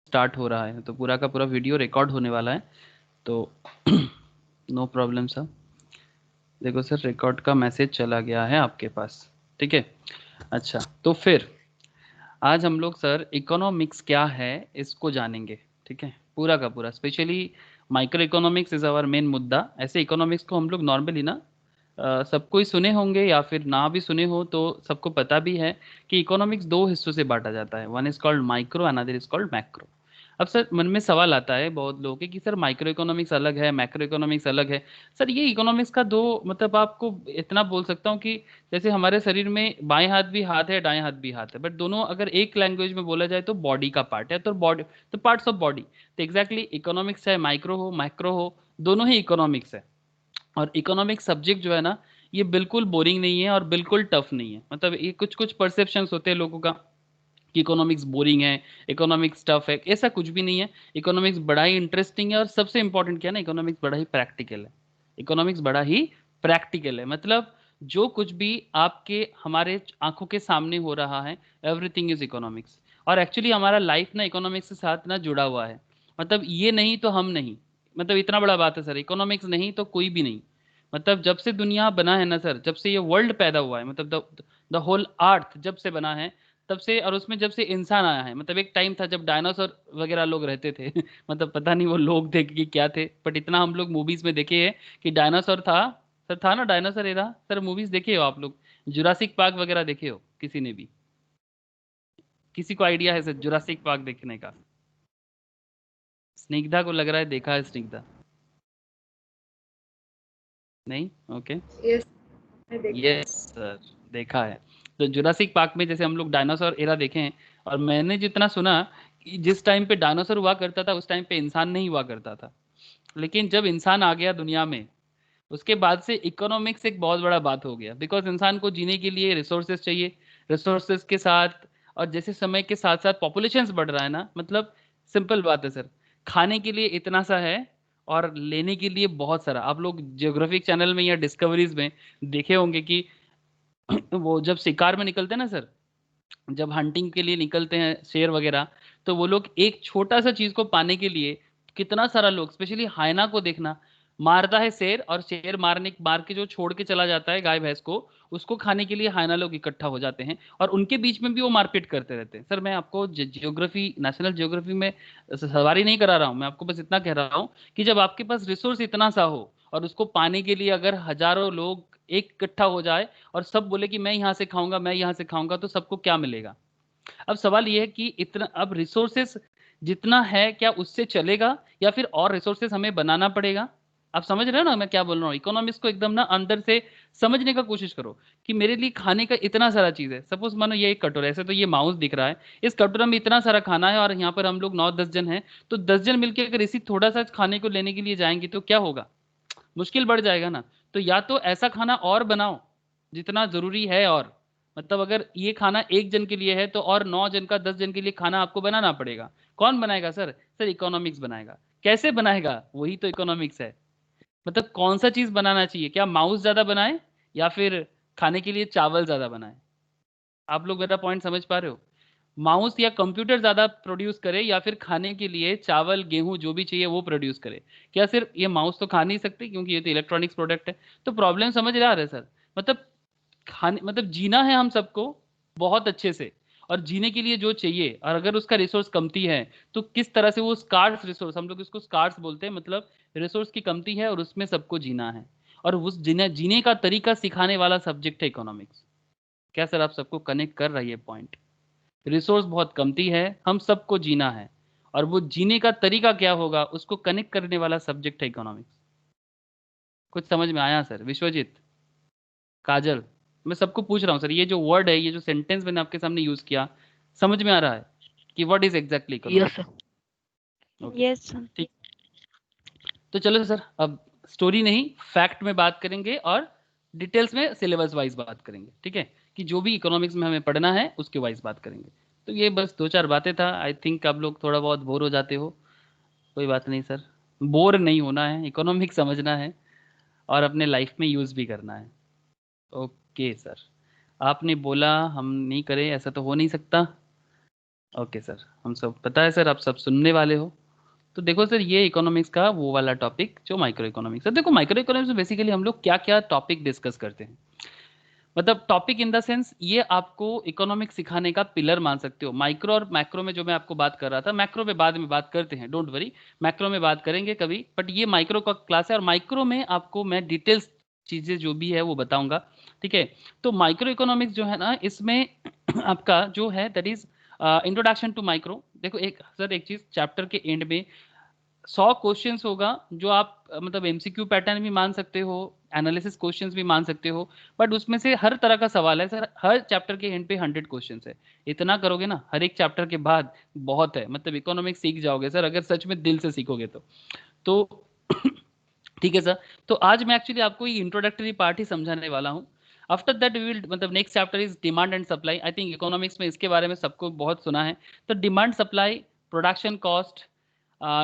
Start हो रहा है तो पूरा का पूरा वीडियो रिकॉर्ड होने वाला है, तो नो प्रॉब्लम सर। देखो सर, रिकॉर्ड का मैसेज चला गया है आपके पास, ठीक है। अच्छा, तो फिर आज हम लोग सर इकोनॉमिक्स क्या है इसको जानेंगे, ठीक है, पूरा का पूरा। Specially micro economics is our main मुद्दा। ऐसे इकोनॉमिक्स को हम लोग नॉर्मली ना सबको ही सुने होंगे या फिर ना भी सुने हो तो सबको पता भी है कि इकोनॉमिक्स दो हिस्सों से बांटा जाता है। One is called micro, another is called macro. अब सर मन में सवाल आता है बहुत लोगों के कि सर माइक्रो इकोनॉमिक्स अलग है, मैक्रो इकोनॉमिक्स अलग है। सर ये इकोनॉमिक्स का दो मतलब आपको इतना बोल सकता हूँ कि जैसे हमारे शरीर में बाएं हाथ भी हाथ है, दाएं हाथ भी हाथ है, बट दोनों अगर एक लैंग्वेज में बोला जाए तो बॉडी का पार्ट है, तो बॉडी तो पार्ट्स ऑफ बॉडी। तो एग्जैक्टली इकोनॉमिक्स चाहे माइक्रो हो मैक्रो हो, दोनों ही इकोनॉमिक्स है। और इकोनॉमिक सब्जेक्ट जो है ना, ये बिल्कुल बोरिंग नहीं है और बिल्कुल टफ नहीं है। मतलब ये कुछ कुछ परसेप्शंस होते हैं लोगों का कि इकोनॉमिक्स बोरिंग है, इकोनॉमिक्स टफ है, ऐसा कुछ भी नहीं है। इकोनॉमिक्स बड़ा ही इंटरेस्टिंग है और सबसे इंपॉर्टेंट क्या है ना, इकोनॉमिक्स बड़ा ही प्रैक्टिकल है। इकोनॉमिक्स बड़ा ही प्रैक्टिकल है, मतलब जो कुछ भी आपके हमारे आंखों के सामने हो रहा है, एवरीथिंग इज इकोनॉमिक्स। और एक्चुअली हमारा लाइफ ना इकोनॉमिक्स के साथ ना जुड़ा हुआ है। मतलब ये नहीं तो हम नहीं, मतलब इतना बड़ा बात है सर, इकोनॉमिक्स नहीं तो कोई भी नहीं। मतलब जब से दुनिया बना है ना सर, जब से ये वर्ल्ड पैदा हुआ है, मतलब द होल अर्थ जब से बना है तब से, और उसमें जब से इंसान आया है। मतलब एक टाइम था जब डायनासोर वगैरह लोग रहते थे मतलब पता नहीं वो लोग थे कि क्या थे, बट इतना हम लोग मूवीज में देखे हैं कि डायनासोर था। सर था ना डायनासोर एरा, सर मूवीज देखे हो आप लोग? जुरासिक पार्क वगैरह देखे हो किसी ने भी? किसी को आइडिया है सर जुरासिक पार्क देखने का? स्निग्धा को लग रहा है देखा है स्निग्धा। नहीं, ओके। यस, मैंने देखा है। यस सर, देखा है। तो जुरासिक पार्क में जैसे हम लोग डायनासोर एरा देखे हैं, और मैंने जितना सुना कि जिस टाइम पे डायनासोर हुआ करता था उस टाइम पे इंसान नहीं हुआ करता था। लेकिन जब इंसान आ गया दुनिया में, उसके बाद से इकोनॉमिक्स एक बहुत बड़ा बात हो गया, बिकॉज इंसान को जीने के लिए रिसोर्सेज चाहिए। रिसोर्सेज के साथ, और जैसे समय के साथ साथ पॉपुलेशन बढ़ रहा है ना, मतलब सिंपल बात है सर, खाने के लिए इतना सा है और लेने के लिए बहुत सारा। आप लोग जियोग्राफिक चैनल में या डिस्कवरीज में देखे होंगे कि वो जब शिकार में निकलते हैं ना सर, जब हंटिंग के लिए निकलते हैं शेर वगैरह, तो वो लोग एक छोटा सा चीज को पाने के लिए कितना सारा लोग, स्पेशली हाइना को देखना, मारता है शेर, और शेर मार के जो छोड़ के चला जाता है गाय भैंस को, उसको खाने के लिए हाइना लोग इकट्ठा हो जाते हैं, और उनके बीच में भी वो मारपीट करते रहते हैं। सर मैं आपको जियोग्राफी, नेशनल जियोग्राफी में सवारी नहीं करा रहा हूँ, मैं आपको बस इतना कह रहा हूँ कि जब आपके पास रिसोर्स इतना सा हो और उसको पाने के लिए अगर हजारों लोग एक इकट्ठा हो जाए और सब बोले कि मैं यहाँ से खाऊंगा, मैं यहाँ से खाऊंगा, तो सबको क्या मिलेगा? अब सवाल ये है कि इतना अब रिसोर्सेस जितना है क्या उससे चलेगा, या फिर और रिसोर्सेस हमें बनाना पड़ेगा? आप समझ रहे हो ना मैं क्या बोल रहा हूँ? इकोनॉमिक्स को एकदम ना अंदर से समझने का कोशिश करो कि मेरे लिए खाने का इतना सारा चीज है। सपोज मानो ये एक कटोरा, ऐसे तो ये माउस दिख रहा है, इस कटोरा में इतना सारा खाना है और यहाँ पर हम लोग 9-10 जन हैं, तो 10 जन मिलकर अगर इसी थोड़ा सा खाने को लेने के लिए जाएंगे तो क्या होगा? मुश्किल बढ़ जाएगा ना। तो या तो ऐसा खाना और बनाओ जितना जरूरी है, और मतलब अगर ये खाना एक जन के लिए है तो और 9 जन का 10 जन के लिए खाना आपको बनाना पड़ेगा। कौन बनाएगा सर? सर इकोनॉमिक्स बनाएगा। कैसे बनाएगा? वही तो इकोनॉमिक्स है। मतलब कौन सा चीज बनाना चाहिए, क्या माउस ज्यादा बनाए या फिर खाने के लिए चावल ज्यादा बनाए? आप लोग मेरा पॉइंट समझ पा रहे हो? माउस या कंप्यूटर ज्यादा प्रोड्यूस करे या फिर खाने के लिए चावल गेहूं जो भी चाहिए वो प्रोड्यूस करे? क्या सिर्फ ये माउस तो खा नहीं सकते क्योंकि ये तो इलेक्ट्रॉनिक्स प्रोडक्ट है? तो प्रॉब्लम समझ रहा है सर? मतलब खाने मतलब जीना है हम सबको बहुत अच्छे से, और जीने के लिए जो चाहिए, और अगर उसका रिसोर्स कमती है तो किस तरह से वो स्कार्स रिसोर्स, हम लोग इसको स्कार्स बोलते हैं, मतलब रिसोर्स की कमती है और उसमें सबको जीना है, और उस जीने जीने का तरीका सिखाने वाला सब्जेक्ट है इकोनॉमिक्स। क्या सर आप सबको कनेक्ट कर रही है पॉइंट? रिसोर्स बहुत कमती है, हम सबको जीना है, और वो जीने का तरीका क्या होगा उसको कनेक्ट करने वाला सब्जेक्ट है इकोनॉमिक्स। कुछ समझ में आया सर? विश्वजीत, काजल, मैं सबको पूछ रहा हूँ सर, ये जो वर्ड है, ये जो सेंटेंस मैंने आपके सामने यूज किया, समझ में आ रहा है कि what is exactly yes economics? Sir. Okay, yes sir. ठीक। तो चलो सर, अब स्टोरी नहीं फैक्ट में बात करेंगे और डिटेल्स में सिलेबस वाइज बात करेंगे, ठीक है, कि जो भी इकोनॉमिक्स में हमें पढ़ना है उसके वाइज बात करेंगे। तो ये बस दो चार बातें था, आई थिंक आप लोग थोड़ा बहुत बोर हो जाते हो। कोई बात नहीं सर, बोर नहीं होना है, इकोनॉमिक्स समझना है और अपने लाइफ में यूज भी करना है। ओके सर, आपने बोला हम नहीं करें, ऐसा तो हो नहीं सकता। ओके सर, हम सब पता है सर, आप सब सुनने वाले हो। तो देखो सर, ये इकोनॉमिक्स का वो वाला टॉपिक जो माइक्रो इकोनॉमिक्स है। देखो माइक्रो इकोनॉमिक्स में बेसिकली हम लोग क्या क्या टॉपिक डिस्कस करते हैं, मतलब टॉपिक इन द सेंस ये आपको इकोनॉमिक्स सिखाने का पिलर मान सकते हो। माइक्रो और मैक्रो में जो मैं आपको बात कर रहा था, मैक्रो में बाद में बात करते हैं, डोंट वरी, मैक्रो में बात करेंगे कभी, बट ये माइक्रो का क्लास है और माइक्रो में आपको मैं डिटेल्स चीजें जो भी है वो बताऊंगा। ठीक है, तो माइक्रो इकोनॉमिक्स जो है ना, इसमें आपका जो है that is introduction to micro. देखो एक सर, एक चीज चैप्टर के एंड में 100 क्वेश्चंस होगा जो आप मतलब एमसीक्यू पैटर्न भी मान सकते हो, एनालिसिस क्वेश्चंस भी मान सकते हो, बट उसमें से हर तरह का सवाल है सर। हर चैप्टर के एंड पे 100 क्वेश्चंस है। इतना करोगे ना हर एक चैप्टर के बाद, बहुत है, मतलब इकोनॉमिक्स सीख जाओगे सर, अगर सच में दिल से सीखोगे तो ठीक है सर। तो आज मैं एक्चुअली आपको ये इंट्रोडक्टरी पार्ट ही समझाने वाला हूँ। आफ्टर दैट वी विल, मतलब next chapter is demand and supply. I think economics में इसके बारे में सबको बहुत सुना है। तो demand supply, production cost,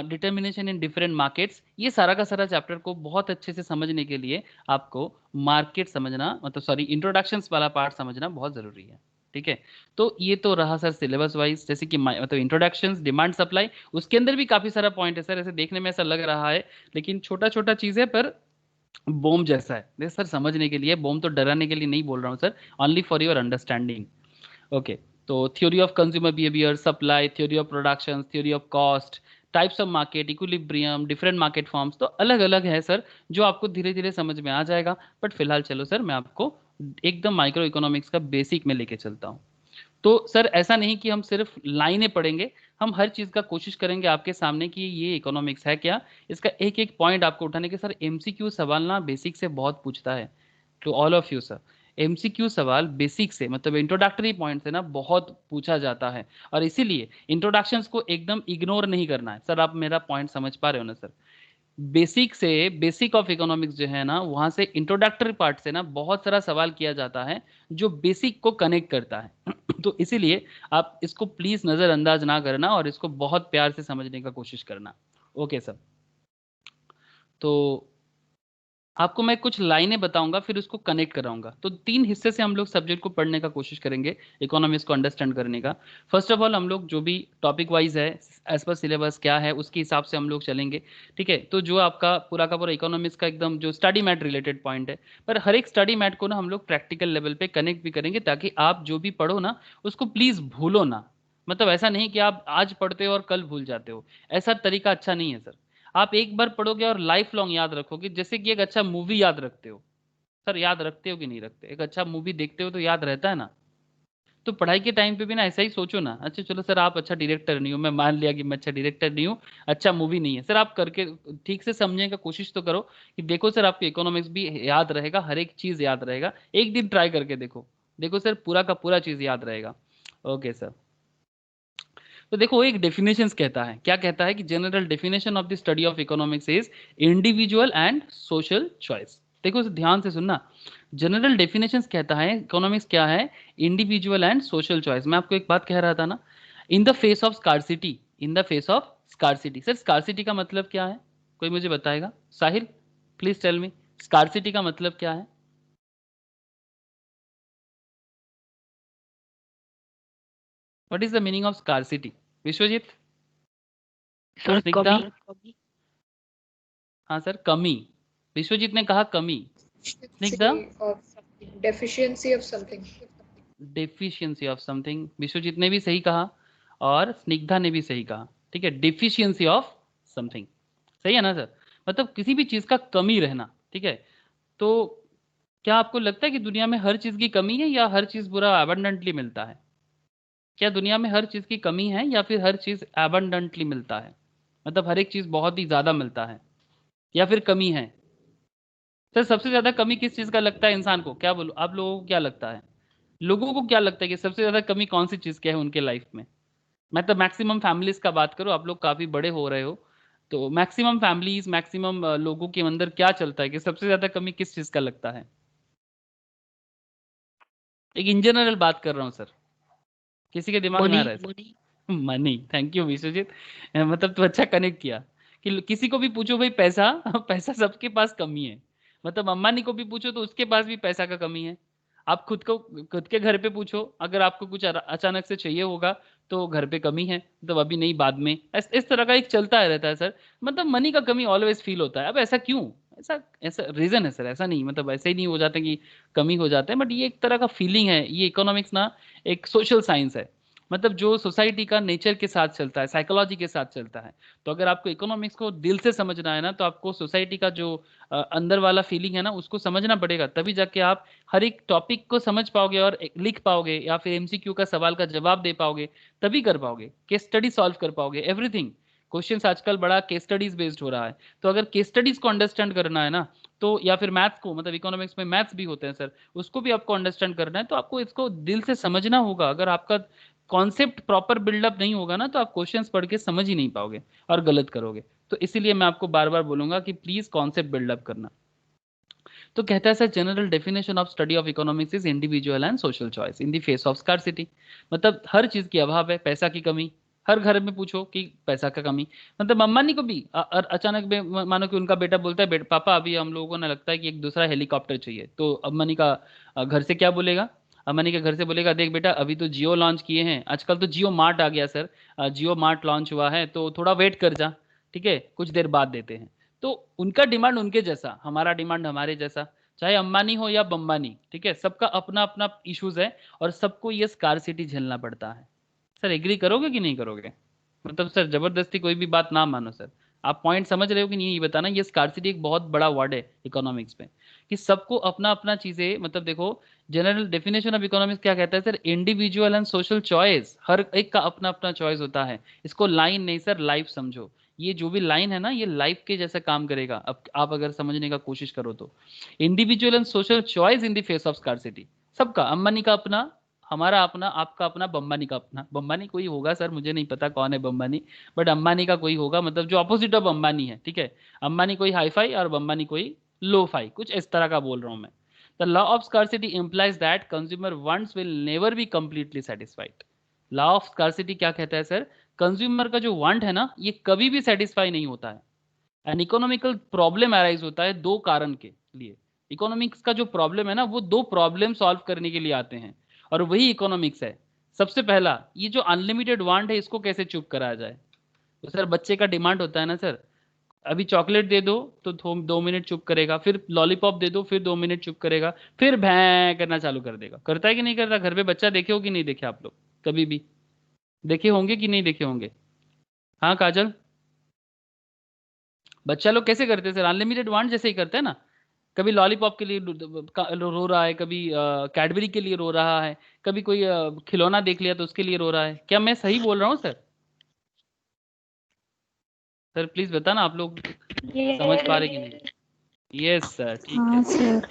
determination in different markets, ये सारा का सारा चैप्टर को बहुत अच्छे से समझने के लिए आपको मार्केट समझना, मतलब सॉरी इंट्रोडक्शंस वाला पार्ट समझना बहुत जरूरी है। ठीक है, तो ये तो रहा सर सिलेबस वाइज, जैसे कि मतलब इंट्रोडक्शंस, डिमांड सप्लाई, उसके अंदर भी काफी सारा पॉइंट है सर। ऐसे देखने में ऐसा लग रहा है लेकिन छोटा छोटा चीज है, पर बोम जैसा है। देख सर, समझने के लिए, बोम तो डराने के लिए नहीं बोल रहा हूँ sir, only for your understanding. Okay, तो theory of consumer behaviour, supply, theory of production, theory of cost, types of market, equilibrium, different market forms, तो अलग अलग है सर, जो आपको धीरे धीरे समझ में आ जाएगा। बट फिलहाल चलो सर, मैं आपको एकदम माइक्रो इकोनॉमिक्स का बेसिक में लेके चलता हूँ। तो सर ऐसा नहीं कि हम सिर्फ लाइनें पढ़ेंगे, हम हर चीज का कोशिश करेंगे आपके सामने कि ये इकोनॉमिक्स है क्या, इसका एक एक पॉइंट आपको उठाने के। सर एमसीक्यू सवाल ना बेसिक से बहुत पूछता है, to all of you sir. MCQ सवाल बेसिक से, मतलब इंट्रोडक्टरी पॉइंट से ना बहुत पूछा जाता है, और इसीलिए इंट्रोडक्शंस को एकदम इग्नोर नहीं करना है सर। आप मेरा पॉइंट समझ पा रहे हो ना सर? बेसिक से, बेसिक ऑफ इकोनॉमिक्स जो है ना, वहां से इंट्रोडक्टरी पार्ट से ना बहुत सारा सवाल किया जाता है जो बेसिक को कनेक्ट करता है। तो इसीलिए आप इसको प्लीज नजरअंदाज ना करना और इसको बहुत प्यार से समझने का कोशिश करना। ओके सर, तो आपको मैं कुछ लाइनें बताऊंगा, फिर उसको कनेक्ट कराऊंगा। तो 3 हिस्से से हम लोग सब्जेक्ट को पढ़ने का कोशिश करेंगे, इकोनॉमिक्स को अंडरस्टैंड करने का। फर्स्ट ऑफ ऑल हम लोग जो भी टॉपिक वाइज है, एज पर सिलेबस क्या है उसके हिसाब से हम लोग चलेंगे। ठीक है, तो जो आपका पूरा का पूरा इकोनॉमिक्स का एकदम जो स्टडी मैट रिलेटेड पॉइंट है, पर हर एक स्टडी मैट को ना हम लोग प्रैक्टिकल लेवल पे कनेक्ट भी करेंगे, ताकि आप जो भी पढ़ो ना उसको प्लीज भूलो ना। मतलब ऐसा नहीं कि आप आज पढ़ते हो और कल भूल जाते हो, ऐसा तरीका अच्छा नहीं है सर। आप एक बार पढ़ोगे और लाइफ लॉन्ग याद रखोगे, जैसे कि एक अच्छा मूवी याद रखते हो। सर याद रखते हो कि नहीं रखते? एक अच्छा मूवी देखते हो तो याद रहता है ना? तो पढ़ाई के टाइम पे भी ना ऐसा ही सोचो ना, अच्छा चलो सर आप अच्छा डायरेक्टर नहीं हो, मैं मान लिया कि मैं अच्छा डायरेक्टर नहीं हूँ, अच्छा मूवी नहीं है सर, आप करके ठीक से समझने का कोशिश तो करो कि देखो सर आपको इकोनॉमिक्स भी याद रहेगा, हर एक चीज याद रहेगा। एक दिन ट्राई करके देखो, देखो सर पूरा का पूरा चीज याद रहेगा। ओके सर, तो देखो एक डेफिनेशंस कहता है, क्या कहता है कि general definition of the study of economics is individual and social choice. देखो इसे ध्यान से सुनना, जनरल डेफिनेशंस कहता है इकोनॉमिक्स क्या है, इंडिविजुअल एंड सोशल चॉइस। मैं आपको एक बात कह रहा था ना, in the face of scarcity, in the face of scarcity. Sir scarcity का मतलब क्या है, कोई मुझे बताएगा? Sahil please tell me, scarcity का मतलब क्या है? What is the meaning of scarcity? Vishwajit, sir Snigdha, कमी हाँ सर कमी, विश्वजीत ने कहा कमी, Snigdha deficiency of something. Deficiency of something, Vishwajit ने भी सही कहा और स्निग्धा ने भी सही कहा। ठीक है, डेफिशिएंसी ऑफ समथिंग, सही है ना सर? मतलब किसी भी चीज का कमी रहना। ठीक है, तो क्या आपको लगता है कि दुनिया में हर चीज की कमी है या हर चीज पूरा एबंडेंटली मिलता है? क्या दुनिया में हर चीज की कमी है या फिर हर चीज एबंडेंटली मिलता है, मतलब हर एक चीज बहुत ही ज्यादा मिलता है, या फिर कमी है? सर सबसे ज्यादा कमी किस चीज का लगता है इंसान को, क्या बोलो आप लोगों को, क्या लगता है? लोगों को क्या लगता है कि सबसे ज्यादा कमी कौन सी चीज की है उनके लाइफ में? मैं तो मैक्सिमम फैमिलीज का बात करूं, आप लोग काफी बड़े हो रहे हो, तो मैक्सिमम फैमिलीज, मैक्सिमम लोगों के अंदर क्या चलता है कि सबसे ज्यादा कमी किस चीज का लगता है? एक इन जनरल बात कर रहा हूँ सर, किसी के दिमाग में आ मनी। रहा है sir? Money, thank you Vishwajit. मतलब तो अच्छा कनेक्ट किया कि किसी को भी पूछो भाई पैसा, पैसा सबके पास कमी है। मतलब अंबानी को भी पूछो तो उसके पास भी पैसा का कमी है। आप खुद को, खुद के घर पे पूछो, अगर आपको कुछ अचानक से चाहिए होगा तो घर पे कमी है, मतलब अभी नहीं बाद में, इस तरह का एक चलता रहता है सर। मतलब मनी का कमी ऑलवेज फील होता है। अब ऐसा क्यों? ऐसा ऐसा रीजन है सर, ऐसा नहीं, मतलब ऐसे ही नहीं हो जाते कि कमी हो जाता है, बट ये एक तरह का फीलिंग है। ये इकोनॉमिक्स ना एक सोशल साइंस है, मतलब जो सोसाइटी का नेचर के साथ चलता है, साइकोलॉजी के साथ चलता है। तो अगर आपको इकोनॉमिक्स को दिल से समझना है ना, तो आपको सोसाइटी का जो अंदर वाला फीलिंग है ना, उसको समझना पड़ेगा, तभी जाके आप हर एक टॉपिक को समझ पाओगे और लिख पाओगे, या फिर एमसीक्यू का सवाल का जवाब दे पाओगे, तभी कर पाओगे, केस स्टडी सॉल्व कर पाओगे, एवरीथिंग। क्वेश्चंस आजकल बड़ा केस स्टडीज बेस्ड हो रहा है। तो अगर केस स्टडीज को अंडरस्टैंड करना है ना, तो या फिर मैथ्स को, मतलब इकोनॉमिक्स में मैथ्स भी होते हैं सर, उसको भी आपको अंडरस्टैंड करना है, तो आपको इसको दिल से समझना होगा। अगर आपका कॉन्सेप्ट प्रॉपर बिल्डअप नहीं होगा ना, तो आप क्वेश्चंस पढ़ के समझ ही नहीं पाओगे और गलत करोगे। तो इसीलिए मैं आपको बार बार बोलूंगा कि प्लीज कॉन्सेप्ट बिल्डअप करना। तो कहता है sir, general definition of study of economics is individual and social choice in the face of scarcity. मतलब हर चीज की अभाव है, पैसा की कमी। हर घर में पूछो कि पैसा का कमी। मतलब अंबानी को भी अचानक मानो कि उनका बेटा बोलता है, पापा अभी हम लोगों को ना लगता है कि एक दूसरा हेलीकॉप्टर चाहिए, तो अंबानी का घर से क्या बोलेगा? अंबानी के घर से बोलेगा, देख बेटा अभी तो जियो लॉन्च किए हैं, आजकल तो जियो मार्ट आ गया सर, जियो मार्ट लॉन्च हुआ है, तो थोड़ा वेट कर जा, ठीक है, कुछ देर बाद देते हैं। तो उनका डिमांड उनके जैसा, हमारा डिमांड हमारे जैसा, चाहे अंबानी हो या बम्बानी, ठीक है, सबका अपना अपना इश्यूज है, और सबको ये स्कारसिटी झेलना पड़ता है। सर एग्री करोगे कि नहीं करोगे? मतलब सर जबरदस्ती कोई भी बात ना मानो सर। आप पॉइंट समझ रहे हो कि नहीं, ये बताना। ये स्कारसिटी एक बहुत बड़ा वर्ड है इकोनॉमिक्स में, कि सबको अपना अपना चीजें, मतलब देखो, जनरल डेफिनेशन ऑफ इकोनॉमिक्स क्या कहता है sir? Individual and social choice, हर एक का अपना अपना चॉइस होता है। इसको लाइन नहीं सर, लाइफ समझो। ये जो भी लाइन है ना, ये लाइफ के जैसा काम करेगा, अब आप अगर समझने का कोशिश करो तो। Individual and social choice in the face of scarcity, सबका, अंबानी का अपना, हमारा अपना, आपका अपना, बम्बानी का अपना। बम्बानी कोई होगा सर, मुझे नहीं पता कौन है बम्बानी, बट अंबानी का कोई होगा, मतलब जो अपोजिट ऑफ अंबानी है, ठीक है। अंबानी कोई हाई फाई और बम्बानी कोई लो फाई, कुछ इस तरह का बोल रहा हूं मैं। The law of scarcity implies that consumer wants will never be completely satisfied. Law of scarcity क्या कहता है सर? कंज्यूमर का जो वांट है ना, ये कभी भी सेटिस्फाई नहीं होता है। एन इकोनॉमिकल प्रॉब्लम अराइज होता है दो कारण के लिए। इकोनॉमिक्स का जो प्रॉब्लम है ना, वो दो प्रॉब्लम सॉल्व करने के लिए आते हैं, और वही इकोनॉमिक्स है। सबसे पहला, ये जो अनलिमिटेड वांट है, इसको कैसे चुप कराया जाए। तो सर बच्चे का डिमांड होता है ना सर, अभी चॉकलेट दे दो तो 2 मिनट चुप करेगा, फिर लॉलीपॉप दे दो फिर 2 मिनट चुप करेगा, फिर भैं करना चालू कर देगा। करता है कि नहीं करता? घर पे बच्चा देखे हो कि नहीं देखे आप लोग? कभी भी देखे होंगे कि नहीं देखे होंगे? हाँ काजल, बच्चा लोग कैसे करते हैं सर? अनलिमिटेड वांट जैसे ही करते हैं ना। कभी लॉलीपॉप के लिए रो रहा है, कभी कैडबरी के लिए रो रहा है, कभी कोई खिलौना देख लिया तो उसके लिए रो रहा है। क्या मैं सही बोल रहा हूँ सर? सर प्लीज बताना आप लोग समझ पा रहे कि नहीं? यस सर, ठीक है, हाँ सर।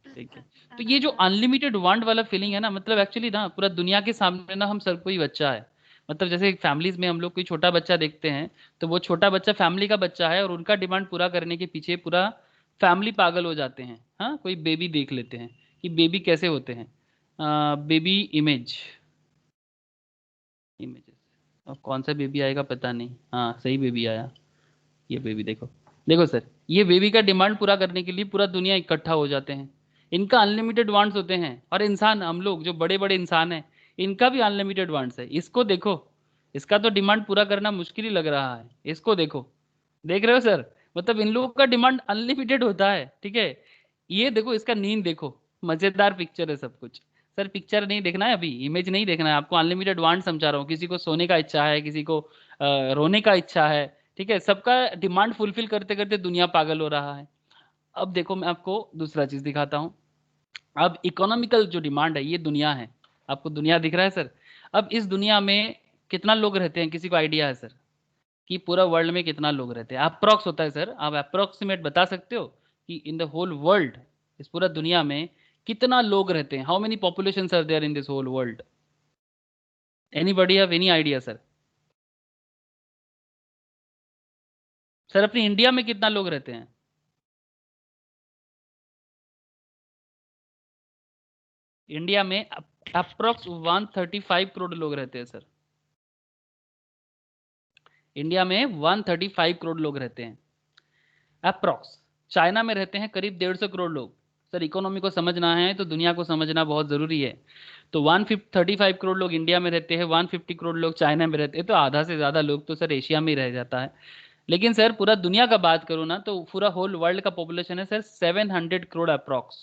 ठीक है। तो ये जो अनलिमिटेड वांट वाला फीलिंग है ना, मतलब एक्चुअली ना पूरा दुनिया के सामने ना हम सर कोई बच्चा है। मतलब जैसे फैमिलीज में हम लोग कोई छोटा बच्चा देखते हैं, तो वो छोटा बच्चा फैमिली का बच्चा है, और उनका डिमांड पूरा करने के पीछे पूरा फैमिली पागल हो जाते हैं। हाँ, कोई बेबी देख लेते हैं कि बेबी कैसे होते हैं, बेबी इमेज, इमेजेस। अब कौन सा बेबी आएगा पता नहीं। हाँ सही बेबी आया, ये बेबी देखो। देखो सर, ये बेबी का डिमांड पूरा करने के लिए पूरा दुनिया इकट्ठा हो जाते हैं। इनका अनलिमिटेड वांट्स होते हैं, और इंसान, हम लोग जो बड़े बड़े इंसान हैं, इनका भी अनलिमिटेड वांट्स है। इसको देखो, इसका तो डिमांड पूरा करना मुश्किल ही लग रहा है। इसको देखो, देख रहे हो सर? मतलब इन लोगों का डिमांड अनलिमिटेड होता है, ठीक है। ये देखो, इसका नींद देखो, मजेदार पिक्चर है सब कुछ। सर पिक्चर नहीं देखना है, अभी इमेज नहीं देखना है आपको, अनलिमिटेड वांट समझा रहा हूँ। किसी को सोने का इच्छा है, किसी को रोने का इच्छा है, ठीक है। सबका डिमांड फुलफिल करते करते दुनिया पागल हो रहा है। अब देखो मैं आपको दूसरा चीज दिखाता हूँ। अब इकोनॉमिकल जो डिमांड है, ये दुनिया है। आपको दुनिया दिख रहा है सर? अब इस दुनिया में कितना लोग रहते हैं, किसी को आइडिया है सर कि पूरा वर्ल्ड में कितना लोग रहते हैं? अप्रोक्स होता है सर, आप अप्रोक्सीमेट बता सकते हो कि इन द होल वर्ल्ड, इस पूरा दुनिया में कितना लोग रहते हैं? How many population are there in this whole world? Anybody have any idea sir? Sir अपनी इंडिया में कितना लोग रहते हैं? इंडिया में अप्रोक्स 135 करोड़ लोग रहते हैं सर। इंडिया में 135 करोड़ लोग रहते हैं अप्रोक्स। चाइना में रहते हैं करीब 150 करोड़ लोग। सर इकोनॉमी को समझना है तो दुनिया को समझना बहुत ज़रूरी है। तो 135 करोड़ लोग इंडिया में रहते हैं, 150 करोड़ लोग चाइना में रहते हैं, तो आधा से ज़्यादा लोग तो सर एशिया में ही रह जाता है। लेकिन सर पूरा दुनिया का बात करूँ ना तो पूरा होल वर्ल्ड का पॉपुलेशन है सर 700 करोड़ अप्रॉक्स।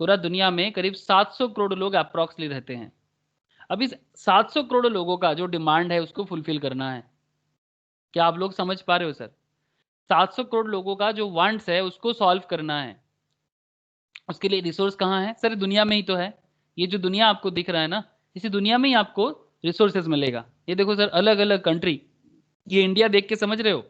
पूरा दुनिया में करीब 700 करोड़ लोग अप्रॉक्सली रहते हैं। अब इस 700 करोड़ लोगों का जो डिमांड है उसको फुलफिल करना है। क्या आप लोग समझ पा रहे हो सर? 700 करोड़ लोगों का जो वांट्स है उसको सॉल्व करना है। उसके लिए रिसोर्स कहाँ है सर? दुनिया में ही तो है। ये जो दुनिया आपको दिख रहा है ना, इसी दुनिया में ही आपको रिसोर्सेज मिलेगा। ये देखो सर, अलग अलग कंट्री, ये इंडिया देख के समझ रहे हो,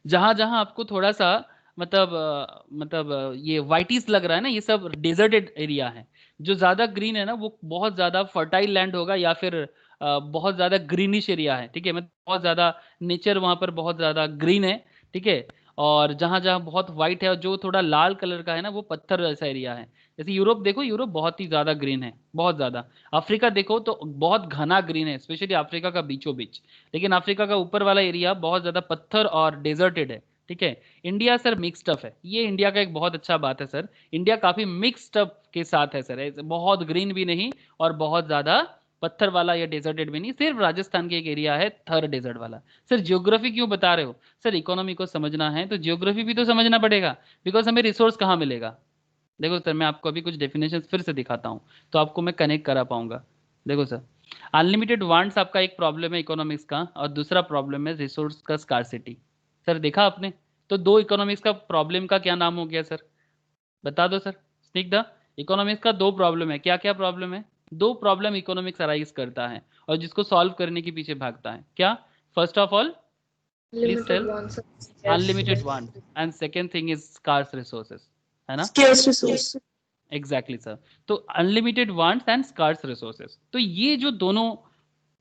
जहां जहां आपको थोड़ा सा ये वाइटिस लग रहा है ना, ये सब डेजर्टेड एरिया है। जो ज्यादा ग्रीन है ना वो बहुत ज्यादा फर्टाइल लैंड होगा, या फिर बहुत ज्यादा ग्रीनिश एरिया है, ठीक है, मतलब बहुत ज्यादा नेचर वहां पर बहुत ज्यादा ग्रीन है, ठीक है। और जहां जहां बहुत व्हाइट है और जो थोड़ा लाल कलर का है ना वो पत्थर जैसा एरिया है। जैसे यूरोप देखो, यूरोप बहुत ही ज्यादा ग्रीन है, बहुत ज्यादा। अफ्रीका देखो तो बहुत घना ग्रीन है, स्पेशली अफ्रीका का बीचों बीच। लेकिन अफ्रीका का ऊपर वाला एरिया बहुत ज्यादा पत्थर और डेजर्टेड है, ठीक है। इंडिया सर मिक्स्ड अप है, ये इंडिया का एक बहुत अच्छा बात है सर। इंडिया काफी मिक्स्ड अप के साथ है सर, बहुत ग्रीन भी नहीं और बहुत ज्यादा पत्थर वाला या डेजर्टेड भी नहीं। सिर्फ राजस्थान के एक एरिया है थर डेजर्ट वाला। सर जियोग्राफी क्यों बता रहे हो? सर इकोनॉमी को समझना है तो जियोग्राफी भी तो समझना पड़ेगा, बिकॉज हमें रिसोर्स कहाँ मिलेगा। देखो सर, मैं आपको अभी कुछ डेफिनेशन फिर से दिखाता हूँ तो आपको मैं कनेक्ट करा पाऊंगा। देखो सर, अनलिमिटेड वांट्स आपका एक प्रॉब्लम है इकोनॉमिक्स का, और दूसरा प्रॉब्लम है रिसोर्स का स्कार्सिटी। सर देखा आपने? तो दो इकोनॉमिक्स का प्रॉब्लम का क्या नाम हो गया सर? बता दो सर। स्निग्धा, इकोनॉमिक्स का दो प्रॉब्लम है, क्या क्या प्रॉब्लम है? दो प्रॉब्लम इकोनॉमिक्स अराइज करता है और जिसको सॉल्व करने के पीछे भागता है। क्या? First of all, please Limited tell. wants. Unlimited Yes. Want and second thing is scarce resources, है ना? Scarce resource. Exactly sir. तो unlimited wants and scarce resources, तो ये जो दोनों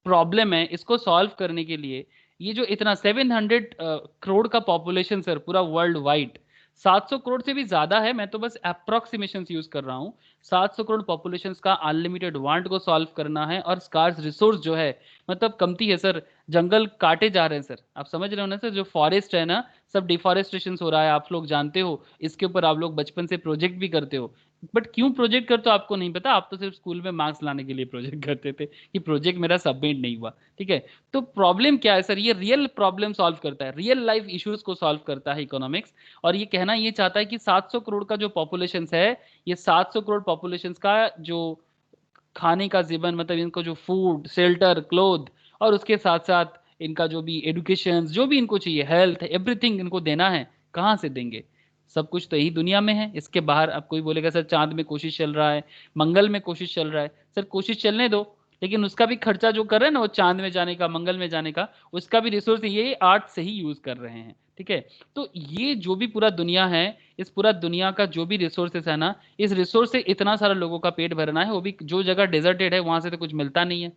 प्रॉब्लम है इसको सॉल्व करने के लिए ये जो इतना 700 करोड़ का पॉपुलेशन सर पूरा वर्ल्ड वाइड, 700 करोड़ से भी ज्यादा है, मैं तो बस अप्रोक्सीमेशन यूज कर रहा हूं। 700 करोड़ पॉपुलेशन का अनलिमिटेड वांट को सॉल्व करना है, और स्कार्स रिसोर्स जो है मतलब कमती है सर। जंगल काटे जा रहे हैं सर, आप समझ रहे हो ना सर? जो फॉरेस्ट है ना, सब डिफॉरेस्टेशन हो रहा है, आप लोग जानते हो। इसके ऊपर आप लोग बचपन से प्रोजेक्ट भी करते हो। बट क्यों प्रोजेक्ट करते हो आपको नहीं पता, आप तो सिर्फ स्कूल में मार्क्स लाने के लिए प्रोजेक्ट करते थे कि प्रोजेक्ट मेरा सबमिट नहीं हुआ, ठीक है। तो प्रॉब्लम क्या है सर? ये रियल प्रॉब्लम सॉल्व करता है, रियल लाइफ इश्यूज को सॉल्व करता है इकोनॉमिक्स। और ये कहना ये चाहता है कि 700 करोड़ का जो पॉपुलेशन है, ये 700 करोड़ पॉपुलेशन का जो खाने का जीवन, मतलब इनको जो फूड शेल्टर क्लोथ, और उसके साथ साथ इनका जो भी एडुकेशन, जो भी इनको चाहिए, हेल्थ, एवरीथिंग इनको देना है। कहाँ से देंगे? सब कुछ तो यही दुनिया में है, इसके बाहर अब कोई बोलेगा सर चांद में कोशिश चल रहा है, मंगल में कोशिश चल रहा है। सर कोशिश चलने दो, लेकिन उसका भी खर्चा जो कर रहे हैं ना वो चांद में जाने का, मंगल में जाने का, उसका भी रिसोर्स ये आर्ट से ही यूज कर रहे हैं, ठीक है। तो ये जो भी पूरा दुनिया है, इस पूरा दुनिया का जो भी रिसोर्सेस है ना, इस रिसोर्स से इतना सारा लोगों का पेट भरना है, वो भी जो जगह डेजर्टेड है वहां से तो कुछ मिलता नहीं है।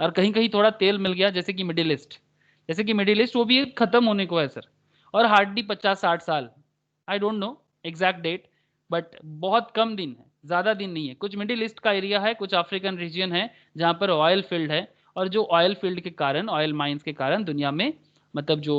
और कहीं कहीं थोड़ा तेल मिल गया, जैसे कि मिडिल ईस्ट, जैसे कि मिडिल ईस्ट वो भी खत्म होने को है सर। और हार्डली 50-60 साल, I don't know exact date, but बहुत कम दिन है, ज्यादा दिन नहीं है। कुछ मिडिल ईस्ट का एरिया है, कुछ अफ्रीकन रीजन है जहां पर ऑयल फील्ड है, और जो ऑयल फील्ड के कारण, ऑयल माइंस के कारण दुनिया में मतलब जो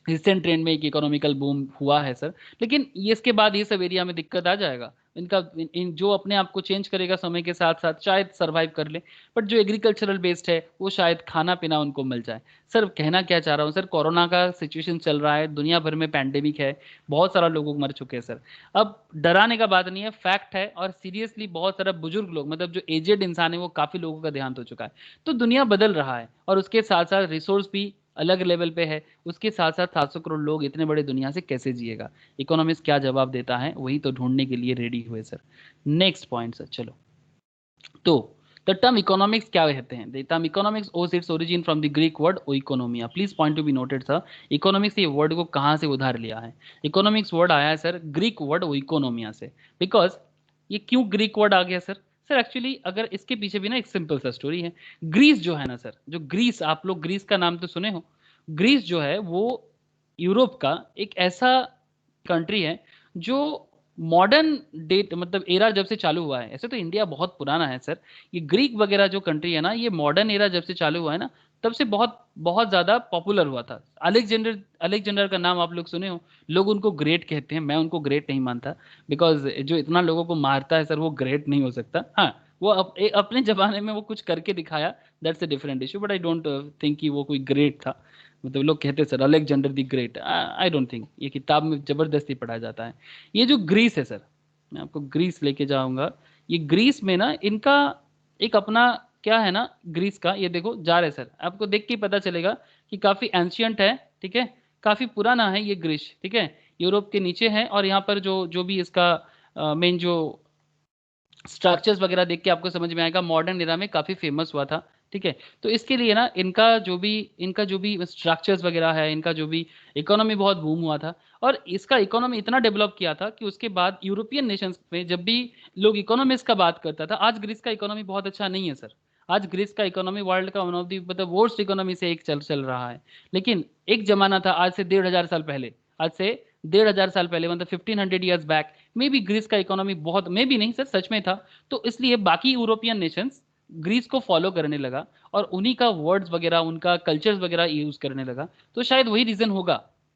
रिसेंट ट्रेंड में एक इकोनॉमिकल बूम हुआ है सर। लेकिन ये इसके बाद ये सब एरिया में दिक्कत आ जाएगा। इनका इन जो अपने आप को चेंज करेगा समय के साथ साथ शायद सरवाइव कर ले, बट जो एग्रीकल्चरल बेस्ड है वो शायद खाना पीना उनको मिल जाए। सर कहना क्या चाह रहा हूँ सर, कोरोना का सिचुएशन चल रहा है, दुनिया भर में पैंडेमिक है, बहुत सारा लोग मर चुके हैं सर। अब डराने का बात नहीं है, फैक्ट है। और सीरियसली बहुत सारा बुजुर्ग लोग, मतलब जो एजेड इंसान है, वो काफी लोगों का देहांत हो चुका है। तो दुनिया बदल रहा है, और उसके साथ साथ रिसोर्स भी अलग लेवल पे है। उसके साथ साथ 700 करोड़ लोग इतने बड़े दुनिया से कैसे जिएगा? इकोनॉमिक्स क्या जवाब देता है, वही तो ढूंढने के लिए रेडी हुए सर। नेक्स्ट पॉइंट सर, चलो। तो द टर्म इकोनॉमिक्स क्या कहते हैं? The term economics owes its origin from the Greek word oikonomia. Please point to be noted sir, economics ये वर्ड को कहाँ से उधार लिया है? इकोनॉमिक्स वर्ड आया है सर ग्रीक वर्ड ओइकोनोमिया से। बिकॉज ये क्यों ग्रीक वर्ड आ गया सर? सर एक्चुअली अगर इसके पीछे भी ना एक सिंपल सा स्टोरी है। ग्रीस जो है ना सर, जो ग्रीस, आप लोग ग्रीस का नाम तो सुने हो। ग्रीस जो है वो यूरोप का एक ऐसा कंट्री है जो मॉडर्न डेट मतलब एरा जब से चालू हुआ है, ऐसे तो इंडिया बहुत पुराना है सर, ये ग्रीक वगैरह जो कंट्री है ना, ये मॉडर्न एरा जब से चालू हुआ है ना, तब से बहुत बहुत ज्यादा पॉपुलर हुआ था। अलेक्जेंडर का नाम आप लोग सुने हो, लोग उनको ग्रेट कहते हैं, मैं उनको ग्रेट नहीं मानता, बिकॉज जो इतना लोगों को मारता है सर वो ग्रेट नहीं हो सकता। हाँ, वो अपने जमाने में वो कुछ करके दिखाया, that's a different issue, but I don't think कि वो कोई ग्रेट था। मतलब लोग कहते हैं sir Alexander the great, I don't think, ये किताब में जबरदस्ती पढ़ाया जाता है। ये जो ग्रीस है सर, मैं आपको ग्रीस लेके जाऊंगा। ये ग्रीस में ना इनका एक अपना क्या है ना, ग्रीस का ये देखो जा रहे सर, आपको देख के ही पता चलेगा कि काफी एंशियंट है, ठीक है, काफी पुराना है ये ग्रीस, ठीक है, यूरोप के नीचे है। और यहाँ पर जो जो भी इसका मेन जो स्ट्रक्चर्स वगैरह देख के आपको समझ में आएगा, मॉडर्न एरा में काफी फेमस हुआ था, ठीक है। तो इसके लिए ना इनका जो भी स्ट्रक्चर्स वगैरह है, इनका जो भी इकोनॉमी बहुत बूम हुआ था, और इसका इकोनॉमी इतना डेवलप किया था कि उसके बाद यूरोपियन नेशंस में जब भी लोग इकोनॉमिक्स का बात करता था, आज ग्रीस का इकोनॉमी बहुत अच्छा नहीं है सर, आज ग्रीस का इकोनॉमी वर्ल्ड का वन ऑफ दी मतलब वर्स्ट इकोनॉमी से एक चल रहा है। लेकिन एक जमाना था आज से 1500 साल पहले, आज से 1500 साल पहले मतलब 1500 years back, maybe Greece का इकोनॉमी बहुत, मे बी नहीं सर सच में था। तो इसलिए बाकी यूरोपियन नेशंस ग्रीस को फॉलो करने लगा और उन्हीं का वर्ड्स वगैरह, उनका कल्चर्स वगैरह यूज करने लगा। तो शायद वही रीजन होगा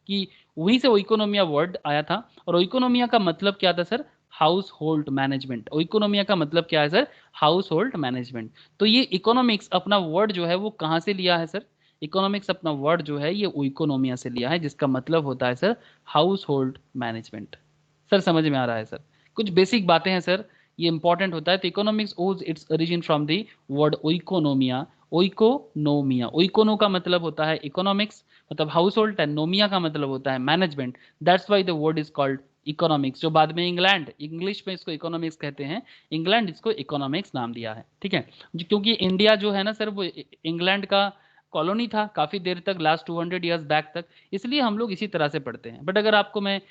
कि वहीं से ओइकोनोमिया वर्ड आया था। और ओइकोनोमिया का मतलब क्या था सर, हाउस होल्ड मैनेजमेंट। ओइकोनोमिया का मतलब क्या है सर, हाउस होल्ड मैनेजमेंट। तो ये इकोनॉमिक्स अपना वर्ड जो है वो कहाँ से लिया है सर, इकोनॉमिक्स अपना वर्ड जो है ये ओइकोनोमिया से लिया है, जिसका मतलब होता है sir house hold management. Sir समझ में आ रहा है सर, कुछ बेसिक बातें हैं सर, ये इंपॉर्टेंट होता है। तो economics owes its origin from the word oikonomia. Oikonomia, oikono का मतलब होता है इकोनॉमिक्स, मतलब हाउस होल्ड, एंड नोमिया का मतलब होता है management, that's why the word is called economics. जो बाद में इंग्लैंड, इंग्लिश में इसको इकोनॉमिक्स कहते हैं, इंग्लैंड इसको इकोनॉमिक्स नाम दिया है, ठीक है। क्योंकि इंडिया जो है ना सर वो इंग्लैंड का कॉलोनी था काफी देर तक, लास्ट 200 ईयर्स बैक तक, इसलिए हम लोग इसी तरह से पढ़ते हैं। बट अगर आपको मैं,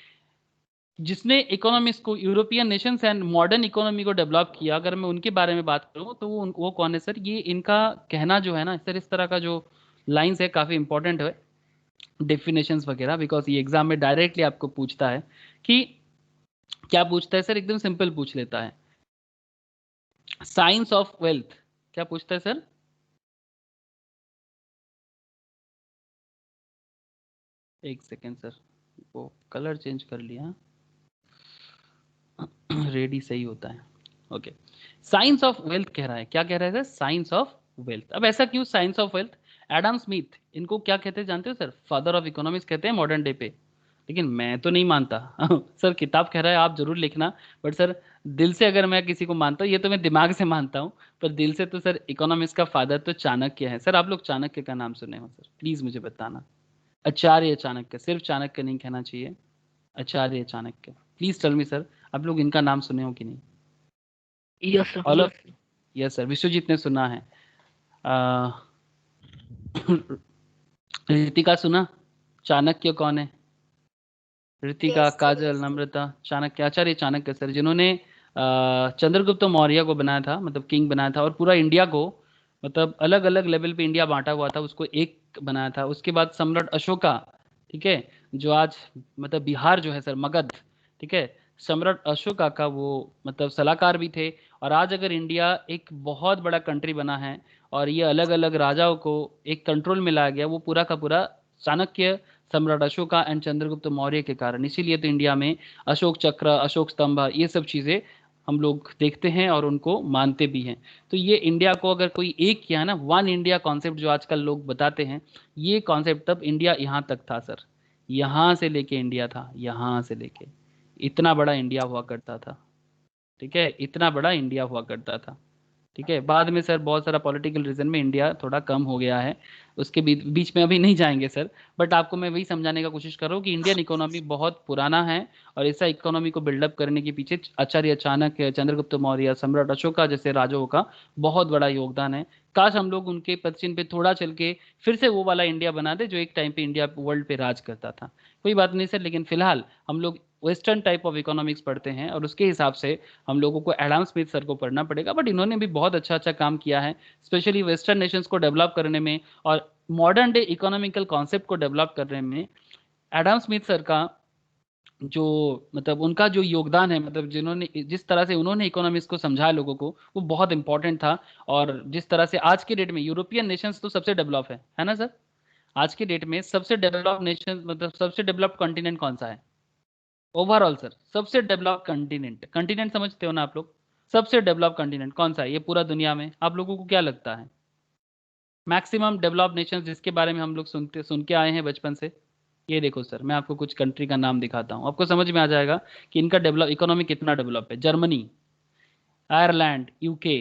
जिसने इकोनॉमिक्स को, European Nations and modern economy को डेवलप किया, अगर मैं उनके बारे में बात करूं तो वो कौन है सर, ये इनका कहना जो है ना सर, इस तरह का जो लाइंस है काफी इंपॉर्टेंट है, डेफिनेशंस वगैरह, बिकॉज ये एग्जाम में डायरेक्टली आपको पूछता है कि, क्या पूछता है सर, एकदम सिंपल पूछ लेता है, साइंस ऑफ वेल्थ, क्या पूछता है सर। एक सेकेंड सर, वो कलर चेंज कर लिया, रेडी सही होता है, ओके। साइंस ऑफ वेल्थ कह रहा है, क्या कह रहा है सर, साइंस ऑफ वेल्थ। अब ऐसा क्यों science of wealth, Adam Smith इनको क्या कहते हैं जानते हो सर, फादर ऑफ इकोनॉमिक्स कहते हैं मॉडर्न डे पे। लेकिन मैं तो नहीं मानता सर, किताब कह रहा है आप जरूर लिखना, बट सर दिल से अगर मैं किसी को मानता हूँ, ये तो मैं दिमाग से मानता हूँ, पर दिल से तो सर इकोनॉमिक्स का फादर तो चाणक्य है सर। आप लोग चाणक्य का नाम सुने हो सर, प्लीज मुझे बताना। आचार्य चाणक्य, सिर्फ चाणक्य नहीं कहना चाहिए, Acharya Chanakya, please tell me sir, आप लोग इनका नाम सुने हो कि नहीं। Yes, sir. All of, yes sir, Vishwajit ने सुना है। अ, ऋतिका सुना, चाणक्य कौन है, Ritika, Yes, sir. Kajal, Namrata, Chanakya, Acharya Chanakya sir, जिन्होंने चंद्रगुप्त मौर्य को बनाया था, मतलब किंग बनाया था, और पूरा इंडिया को, मतलब अलग अलग लेवल पे इंडिया बांटा हुआ था, उसको एक बनाया था। उसके बाद सम्राट अशोका, ठीक है, जो आज मतलब बिहार जो है सर, मगध, ठीक है, सम्राट अशोका का वो मतलब सलाहकार भी थे। और आज अगर इंडिया एक बहुत बड़ा कंट्री बना है और ये अलग अलग राजाओं को एक कंट्रोल में लाया गया, वो पूरा का पूरा चाणक्य, सम्राट अशोका एंड चंद्रगुप्त मौर्य के कारण। इसीलिए तो इंडिया में अशोक चक्र, अशोक स्तंभ, ये सब चीजें हम लोग देखते हैं और उनको मानते भी हैं। तो ये इंडिया को अगर कोई एक किया है ना, वन इंडिया कॉन्सेप्ट जो आजकल लोग बताते हैं, ये कॉन्सेप्ट तब इंडिया यहाँ तक था सर, यहाँ से लेके इंडिया था, यहाँ से लेके इतना बड़ा इंडिया हुआ करता था, ठीक है, इतना बड़ा इंडिया हुआ करता था, ठीक है। बाद में सर बहुत सारा पॉलिटिकल रीजन में इंडिया थोड़ा कम हो गया है, उसके बीच में अभी नहीं जाएंगे सर। बट आपको मैं वही समझाने का कोशिश कर रहा हूँ कि इंडियन इकोनॉमी बहुत पुराना है, और ऐसा इकोनॉमी को बिल्डअप करने के पीछे आचार्य चाणक्य, चंद्रगुप्त मौर्य, सम्राट अशोका जैसे राजाओं का बहुत बड़ा योगदान है। काश हम लोग उनके पदचिन्ह पे थोड़ा चल के फिर से वो वाला इंडिया बना दे जो एक टाइम पे इंडिया वर्ल्ड पे राज करता था। कोई बात नहीं सर, लेकिन फिलहाल हम लोग वेस्टर्न टाइप ऑफ इकोनॉमिक्स पढ़ते हैं, और उसके हिसाब से हम लोगों को एडम स्मिथ सर को पढ़ना पड़ेगा। बट इन्होंने भी बहुत अच्छा अच्छा काम किया है, स्पेशली वेस्टर्न नेशंस को डेवलप करने में और मॉडर्न डे इकोनॉमिकल कॉन्सेप्ट को डेवलप करने में। एडम स्मिथ सर का जो मतलब उनका जो योगदान है, मतलब जिन्होंने जिस तरह से उन्होंने इकोनॉमिक्स को समझाया लोगों को, वो बहुत इंपॉर्टेंट था। और जिस तरह से आज के डेट में यूरोपियन नेशंस तो सबसे डेवलप है ना सर? आज के डेट में सबसे डेवलप नेशन, मतलब सबसे डेवलप्ड कॉन्टिनेंट कौन सा है ओवरऑल सर? सबसे डेवलप्ड कॉन्टिनेंट, कॉन्टिनेंट समझते हो ना आप लोग? सबसे डेवलप्ड कॉन्टिनेंट कौन सा है ये पूरा दुनिया में, आप लोगों को क्या लगता है? मैक्सिमम डेवलप्ड नेशंस जिसके बारे में हम लोग सुन के आए हैं बचपन से। ये देखो सर, मैं आपको कुछ कंट्री का नाम दिखाता हूँ, आपको समझ में आ जाएगा कि इनका डेवलप इकोनॉमी कितना डेवलप है। Germany, Ireland, UK,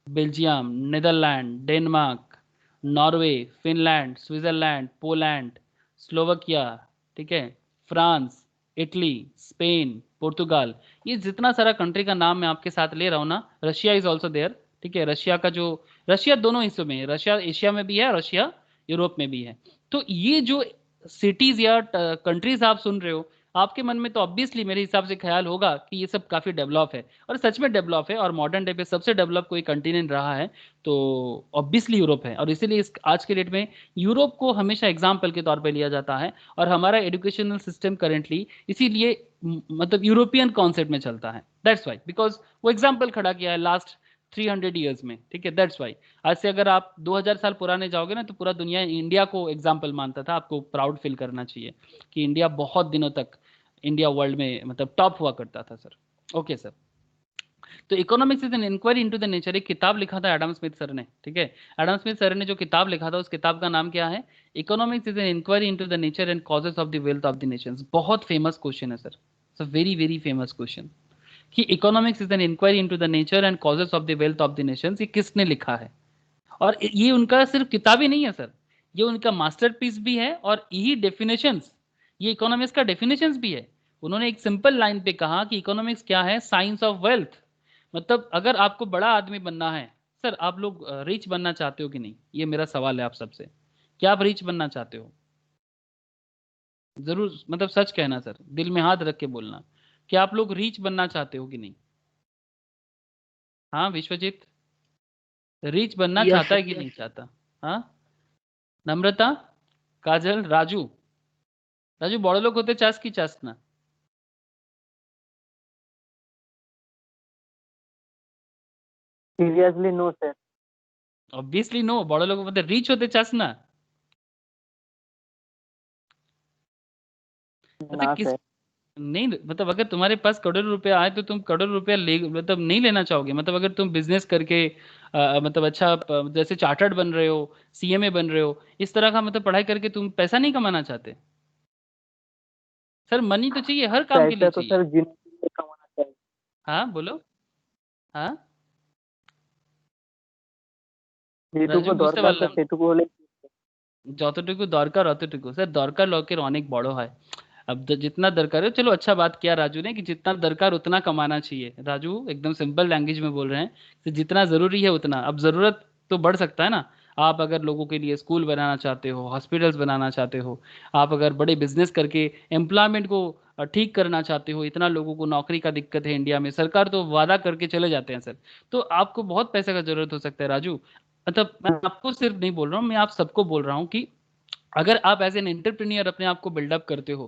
Belgium, Netherland, Denmark, Norway, Finland, Switzerland, Poland, Slovakia, ठीक है, फ्रांस, इटली, स्पेन, पुर्तगाल। ये जितना सारा कंट्री का नाम मैं आपके साथ ले रहा हूँ ना, रशिया इज ऑल्सो देयर। ठीक है, रशिया का जो, रशिया दोनों हिस्सों में है, रशिया एशिया में भी है, रशिया यूरोप में भी है। तो ये जो सिटीज या कंट्रीज आप सुन रहे हो, आपके मन में तो ऑब्वियसली मेरे हिसाब से ख्याल होगा कि ये सब काफी डेवलप है, और सच में डेवलप है। और मॉडर्न डे पे सबसे डेवलप कोई कंटिनेंट रहा है तो ऑब्वियसली यूरोप है। और इसीलिए इस आज के डेट में यूरोप को हमेशा एग्जाम्पल के तौर पे लिया जाता है। और हमारा एजुकेशनल सिस्टम करेंटली इसीलिए मतलब यूरोपियन कॉन्सेप्ट में चलता है। दैट्स वाई, बिकॉज वो एग्जाम्पल खड़ा किया है लास्ट 300 ईयर्स में। ठीक है, दैट्स वाई। आज से अगर आप 2000 साल पुराने जाओगे ना, तो पूरा दुनिया इंडिया को एग्जाम्पल मानता था। आपको प्राउड फील करना चाहिए कि इंडिया बहुत दिनों तक, इंडिया वर्ल्ड में मतलब टॉप हुआ करता था सर। ओके सर, तो economics is an inquiry into the nature, एक किताब लिखा था एडम स्मिथ सर ने। ठीक है, एडम स्मिथ सर ने जो किताब लिखा था, उस किताब का नाम क्या है? Economics is an inquiry into the nature and causes of the wealth of the nations. बहुत फेमस क्वेश्चन है sir, it's a very very famous question कि economics is an inquiry into the nature and causes of the wealth of the nations. ये किसने लिखा है? और ये उनका सिर्फ किताब ही नहीं है सर, ये उनका मास्टरपीस भी है। और यही डेफिनेशंस, ये इकोनॉमिक्स का डेफिनेशंस भी है। उन्होंने एक सिंपल लाइन पे कहा कि इकोनॉमिक्स क्या है? Science of wealth. मतलब अगर आपको बड़ा आदमी बनना है, सर आप लोग रिच बनना चाहते हो कि नहीं? ये मेरा सवाल है आप सबसे, क्या आप रिच बनना चाहते हो? जरूर, मतलब सच कहना सर, दिल में हाथ रख के बोलना, क्या आप लोग रिच बनना चाहते हो कि नहीं? हाँ विश्वजीत, रिच बनना यस चाहता सर। है कि नहीं चाहता? हाँ, नम्रता, काजल, राजू। राजू, বড় লোক হতে চাস কি চাস না? Seriously no sir. Obviously no, বড় লোক হতে রিচ হতে চাস না? मतलब ना किस, सर। नहीं मतलब अगर तुम्हारे पास करोड़ों रुपया आए तो तुम करोड़ों रुपया ले मतलब नहीं लेना चाहोगे? मतलब अगर तुम बिजनेस करके मतलब अच्छा जैसे चार्टर्ड बन रहे हो, सीएमए बन रहे हो, इस तरह का मतलब पढ़ाई करके तुम पैसा नहीं कमाना चाहते? सर मनी तो चाहिए, हर काम के लिए पैसा तो चाहिए। सर जिंदगी में कमाना चाहिए। हाँ बोलो। हाँ যেটুকু রাজু, বুঝতে দরকার পারলাম স্যার সেটুকু হলে। যতটুকু দরকার অতটুকু, স্যার দরকার লোকের অনেক বড় হয়। अब जितना दरकार है, चलो अच्छा बात किया राजू ने कि जितना दरकार उतना कमाना चाहिए। राजू एकदम सिंपल लैंग्वेज में बोल रहे हैं कि जितना जरूरी है उतना। अब जरूरत तो बढ़ सकता है ना, आप अगर लोगों के लिए स्कूल बनाना चाहते हो, हॉस्पिटल्स बनाना चाहते हो, आप अगर बड़े बिजनेस करके एम्प्लॉयमेंट को ठीक करना चाहते हो, इतना लोगों को नौकरी का दिक्कत है इंडिया में, सरकार तो वादा करके चले जाते हैं सर, तो आपको बहुत पैसे का जरूरत हो सकता है राजू। मतलब मैं आपको सिर्फ नहीं बोल रहा हूँ, मैं आप सबको बोल रहा हूँ कि अगर आप एज एन एंटरप्रेन्योर अपने आप को बिल्डअप करते हो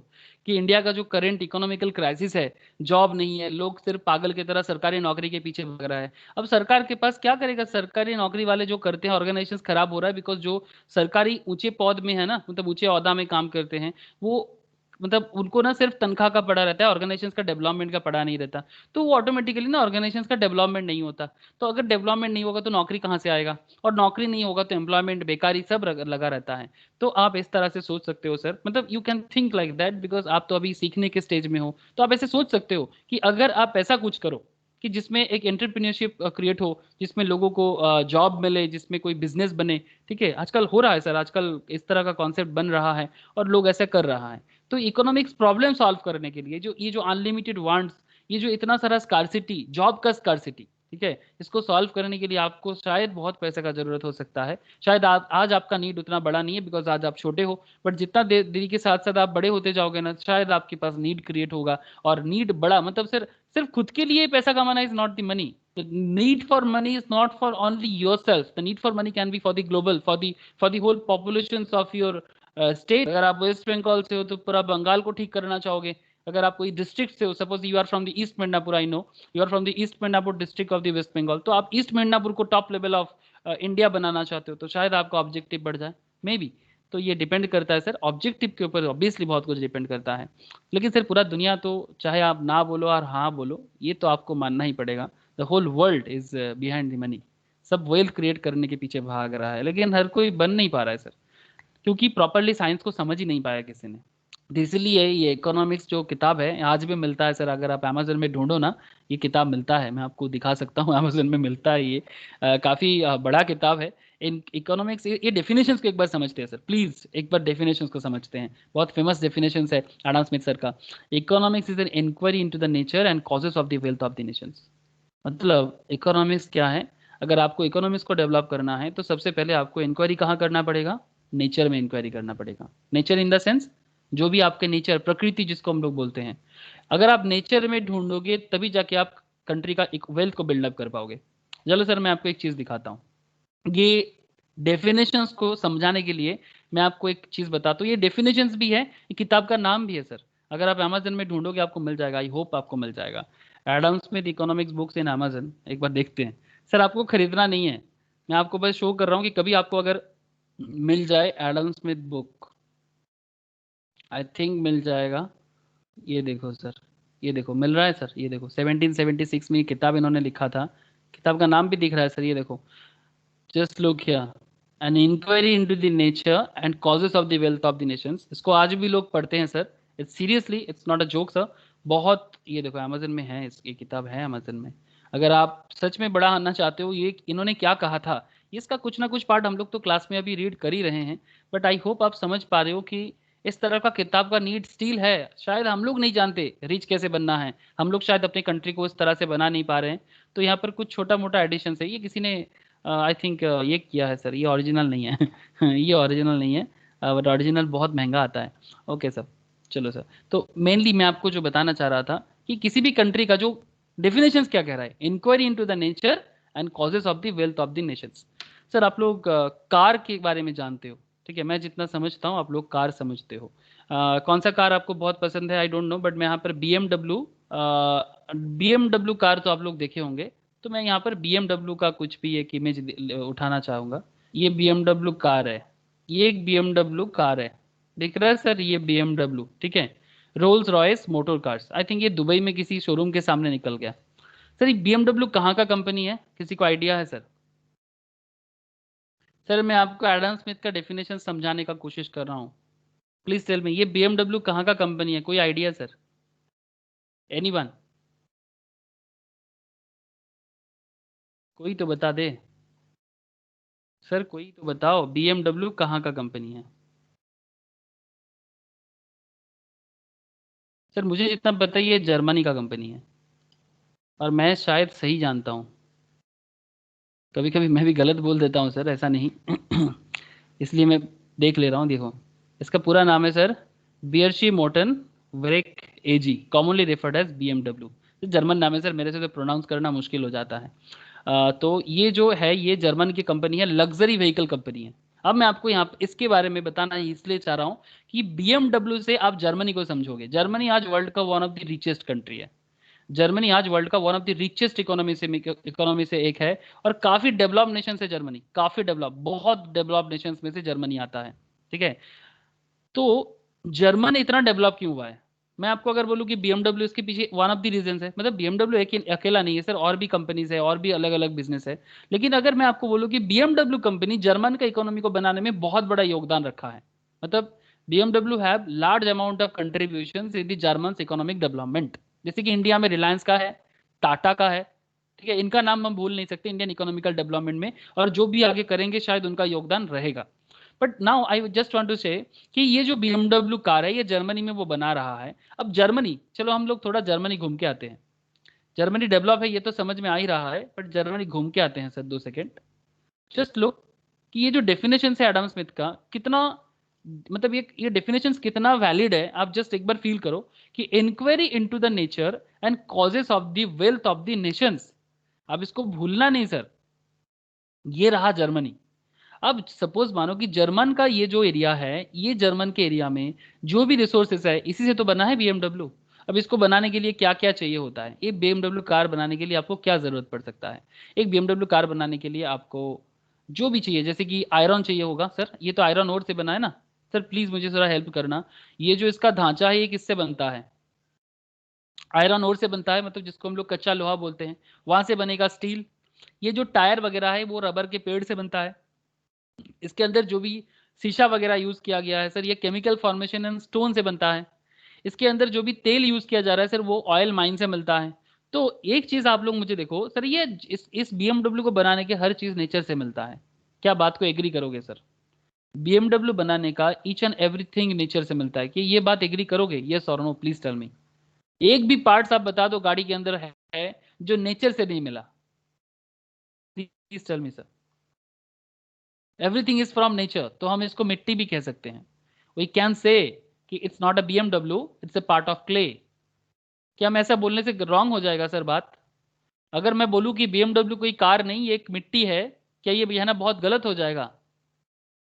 कि इंडिया का जो करंट इकोनॉमिकल क्राइसिस है, जॉब नहीं है, लोग सिर्फ पागल की तरह सरकारी नौकरी के पीछे भाग रहा है। अब सरकार के पास क्या करेगा? सरकारी नौकरी वाले जो करते हैं, ऑर्गेनाइजेशन खराब हो रहा है, बिकॉज जो सरकारी ऊंचे पद में है ना, मतलब ऊंचे ओहदा में काम करते हैं, वो मतलब उनको ना सिर्फ तनख्वाह का पड़ा रहता है, ऑर्गेनाइजेशन का डेवलपमेंट का पड़ा नहीं रहता। तो वो ऑटोमेटिकली ना ऑर्गेनाइजेशन का डेवलपमेंट नहीं होता। तो अगर डेवलपमेंट नहीं होगा तो नौकरी कहाँ से आएगा? और नौकरी नहीं होगा तो एम्प्लॉयमेंट, बेकारी सब लगा रहता है। तो आप इस तरह से सोच सकते हो सर, मतलब you can think like that, because आप तो अभी सीखने के स्टेज में हो। तो आप ऐसे सोच सकते हो कि अगर आप ऐसा कुछ करो कि जिसमें एक एंटरप्रेन्योरशिप क्रिएट हो, जिसमें लोगों को जॉब मिले, जिसमें कोई बिजनेस बने। ठीक है, आजकल हो रहा है सर, आजकल इस तरह का कॉन्सेप्ट बन रहा है और लोग ऐसा कर रहा है। तो इकोनॉमिक्स प्रॉब्लम सॉल्व करने के लिए जो ये जो अनलिमिटेड वांट्स, ये जो इतना सारा स्कार्सिटी, जॉब का स्कार्सिटी, ठीक है, इसको सॉल्व करने के लिए आपको शायद बहुत पैसे का जरूरत हो सकता है। शायद आज आपका नीड उतना बड़ा नहीं है, बिकॉज आज आप छोटे हो, बट जितना देरी के साथ साथ आप बड़े होते जाओगे ना, शायद आपके पास नीड क्रिएट होगा। और नीड बड़ा मतलब सर सिर्फ खुद के लिए पैसा कमाना is not the money. The need for money is not for only yourself. The need for money can be for the global, for the whole populations of your state. अगर आप वेस्ट बंगाल से हो तो पूरा बंगाल को ठीक करना चाहोगे, अगर आप कोई डिस्ट्रिक्ट से हो, suppose you are from the East Midnapore, I know you are from the East Midnapore district of the West Bengal, तो आप ईस्ट मिदनापुर को टॉप लेवल ऑफ इंडिया बनाना चाहते हो, तो शायद आपका ऑब्जेक्टिव बढ़ जाए, मे बी। तो ये डिपेंड करता है सर, ऑब्जेक्टिव के ऊपर ऑब्वियसली बहुत कुछ डिपेंड करता है। लेकिन सर पूरा दुनिया तो, चाहे आप ना बोलो और हाँ बोलो, ये तो आपको मानना ही पड़ेगा, the whole world is behind the money. सब वेल्थ क्रिएट करने के पीछे भाग रहा है, लेकिन हर कोई बन नहीं पा रहा है सर, क्योंकि प्रॉपरली साइंस को समझ ही नहीं पाया किसी ने। इसलिए ये इकोनॉमिक्स जो किताब है आज भी मिलता है सर, अगर आप अमेजोन में ढूंढो ना, ये किताब मिलता है, मैं आपको दिखा सकता हूँ, अमेजोन में मिलता है ये। काफ़ी बड़ा किताब है। इन इकोनॉमिक्स, ये डेफिनेशंस को एक बार समझते हैं सर, प्लीज़ एक बार डेफिनेशंस को समझते हैं। बहुत फेमस डेफिनेशंस है एडम स्मिथ सर का। Economics is an inquiry into the nature and causes of the wealth of the nations. मतलब इकोनॉमिक्स क्या है, अगर आपको इकोनॉमिक्स को डेवलप करना है तो सबसे पहले आपको इंक्वायरी कहाँ करना पड़ेगा, नेचर में इंक्वायरी करना पड़ेगा। नेचर इन द सेंस जो भी आपके नेचर, प्रकृति जिसको हम लोग बोलते हैं, अगर आप नेचर में ढूंढोगे तभी जाके आप कंट्री का एक वेल्थ को बिल्डअप कर पाओगे। चलो सर मैं आपको एक चीज़ दिखाता हूँ, ये डेफिनेशंस को समझाने के लिए मैं आपको एक चीज़ बताता हूँ। ये डेफिनेशंस भी है, ये किताब का नाम भी है सर, अगर आप अमेजन में ढूंढोगे आपको मिल जाएगा, आई होप आपको मिल जाएगा। एडम स्मिथ इकोनॉमिक्स बुक्स इन अमेजन, एक बार देखते हैं सर। आपको खरीदना नहीं है, मैं आपको बस शो कर रहा हूँ कि कभी आपको अगर मिल जाए Adam Smith book, I think मिल जाएगा। ये देखो सर, ये देखो मिल रहा है सर, ये देखो 1776 में ये किताब इन्होंने लिखा था, किताब का नाम भी दिख रहा है सर, ये देखो, just look here, an inquiry into the nature and causes of the wealth of the nations. इसको आज भी लोग पढ़ते हैं sir, it's seriously, it's not a joke sir, बहुत। ये देखो अमेजन में है, ये किताब है अमेजन में, अगर आप सच में बड़ा आना चाहते हो, ये इन्होंने क्या कहा था, इसका कुछ ना कुछ पार्ट हम लोग तो क्लास में अभी रीड कर ही रहे हैं, बट आई होप आप समझ पा रहे हो कि इस तरह का किताब का नीड स्टील है। शायद हम लोग नहीं जानते रिच कैसे बनना है, हम लोग शायद अपनी कंट्री को इस तरह से बना नहीं पा रहे हैं, तो यहाँ पर कुछ छोटा मोटा एडिशन है, ये किसी ने आई थिंक ये किया है सर, ये ओरिजिनल नहीं है ये ओरिजिनल नहीं है, बट ओरिजिनल बहुत महंगा आता है। ओके सर, चलो सर, तो मेनली मैं आपको जो बताना चाह रहा था कि किसी भी कंट्री का जो डेफिनेशंस क्या कह रहा है, inquiry into the nature and causes of the wealth of the nations. Sir आप लोग कार के बारे में जानते हो, ठीक है, मैं जितना समझता हूँ आप लोग कार समझते हो। कौन सा कार आपको बहुत पसंद है, आई डोंट नो, बट मैं यहाँ पर BMW कार तो आप लोग देखे होंगे, तो मैं यहाँ पर BMW का कुछ भी एक इमेज उठाना चाहूँगा। ये BMW कार है, ये एक BMW कार है, दिख रहा है सर, ये BMW, ठीक है, Rolls Royce motor cars, I think ये दुबई में किसी शोरूम के सामने निकल गया। सर ये BMW कहाँ का कंपनी है, किसी को आइडिया है सर? सर मैं आपको एडम स्मिथ का डेफिनेशन समझाने का कोशिश कर रहा हूँ, प्लीज टेल मी, ये BMW कहाँ का कंपनी है, कोई आइडिया सर, एनीवन, कोई तो बता दे सर, कोई तो बताओ, BMW कहाँ का कंपनी है? सर मुझे जितना पता है ये जर्मनी का कंपनी है, और मैं शायद सही जानता हूँ, कभी कभी मैं भी गलत बोल देता हूँ सर, ऐसा नहीं इसलिए मैं देख ले रहा हूँ। देखो इसका पूरा नाम है sir Bayerische Motoren Werke AG, commonly referred as BMW। German नाम है सर, मेरे से तो प्रोनाउंस करना मुश्किल हो जाता है। तो ये जो है ये जर्मन की कंपनी है, लग्जरी व्हीकल कंपनी है। अब मैं आपको यहाँ इसके बारे में बताना इसलिए चाह रहा हूँ कि BMW से आप जर्मनी को समझोगे। जर्मनी आज वर्ल्ड का one of the richest country है, जर्मनी आज वर्ल्ड का one of the richest economy से एक है, और काफी डेवलप नेशन से जर्मनी, काफी डेवलप, बहुत डेवलप नेशन में से जर्मनी आता है, ठीक है। तो जर्मन इतना डेवलप क्यों हुआ है, मैं आपको अगर बोलूं कि BMW इसके पीछे वन ऑफ द रीजन है, मतलब BMW एक अकेला नहीं है सर, और भी कंपनीज है, और भी अलग अलग बिजनेस है, लेकिन अगर मैं आपको बोलूं कि BMW कंपनी जर्मन का इकोनॉमी को बनाने में बहुत बड़ा योगदान रखा है, मतलब BMW have large amount of contribution in the German economic development. जैसे कि इंडिया में रिलायंस का है, टाटा का है, ठीक है, इनका नाम हम भूल नहीं सकते इंडियन इकोनॉमिकल डेवलपमेंट में, और जो भी आगे करेंगे शायद उनका योगदान रहेगा। But now I just want to say कि ये जो BMW कार है ये जर्मनी में वो बना रहा है। अब जर्मनी, चलो हम लोग थोड़ा जर्मनी घूम के आते हैं, जर्मनी डेवलप है ये तो समझ में आ ही रहा है, बट जर्मनी घूम के आते हैं सर, 2 सेकेंड, जस्ट लुक कि ये जो डेफिनेशन है एडम स्मिथ का कितना, मतलब ये डेफिनेशन कितना वैलिड है, आप जस्ट एक बार फील करो कि inquiry into the nature and causes of the wealth of the nations, आप इसको भूलना नहीं सर, ये रहा जर्मनी। अब सपोज मानो कि जर्मन का ये जो एरिया है, ये जर्मन के एरिया में जो भी रिसोर्सेस है इसी से तो बना है BMW। अब इसको बनाने के लिए क्या क्या चाहिए होता है, एक BMW कार बनाने के लिए आपको क्या ज़रूरत पड़ सकता है। एक BMW कार बनाने के लिए आपको जो भी चाहिए, जैसे कि आयरन चाहिए होगा सर, ये तो आयरन ओर से बना है ना सर, प्लीज़ मुझे थोड़ा हेल्प करना। ये जो इसका ढांचा है ये किससे बनता है, आयरन ओर से बनता है, मतलब जिसको हम लोग कच्चा लोहा बोलते हैं, वहां से बनेगा स्टील। ये जो टायर वगैरह है वो रबर के पेड़ से बनता है। इसके अंदर जो भी शीशा वगैरह यूज किया गया है सर, ये केमिकल फॉर्मेशन एंड स्टोन से बनता है। इसके अंदर जो भी तेल यूज किया जा रहा है सर, वो ऑयल माइन से मिलता है। तो एक चीज आप लोग मुझे देखो सर, ये इस BMW को बनाने के हर चीज नेचर से मिलता है। क्या बात को एग्री करोगे सर, BMW बनाने का ईच एंड एवरीथिंग नेचर से मिलता है, कि ये बात एग्री करोगे, यस और नो, प्लीज टेल मी। एक भी पार्ट्स आप बता दो गाड़ी के अंदर है जो नेचर से नहीं मिला, please tell me sir. Everything is from nature, तो हम इसको मिट्टी भी कह सकते हैं। वी कैन से कि it's not a BMW, it's a part of clay. क्या मैं ऐसा बोलने से रॉन्ग हो जाएगा सर बात? अगर मैं बोलूं कि BMW कोई कार नहीं, ये एक मिट्टी है, क्या ये कहना बहुत गलत हो जाएगा?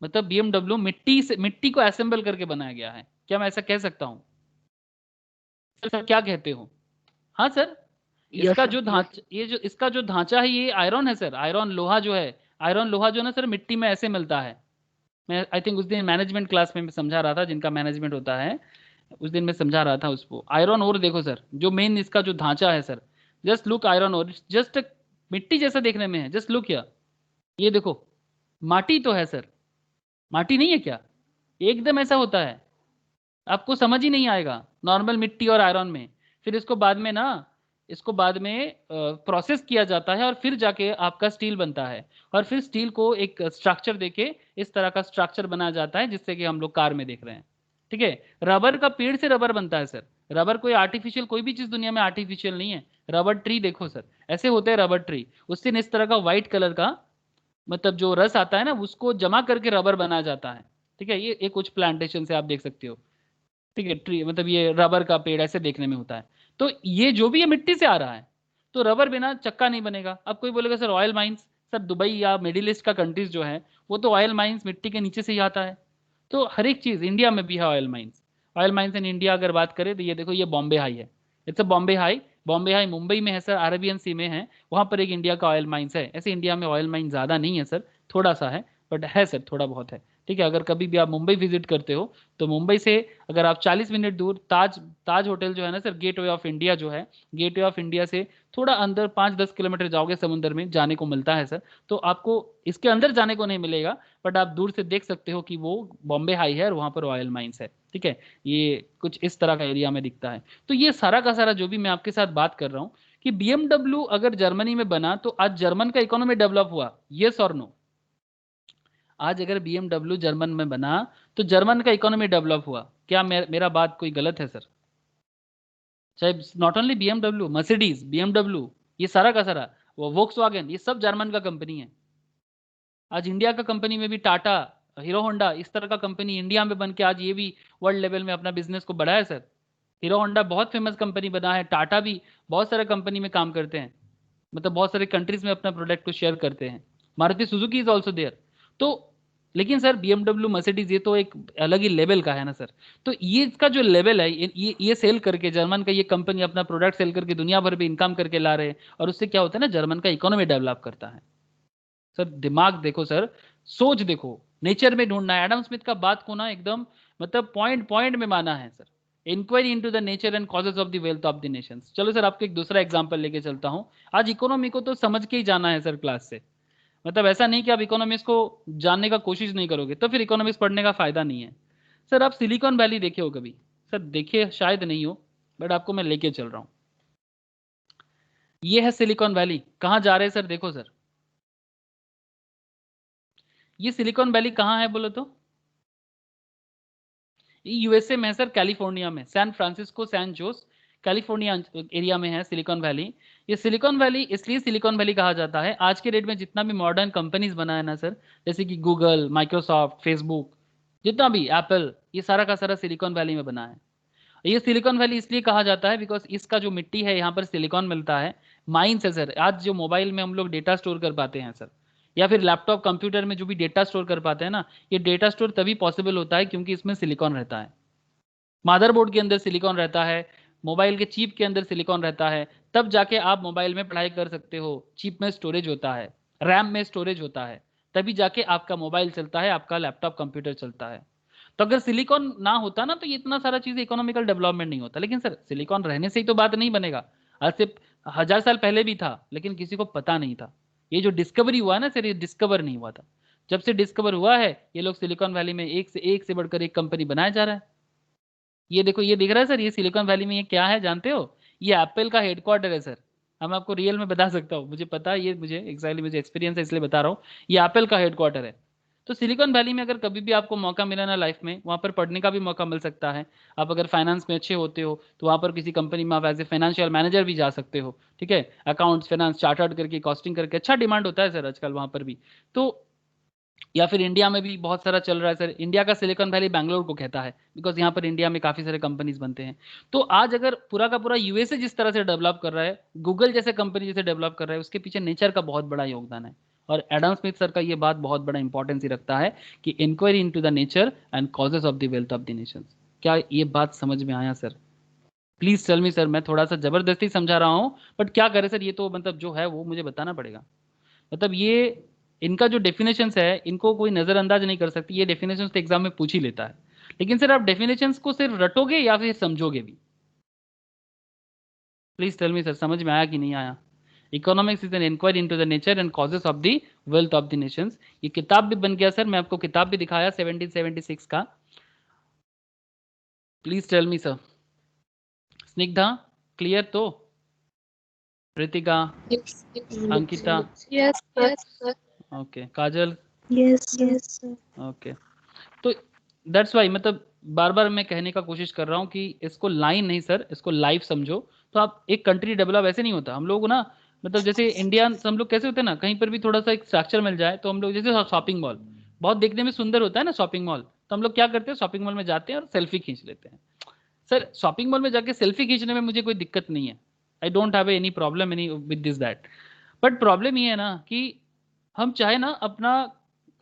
मतलब BMW मिट्टी से, मिट्टी को असेंबल करके बनाया गया है, क्या मैं ऐसा कह सकता हूं सर? क्या कहते हो? हाँ सर, यस इसका सर। जो ढांचा, ये जो इसका जो ढांचा है ये आयरन है सर, आयरन लोहा जो है, आयरन लोहा जो ना सर मिट्टी में ऐसे मिलता है। मैं आई थिंक उस दिन मैनेजमेंट क्लास में मैं समझा रहा था, जिनका मैनेजमेंट होता है, उस दिन मैं समझा रहा था उसको। आयरन और देखो सर, जो मेन इसका जो ढांचा है सर, जस्ट लुक आयरन और, जस्ट मिट्टी जैसा देखने में है, जस्ट लुक हियर, ये देखो, माटी तो है सर, माटी नहीं है क्या? एकदम ऐसा होता है, आपको समझ ही नहीं आएगा नॉर्मल मिट्टी और आयरन में। फिर इसको बाद में ना, इसको बाद में प्रोसेस किया जाता है और फिर जाके आपका स्टील बनता है, और फिर स्टील को एक स्ट्रक्चर देके इस तरह का स्ट्रक्चर बनाया जाता है, जिससे कि हम लोग कार में देख रहे हैं। ठीक है, रबर का पेड़ से रबर बनता है सर, रबर कोई आर्टिफिशियल, कोई भी चीज दुनिया में आर्टिफिशियल नहीं है। रबर ट्री देखो सर, ऐसे होते हैं रबर ट्री, उससे इस तरह का व्हाइट कलर का, मतलब जो रस आता है ना, उसको जमा करके रबर बनाया जाता है। ठीक है, ये कुछ प्लांटेशन से आप देख सकते हो। ठीक है, ट्री मतलब ये रबर का पेड़ ऐसे देखने में होता है। तो ये जो भी ये मिट्टी से आ रहा है, तो रबर बिना चक्का नहीं बनेगा। अब कोई बोलेगा sir oil mines, sir Dubai या मिडिल ईस्ट का कंट्रीज जो है, वो तो ऑयल माइंस मिट्टी के नीचे से ही आता है। तो हर एक चीज इंडिया में भी है oil mines. Oil mines in India अगर बात करें तो ये देखो, ये बॉम्बे हाई है, it's a Bombay high. Bombay high Mumbai में है सर, अरेबियन सी में है, वहां पर एक इंडिया का ऑयल माइंस है। ऐसे इंडिया में ऑयल माइंस ज्यादा नहीं है सर, थोड़ा सा है, बट है सर, थोड़ा बहुत है। ठीक है, अगर कभी भी आप मुंबई विजिट करते हो, तो मुंबई से अगर आप 40 मिनट दूर ताज, ताज होटल जो है ना sir, gateway of India जो है, गेट वे ऑफ इंडिया से थोड़ा अंदर 5-10 किलोमीटर जाओगे, समुद्र में जाने को मिलता है सर। तो आपको इसके अंदर जाने को नहीं मिलेगा, बट आप दूर से देख सकते हो कि वो बॉम्बे हाई है और वहां पर ऑयल माइंस है। ठीक है, ये कुछ इस तरह का एरिया में दिखता है। तो ये सारा का सारा जो भी मैं आपके साथ बात कर रहा हूँ, कि BMW अगर जर्मनी में बना तो आज जर्मन का इकोनॉमी डेवलप हुआ, यस और नो? आज अगर BMW जर्मन में बना तो जर्मन का इकोनॉमी डेवलप हुआ, क्या मेरा बात कोई गलत है सर? चाहे not only BMW, Mercedes, BMW, ये सारा का सारा, वो वोक्सवागन, ये सब जर्मन का कंपनी है। आज इंडिया का कंपनी में भी टाटा, हीरो होंडा, इस तरह का कंपनी इंडिया में बन के आज ये भी वर्ल्ड लेवल में अपना बिजनेस को बढ़ाया सर। हीरो होंडा बहुत फेमस कंपनी बना है, टाटा भी बहुत सारे कंपनी में काम करते हैं, मतलब बहुत सारे कंट्रीज में अपना प्रोडक्ट को शेयर करते हैं। Maruti Suzuki is also there. तो लेकिन सर BMW, मर्सिडीज, ये तो एक अलग ही लेवल का है ना सर। तो ये इसका जो लेवल है, ये सेल करके जर्मन का ये कंपनी अपना प्रोडक्ट सेल करके दुनिया भर में इनकम करके ला रहे हैं, और उससे क्या होता है ना, जर्मन का इकोनॉमी डेवलप करता है। सर दिमाग देखो सर, सोच देखो, नेचर में ढूंढना है। एडम स्मिथ का बात को ना एकदम, मतलब पॉइंट पॉइंट में माना है sir. Inquiry into the nature and causes of the wealth of the nations. चलो सर, आपको एक दूसरा एग्जांपल लेके चलता हूं। आज इकोनॉमी को तो समझ के ही जाना है सर क्लास से, मतलब ऐसा नहीं कि आप इकोनॉमिक्स को जानने का कोशिश नहीं करोगे तो फिर इकोनॉमिक्स पढ़ने का फायदा नहीं है। सर आप सिलिकॉन वैली देखे हो कभी? सर देखे शायद नहीं हो, बट आपको मैं लेके चल रहा हूं। ये है सिलिकॉन वैली, कहाँ जा रहे हैं सर? देखो सर, ये सिलिकॉन वैली कहाँ है बोलो तो? USA में है सर, कैलिफोर्निया में, San Francisco, San Jose, California area में है सिलिकॉन वैली। ये सिलिकॉन वैली इसलिए सिलिकॉन वैली कहा जाता है, आज के डेट में जितना भी मॉडर्न कंपनीज बना है ना सर, जैसे कि गूगल, माइक्रोसॉफ्ट, फेसबुक, जितना भी एप्पल, ये सारा का सारा सिलिकॉन वैली में बना है। ये सिलिकॉन वैली इसलिए कहा जाता है बिकॉज इसका जो मिट्टी है यहाँ पर सिलिकॉन मिलता है, माइंस है सर। आज जो मोबाइल में हम लोग डेटा स्टोर कर पाते हैं सर, या फिर लैपटॉप कंप्यूटर में जो भी डेटा स्टोर कर पाते हैं ना, ये डेटा स्टोर तभी पॉसिबल होता है क्योंकि इसमें सिलिकॉन रहता है। मदरबोर्ड के अंदर सिलिकॉन रहता है, मोबाइल के चिप के अंदर सिलिकॉन रहता है, तब जाके आप मोबाइल में पढ़ाई कर सकते हो। चिप में स्टोरेज होता है, रैम में स्टोरेज होता है, तभी जाके आपका मोबाइल चलता है, आपका लैपटॉप कंप्यूटर चलता है। तो अगर सिलिकॉन ना होता ना, तो ये इतना सारा चीज इकोनॉमिकल डेवलपमेंट नहीं होता। लेकिन सर सिलिकॉन रहने से ही तो बात नहीं बनेगा। आज से 1000 साल पहले भी था, लेकिन किसी को पता नहीं था। ये जो डिस्कवरी हुआ ना सर, ये डिस्कवर नहीं हुआ था। जब से डिस्कवर हुआ है, ये लोग सिलिकॉन वैली में एक से बढ़कर एक कंपनी बनाया जा रहा है। ये देखो, ये दिख रहा है सर, ये सिलिकॉन वैली में ये क्या है जानते हो? ये एप्पल का हेडक्वार्टर है सर। हम आपको रियल में बता सकता हूँ, मुझे पता है, ये मुझे एक्चुअली मुझे एक्सपीरियंस है इसलिए बता रहा हूँ। ये एप्पल का हेडक्वार्टर है। तो सिलिकॉन वैली में अगर कभी भी आपको मौका मिला ना लाइफ में, वहाँ पर पढ़ने का भी मौका मिल सकता है। आप अगर फाइनेंस में अच्छे होते हो तो वहाँ पर किसी कंपनी में आप एज ए फाइनेंशियल मैनेजर भी जा सकते हो। ठीक है, अकाउंट्स, फाइनेंस, चार्टर्ड करके, कॉस्टिंग करके अच्छा डिमांड होता है सर आजकल वहाँ पर भी। तो या फिर इंडिया में भी बहुत सारा चल रहा है सर। इंडिया का सिलिकॉन वैली बैंगलोर को कहता है, बिकॉज यहाँ पर इंडिया में काफी सारे कंपनीज बनते हैं। तो आज अगर पूरा का पूरा यूएसए जिस तरह से डेवलप कर रहा है, गूगल जैसे कंपनी जैसे डेवलप कर रहा है, उसके पीछे नेचर का बहुत बड़ा योगदान है। और एडम स्मिथ सर का ये बात बहुत बड़ा इंपॉर्टेंस ही रखता है कि inquiry into the nature and causes of the wealth of the nations. क्या ये बात समझ में आया sir? Please tell me sir. मैं थोड़ा सा जबरदस्ती समझा रहा हूँ, बट क्या करे सर, ये तो मतलब जो है वो मुझे बताना पड़ेगा। मतलब ये इनका जो डेफिनेशंस है, इनको कोई नजरअंदाज नहीं कर सकती। ये डेफिनेशंस तो एग्जाम में पूछ ही लेता है। लेकिन सर आप डेफिनेशंस को सिर्फ रटोगे या फिर समझोगे भी? प्लीज टेल मी सर, समझ में आया कि नहीं आया? Economics is an inquiry into the nature and causes of the wealth of the nations. ये किताब भी बन गया सर, मैं आपको किताब भी दिखाया 1776 का। Please tell me sir. Snigdha clear तो? Pritika, Ankita, Yes, sir. Okay, Kajal, Yes, sir. Okay. तो दैट्स वाई, मतलब बार बार मैं कहने का कोशिश कर रहा हूँ कि इसको लाइन नहीं सर, इसको लाइफ समझो। तो आप एक कंट्री डेवलप ऐसे नहीं होता। हम लोग ना, मतलब जैसे इंडिया, हम लोग कैसे होते हैं ना, कहीं पर भी थोड़ा सा एक स्ट्रक्चर मिल जाए तो हम लोग, जैसे शॉपिंग मॉल बहुत देखने में सुंदर होता है ना शॉपिंग मॉल, तो हम लोग क्या करते हैं, शॉपिंग मॉल में जाते हैं और सेल्फी खींच लेते हैं। सर शॉपिंग मॉल में जाके सेल्फी खींचने में मुझे कोई दिक्कत नहीं है। I don't have any problem any with this that. But problem ये है ना कि हम चाहे ना अपना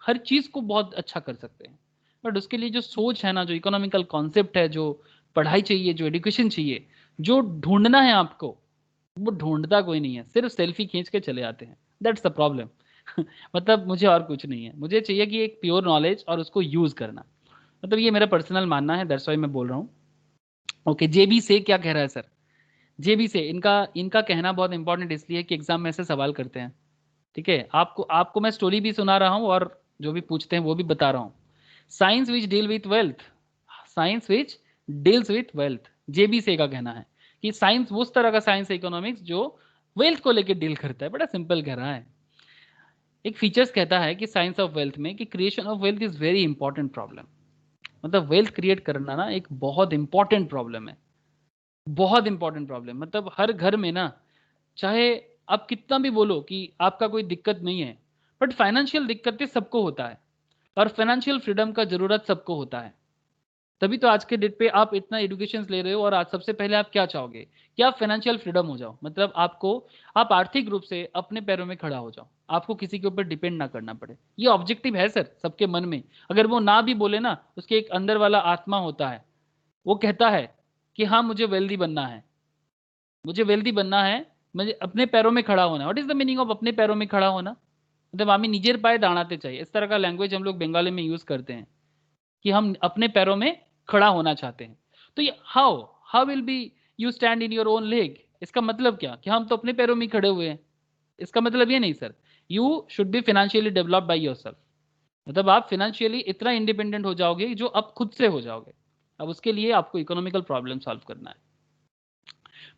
हर चीज को बहुत अच्छा कर सकते हैं, बट उसके लिए जो सोच है ना, जो इकोनॉमिकल कॉन्सेप्ट है, जो पढ़ाई चाहिए, जो एजुकेशन चाहिए, जो ढूंढना है आपको, वो ढूंढता कोई नहीं है, सिर्फ सेल्फी खींच के चले आते हैं। That's the problem. मतलब मुझे और कुछ नहीं है, मुझे चाहिए कि एक प्योर नॉलेज और उसको यूज करना। मतलब ये मेरा पर्सनल मानना है, दैट्स व्हाई मैं बोल रहा हूँ। ओके, जेबी से क्या कह रहा है सर? जेबी से इनका इनका कहना बहुत इंपॉर्टेंट इसलिए कि एग्जाम में ऐसे सवाल करते हैं। ठीक है, आपको आपको मैं स्टोरी भी सुना रहा हूँ और जो भी पूछते हैं वो भी बता रहा हूँ। Science which deal with wealth, science which deals with wealth, J B Say का कहना है कि साइंस उस तरह का साइंस है इकोनॉमिक्स जो वेल्थ को लेकर डील करता है। बड़ा सिंपल कह रहा है। एक फीचर्स कहता है कि साइंस ऑफ वेल्थ में कि creation of wealth is very important problem. मतलब वेल्थ क्रिएट करना ना एक बहुत इंपॉर्टेंट प्रॉब्लम है, बहुत इंपॉर्टेंट प्रॉब्लम। मतलब हर घर में ना, चाहे आप कितना भी बोलो कि आपका कोई दिक्कत नहीं है, बट फाइनेंशियल दिक्कतें सबको होता है और फाइनेंशियल फ्रीडम का जरूरत सबको होता है। तभी तो आज के डेट पे आप इतना एजुकेशन ले रहे हो, और आज सबसे पहले आप क्या चाहोगे कि आप फाइनेंशियल फ्रीडम हो जाओ। मतलब आपको, आप आर्थिक रूप से अपने पैरों में खड़ा हो जाओ, आपको किसी के ऊपर डिपेंड ना करना पड़े। ये ऑब्जेक्टिव है सर सबके मन में। अगर वो ना भी बोले ना, उसके एक अंदर वाला आत्मा होता है, वो कहता है कि हाँ मुझे वेल्दी बनना है, मुझे वेल्दी बनना है, मुझे अपने पैरों में खड़ा होना है। What is the meaning of अपने पैरों में खड़ा होना? मतलब आमी निजेर पाए दाड़ाते चाहिए, इस तरह का लैंग्वेज हम लोग बंगाली में यूज करते हैं कि हम अपने पैरों में खड़ा होना चाहते हैं। तो ये how how will be you stand in your own leg, इसका मतलब क्या कि हम तो अपने पैरों में ही खड़े हुए हैं? इसका मतलब ये नहीं sir, you should be financially develop by yourself. मतलब आप फाइनेंशियली इतना इंडिपेंडेंट हो जाओगे जो अब खुद से हो जाओगे। अब उसके लिए आपको इकोनॉमिकल प्रॉब्लम सॉल्व करना है।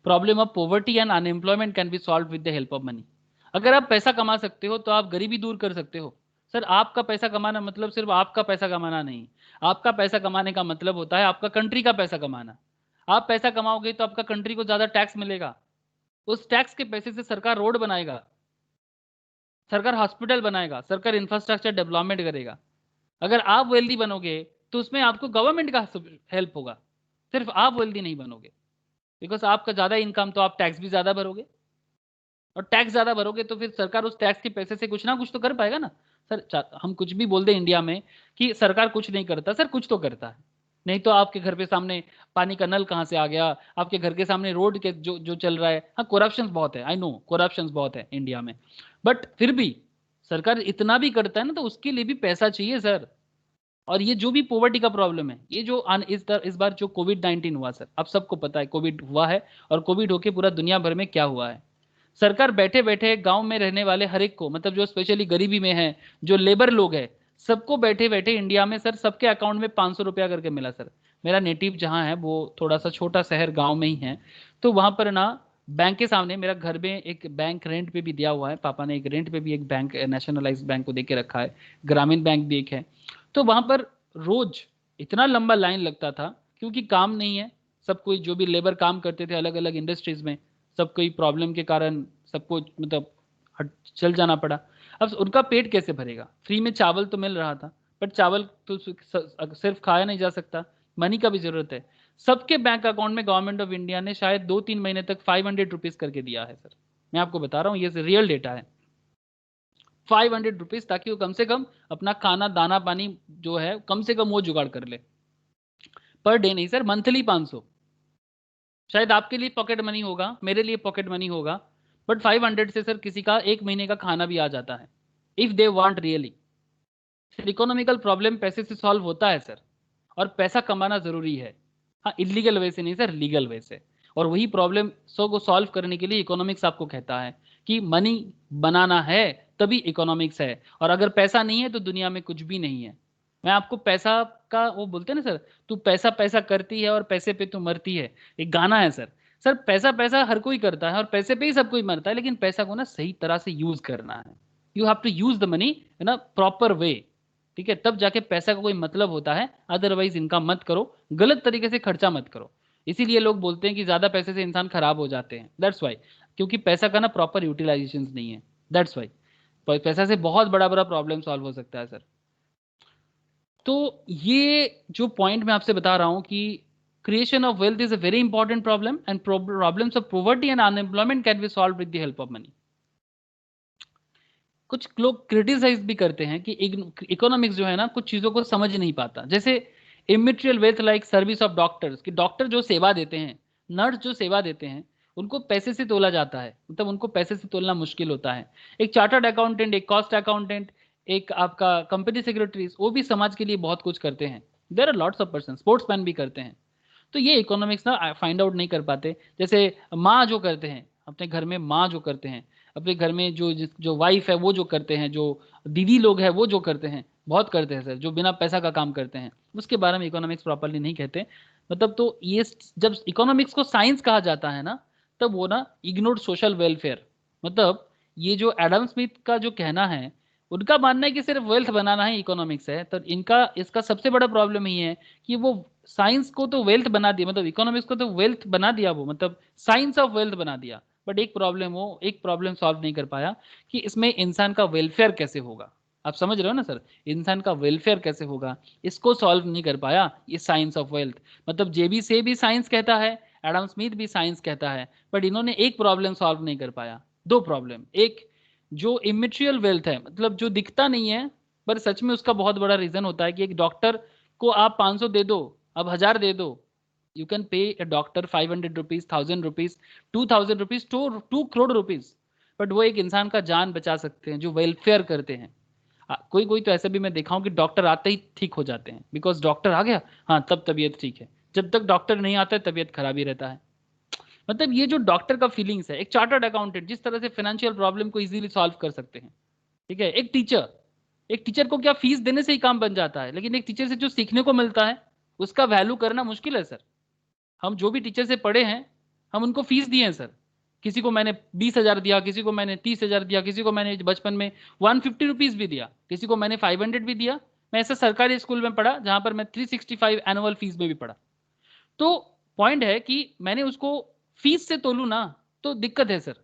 Problem of poverty and unemployment can be solve with the help of money. अगर आप पैसा कमा सकते हो तो आप गरीबी दूर कर सकते हो। सर आपका पैसा कमाना मतलब सिर्फ आपका पैसा कमाना नहीं, आपका पैसा कमाने का मतलब होता है आपका कंट्री का पैसा कमाना। आप पैसा कमाओगे तो आपका कंट्री को ज्यादा टैक्स मिलेगा, उस टैक्स के पैसे से सरकार रोड बनाएगा, सरकार हॉस्पिटल बनाएगा, सरकार इंफ्रास्ट्रक्चर डेवलपमेंट करेगा। अगर आप वेल्दी बनोगे तो उसमें आपको गवर्नमेंट का हेल्प होगा, सिर्फ आप वेल्दी नहीं बनोगे। बिकॉज आपका ज्यादा इनकम तो आप टैक्स भी ज्यादा भरोगे, और टैक्स ज्यादा भरोगे तो फिर सरकार उस टैक्स के पैसे से कुछ ना कुछ तो कर पाएगा ना। सर हम कुछ भी बोल दें इंडिया में कि सरकार कुछ नहीं करता, सर कुछ तो करता है। नहीं तो आपके घर पे सामने पानी का नल कहाँ से आ गया, आपके घर के सामने रोड के जो जो चल रहा है। हाँ, करप्शन बहुत है, आई नो करप्शन बहुत है इंडिया में, बट फिर भी सरकार इतना भी करता है ना, तो उसके लिए भी पैसा चाहिए सर। और ये जो भी पॉवर्टी का प्रॉब्लम है, ये जो इस बार जो कोविड-19 हुआ सर, आप सबको पता है कोविड हुआ है, और कोविड होके पूरा दुनिया भर में क्या हुआ है। सरकार बैठे बैठे गांव में रहने वाले हर एक को, मतलब जो स्पेशली गरीबी में है, जो लेबर लोग है, सबको बैठे बैठे इंडिया में सर सबके अकाउंट में 500 रुपया करके मिला सर। मेरा नेटिव जहाँ है वो थोड़ा सा छोटा शहर गाँव में ही है, तो वहाँ पर ना बैंक के सामने मेरा घर में एक बैंक रेंट पे भी दिया हुआ है, पापा ने एक रेंट पे भी एक बैंक नेशनलाइज्ड बैंक को दे के रखा है, ग्रामीण बैंक भी एक है। तो वहाँ पर रोज इतना लंबा लाइन लगता था, क्योंकि काम नहीं है। सब कोई जो भी लेबर काम करते थे अलग अलग इंडस्ट्रीज में, सब कोई प्रॉब्लम के कारण सबको मतलब हट चल जाना पड़ा। अब उनका पेट कैसे भरेगा? फ्री में चावल तो मिल रहा था, बट चावल तो सिर्फ खाया नहीं जा सकता, मनी का भी जरूरत है। सबके बैंक अकाउंट में गवर्नमेंट ऑफ इंडिया ने शायद 2-3 महीने तक 500 रुपीज करके दिया है सर। मैं आपको बता रहा हूँ, ये रियल डेटा है। 500 रुपीज, ताकि वो कम से कम अपना खाना दाना पानी जो है कम से कम वो जुगाड़ कर ले। पर डे नहीं सर, मंथली 500। शायद आपके लिए पॉकेट मनी होगा, मेरे लिए पॉकेट मनी होगा, बट 500 से सर किसी का एक महीने का खाना भी आ जाता है, if they want really. Sir economical problem पैसे से सॉल्व होता है सर, और पैसा कमाना जरूरी है। हाँ, इलीगल वे से नहीं सर, लीगल वे से। और वही प्रॉब्लम को सॉल्व करने के लिए इकोनॉमिक्स आपको कहता है कि मनी बनाना है तभी इकोनॉमिक्स है, और अगर पैसा नहीं है तो दुनिया में कुछ भी नहीं है। मैं आपको पैसा का वो बोलते हैं ना सर, तू पैसा पैसा करती है और पैसे पे तू मरती है, एक गाना है सर। सर पैसा पैसा हर कोई करता है और पैसे पे ही सब कोई मरता है, लेकिन पैसा को ना सही तरह से यूज करना है। You have to use the money in a proper way, ठीक है, तब जाके पैसा का कोई मतलब होता है। अदरवाइज इनका मत करो, गलत तरीके से खर्चा मत करो। इसीलिए लोग बोलते हैं कि ज्यादा पैसे से इंसान खराब हो जाते हैं, दैट्स वाई, क्योंकि पैसा का ना प्रॉपर यूटिलाइजेशन नहीं है, दैट्स वाई। पैसा से बहुत बड़ा बड़ा प्रॉब्लम सॉल्व हो सकता है सर। तो ये जो पॉइंट मैं आपसे बता रहा हूं कि creation of wealth is a very important problem, and problems of poverty and unemployment can be solve with the help of money. कुछ लोग क्रिटिसाइज भी करते हैं कि इकोनॉमिक्स जो है ना कुछ चीजों को समझ नहीं पाता, जैसे immaterial wealth like service of doctors, कि डॉक्टर जो सेवा देते हैं, नर्स जो सेवा देते हैं, उनको पैसे से तोला जाता है, मतलब उनको पैसे से तोलना मुश्किल होता है। एक चार्टर्ड अकाउंटेंट, एक कॉस्ट अकाउंटेंट, एक आपका कंपनी सेक्रेटरीज, वो भी समाज के लिए बहुत कुछ करते हैं। There are lots of person, sportsman भी करते हैं। तो ये इकोनॉमिक्स ना फाइंड आउट नहीं कर पाते। जैसे माँ जो करते हैं अपने घर में, माँ जो करते हैं अपने घर में, जो वाइफ है वो जो करते हैं, जो दीदी लोग हैं वो जो करते हैं, बहुत करते हैं सर, जो बिना पैसा का काम करते हैं, उसके बारे में इकोनॉमिक्स प्रॉपरली नहीं कहते। मतलब तो ये जब इकोनॉमिक्स को साइंस कहा जाता है ना, तब वो ना इग्नोर्ड सोशल वेलफेयर। मतलब ये जो एडम स्मिथ का जो कहना है, उनका मानना है कि सिर्फ वेल्थ बनाना ही इकोनॉमिक्स है, तो इनका इसका सबसे बड़ा प्रॉब्लम ही है कि वो साइंस को तो वेल्थ बना दिया, मतलब इकोनॉमिक्स को तो वेल्थ बना दिया, वो मतलब साइंस ऑफ वेल्थ बना दिया, बट एक प्रॉब्लम सॉल्व नहीं कर पाया कि इसमें इंसान का वेलफेयर कैसे होगा। आप समझ रहे हो ना सर, इंसान का वेलफेयर कैसे होगा, इसको सॉल्व नहीं कर पाया ये साइंस ऑफ वेल्थ। मतलब जेबी से भी साइंस कहता है, एडम स्मिथ भी साइंस कहता है, बट इन्होंने एक प्रॉब्लम सॉल्व नहीं कर पाया, दो प्रॉब्लम। एक जो इमेटेरियल वेल्थ है, मतलब जो दिखता नहीं है, पर सच में उसका बहुत बड़ा रीजन होता है कि एक डॉक्टर को आप 500 दे दो, अब 1000 दे दो, you can pay a doctor 500 rupees, 1000 rupees, 2000 rupees, 2 crore rupees, but वो एक इंसान का जान बचा सकते हैं जो वेलफेयर करते हैं। कोई कोई तो ऐसे भी मैं देखा हूं कि डॉक्टर आते ही ठीक हो जाते हैं, बिकॉज डॉक्टर आ गया, हाँ तब तबीयत ठीक है, जब तक डॉक्टर नहीं आता है तबीयत खराब ही रहता है। मतलब ये जो डॉक्टर का फीलिंग्स है, एक चार्टर्ड अकाउंटेंट जिस तरह से फाइनेंशियल प्रॉब्लम को इजीली सॉल्व कर सकते हैं, ठीक है, एक टीचर को क्या फीस देने से ही काम बन जाता है, लेकिन एक टीचर से जो सीखने को मिलता है उसका वैल्यू करना मुश्किल है सर। हम जो भी टीचर से पढ़े हैं, हम उनको फीस दिए हैं सर। किसी को मैंने 20,000 दिया, किसी को मैंने 30,000 दिया, किसी को मैंने बचपन में 150 रुपीज भी दिया, किसी को मैंने 500 भी दिया। मैं ऐसा सरकारी स्कूल में पढ़ा जहां पर मैं 365 एनुअल फीस में भी पढ़ा। तो पॉइंट है कि मैंने उसको फीस से तोलू ना, तो दिक्कत है सर।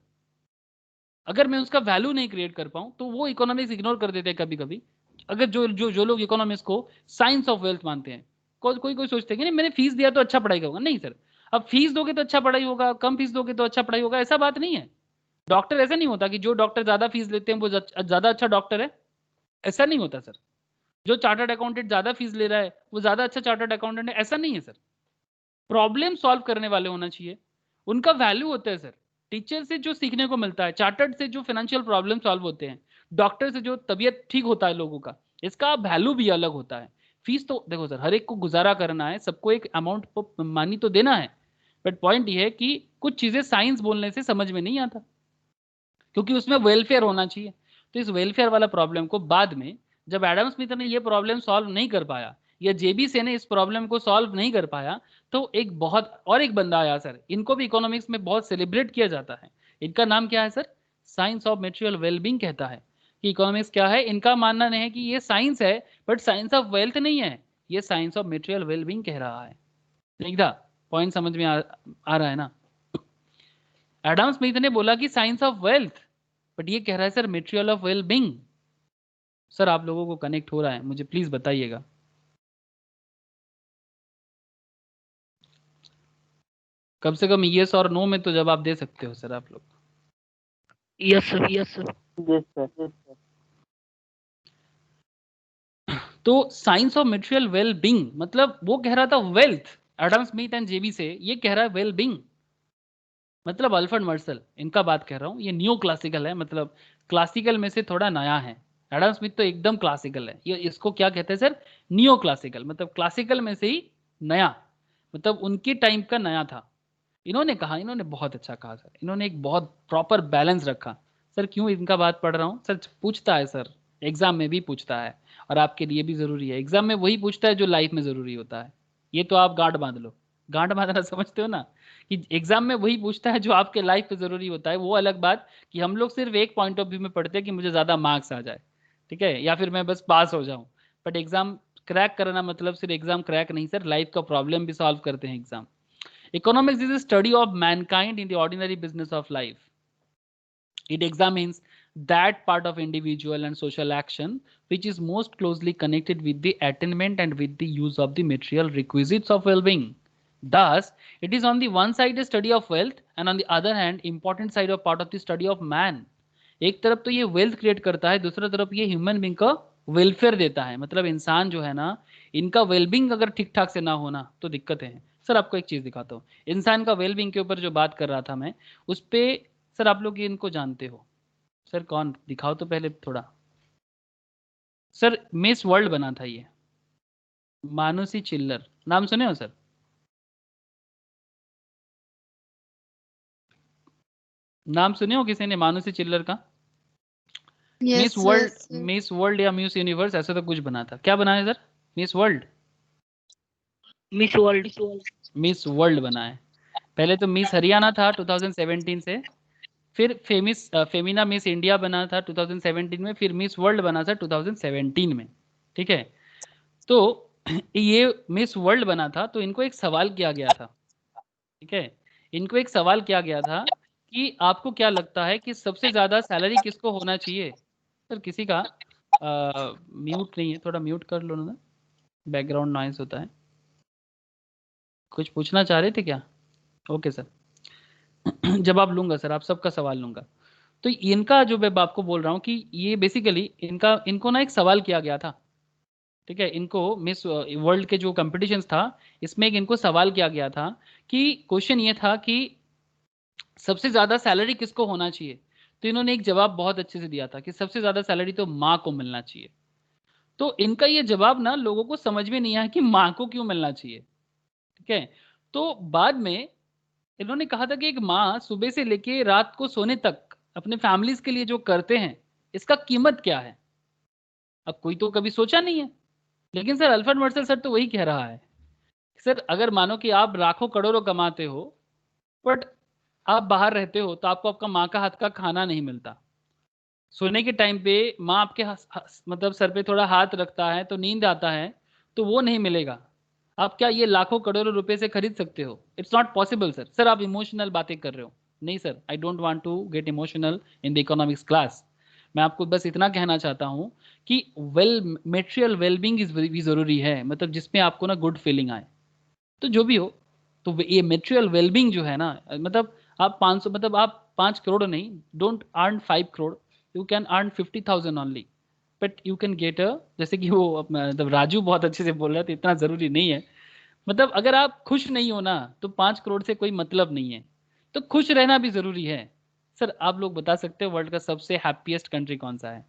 अगर मैं उसका वैल्यू नहीं क्रिएट कर पाऊं तो वो इकोनॉमिक्स इग्नोर कर देते हैं कभी कभी। अगर जो लोग इकोनॉमिक्स को साइंस ऑफ वेल्थ मानते हैं, कोई सोचते हैं कि नहीं मैंने फीस दिया तो अच्छा पढ़ाई होगा, नहीं सर। अब फीस दोगे तो अच्छा पढ़ाई होगा, कम फीस दोगे तो अच्छा पढ़ाई होगा, ऐसा बात नहीं है। डॉक्टर ऐसा नहीं होता कि जो डॉक्टर ज्यादा फीस लेते हैं वो ज्यादा अच्छा डॉक्टर है, ऐसा नहीं होता सर। जो चार्टर्ड अकाउंटेंट ज्यादा फीस ले रहा है वो ज्यादा अच्छा चार्टर्ड अकाउंटेंट है, ऐसा नहीं है सर। प्रॉब्लम सॉल्व करने वाले होना चाहिए, उनका वैल्यू होता है सर। टीचर से जो सीखने को मिलता है, चार्टर्ड से जो फाइनेंशियल प्रॉब्लम सॉल्व होते हैं, डॉक्टर से जो तबीयत ठीक होता है लोगों का, इसका वैल्यू भी अलग होता है। फीस तो देखो सर, हर एक को गुजारा करना है, सबको एक अमाउंट मानी तो देना है, बट पॉइंट ये है कि कुछ चीजें साइंस बोलने से समझ में नहीं आता, क्योंकि उसमें वेलफेयर होना चाहिए। तो इस वेलफेयर वाला प्रॉब्लम को बाद में, जब एडम स्मिथ ने ये प्रॉब्लम सॉल्व नहीं कर पाया या जेबी से ने इस प्रॉब्लम को सॉल्व नहीं कर पाया, तो एक बंदा आया सर, इनको भी इकोनॉमिक्स में बहुत सेलिब्रेट किया जाता है। इनका नाम क्या है sir? Science of material wellbeing कहता है कि इकोनॉमिक्स क्या है। इनका मानना नहीं है कि ये साइंस है, बट साइंस ऑफ वेल्थ नहीं है, ये साइंस ऑफ मेटेरियल वेलबींग कह रहा है। ठीक था? पॉइंट समझ में आ रहा है ना? एडम स्मिथ ने बोला कि साइंस ऑफ वेल्थ, बट ये कह रहा है sir material of well being. Sir आप लोगों को कनेक्ट हो रहा है? मुझे प्लीज बताइएगा। कम से कम यस और नो में तो जवाब दे सकते हो सर आप लोग। Yes sir, yes sir. Yes sir. तो science of material well being मतलब वो कह रहा था wealth, Adam Smith and J B Say ये कह रहा है वेल बीइंग, मतलब अल्फ्रेड मर्सल, इनका बात कर रहा हूँ। ये न्यू क्लासिकल है, मतलब क्लासिकल में से थोड़ा नया है। एडम स्मिथ तो एकदम क्लासिकल है, ये इसको क्या कहते हैं सर? नियो क्लासिकल, मतलब क्लासिकल में से ही नया, मतलब उनके टाइम का नया था। इन्होंने कहा, इन्होंने बहुत अच्छा कहा सर, इन्होंने एक बहुत प्रॉपर बैलेंस रखा। सर क्यों इनका बात पढ़ रहा हूँ सर? पूछता है सर, एग्जाम में भी पूछता है, और आपके लिए भी जरूरी है। एग्जाम में वही पूछता है जो लाइफ में जरूरी होता है, ये तो आप गांठ बांध लो। गांठ बांधना समझते हो ना, कि एग्जाम में वही पूछता है जो आपके लाइफ पे जरूरी होता है। वो अलग बात कि हम लोग सिर्फ एक पॉइंट ऑफ व्यू में पढ़ते हैं कि मुझे ज्यादा मार्क्स आ जाए, ठीक है, या फिर मैं बस पास हो जाऊं। बट एग्जाम क्रैक करना मतलब सिर्फ एग्जाम क्रैक नहीं सर, लाइफ का प्रॉब्लम भी सॉल्व करते हैं exam. Economics is a study of mankind in the ordinary business of life. It examines that part of individual and social action which is most closely connected with the attainment and with the use of the material requisites of well-being. Thus, it is on the one side a study of wealth and on the other hand important side of part of the study of man. एक तरफ तो ये wealth create करता है, दूसरा तरफ ये human being का वेलफेयर देता है। मतलब इंसान जो है ना, इनका वेलबींग अगर ठीक ठाक से ना होना तो दिक्कतें हैं। सर आपको एक चीज दिखाता हूँ, इंसान का वेलबींग के ऊपर जो बात कर रहा था मैं, उस पे सर आप लोग इनको जानते हो? सर कौन, दिखाओ तो पहले थोड़ा। सर मिस वर्ल्ड बना था ये, मानुसी चिल्लर, नाम सुने हो सर? नाम सुने हो किसी ने मानुसी चिल्लर का? मिस वर्ल्ड, मिस वर्ल्ड या मिस यूनिवर्स ऐसा तो कुछ बना था। क्या बना है sir? Miss world, miss world. Miss world बना है। पहले तो मिस हरियाणा था 2017 से, फिर फेमिना मिस इंडिया बना था 2017 में, फिर मिस वर्ल्ड बना था 2017 में। ठीक है, तो ये मिस वर्ल्ड बना था तो इनको एक सवाल किया गया था। ठीक है, इनको एक सवाल किया गया था कि आपको क्या लगता है कि सबसे ज्यादा सैलरी किसको होना चाहिए? सर किसी का म्यूट नहीं है, थोड़ा म्यूट कर लो ना, बैकग्राउंड नॉइज होता है। कुछ पूछना चाह रहे थे क्या? Okay sir. जवाब लूंगा सर, आप सबका सवाल लूंगा। तो इनका जो मैं आपको बोल रहा हूँ कि ये बेसिकली इनको ना एक सवाल किया गया था। ठीक है, इनको मिस वर्ल्ड के जो कॉम्पिटिशन्स था, इसमें एक इनको सवाल किया गया था कि क्वेश्चन ये था कि सबसे ज्यादा सैलरी किसको होना चाहिए। तो इन्होंने एक जवाब बहुत अच्छे से दिया था कि सबसे ज्यादा सैलरी तो माँ को मिलना चाहिए। तो इनका ये जवाब ना लोगों को समझ में नहीं आया कि माँ को क्यों मिलना चाहिए। ठीक है, तो बाद में इन्होंने कहा था कि एक माँ सुबह से लेके रात को सोने तक अपने फैमिलीज के लिए जो करते हैं, इसका कीमत क्या है। अब कोई तो कभी सोचा नहीं है, लेकिन सर अल्फ्रेड मर्सल सर तो वही कह रहा है। सर अगर मानो कि आप लाखों करोड़ों कमाते हो, बट आप बाहर रहते हो तो आपको आपका माँ का हाथ का खाना नहीं मिलता। सोने के टाइम पे माँ आपके मतलब सर पे थोड़ा हाथ रखता है तो नींद आता है, तो वो नहीं मिलेगा। आप क्या ये लाखों करोड़ों रुपए से खरीद सकते हो? It's not possible sir. Sir आप इमोशनल बातें कर रहे हो। नहीं sir, I don't want to get emotional in the economics class. मैं आपको बस इतना कहना चाहता हूँ कि मेटेरियल वेलबींग इज भी जरूरी है, मतलब जिसमें आपको ना गुड फीलिंग आए। तो जो भी हो, तो ये मेटेरियल वेलबींग जो है ना, मतलब आप 500, मतलब आप 5 करोड़ नहीं, don't earn 5 crore, you can earn 50,000 only, but you can get a, जैसे कि वो मतलब राजू बहुत अच्छे से बोल रहा था, इतना ज़रूरी नहीं है। मतलब अगर आप खुश नहीं हो ना तो 5 करोड़ से कोई मतलब नहीं है, तो खुश रहना भी ज़रूरी है। सर आप लोग बता सकते हो वर्ल्ड का सबसे हैप्पीएस्ट कंट्री कौन सा है?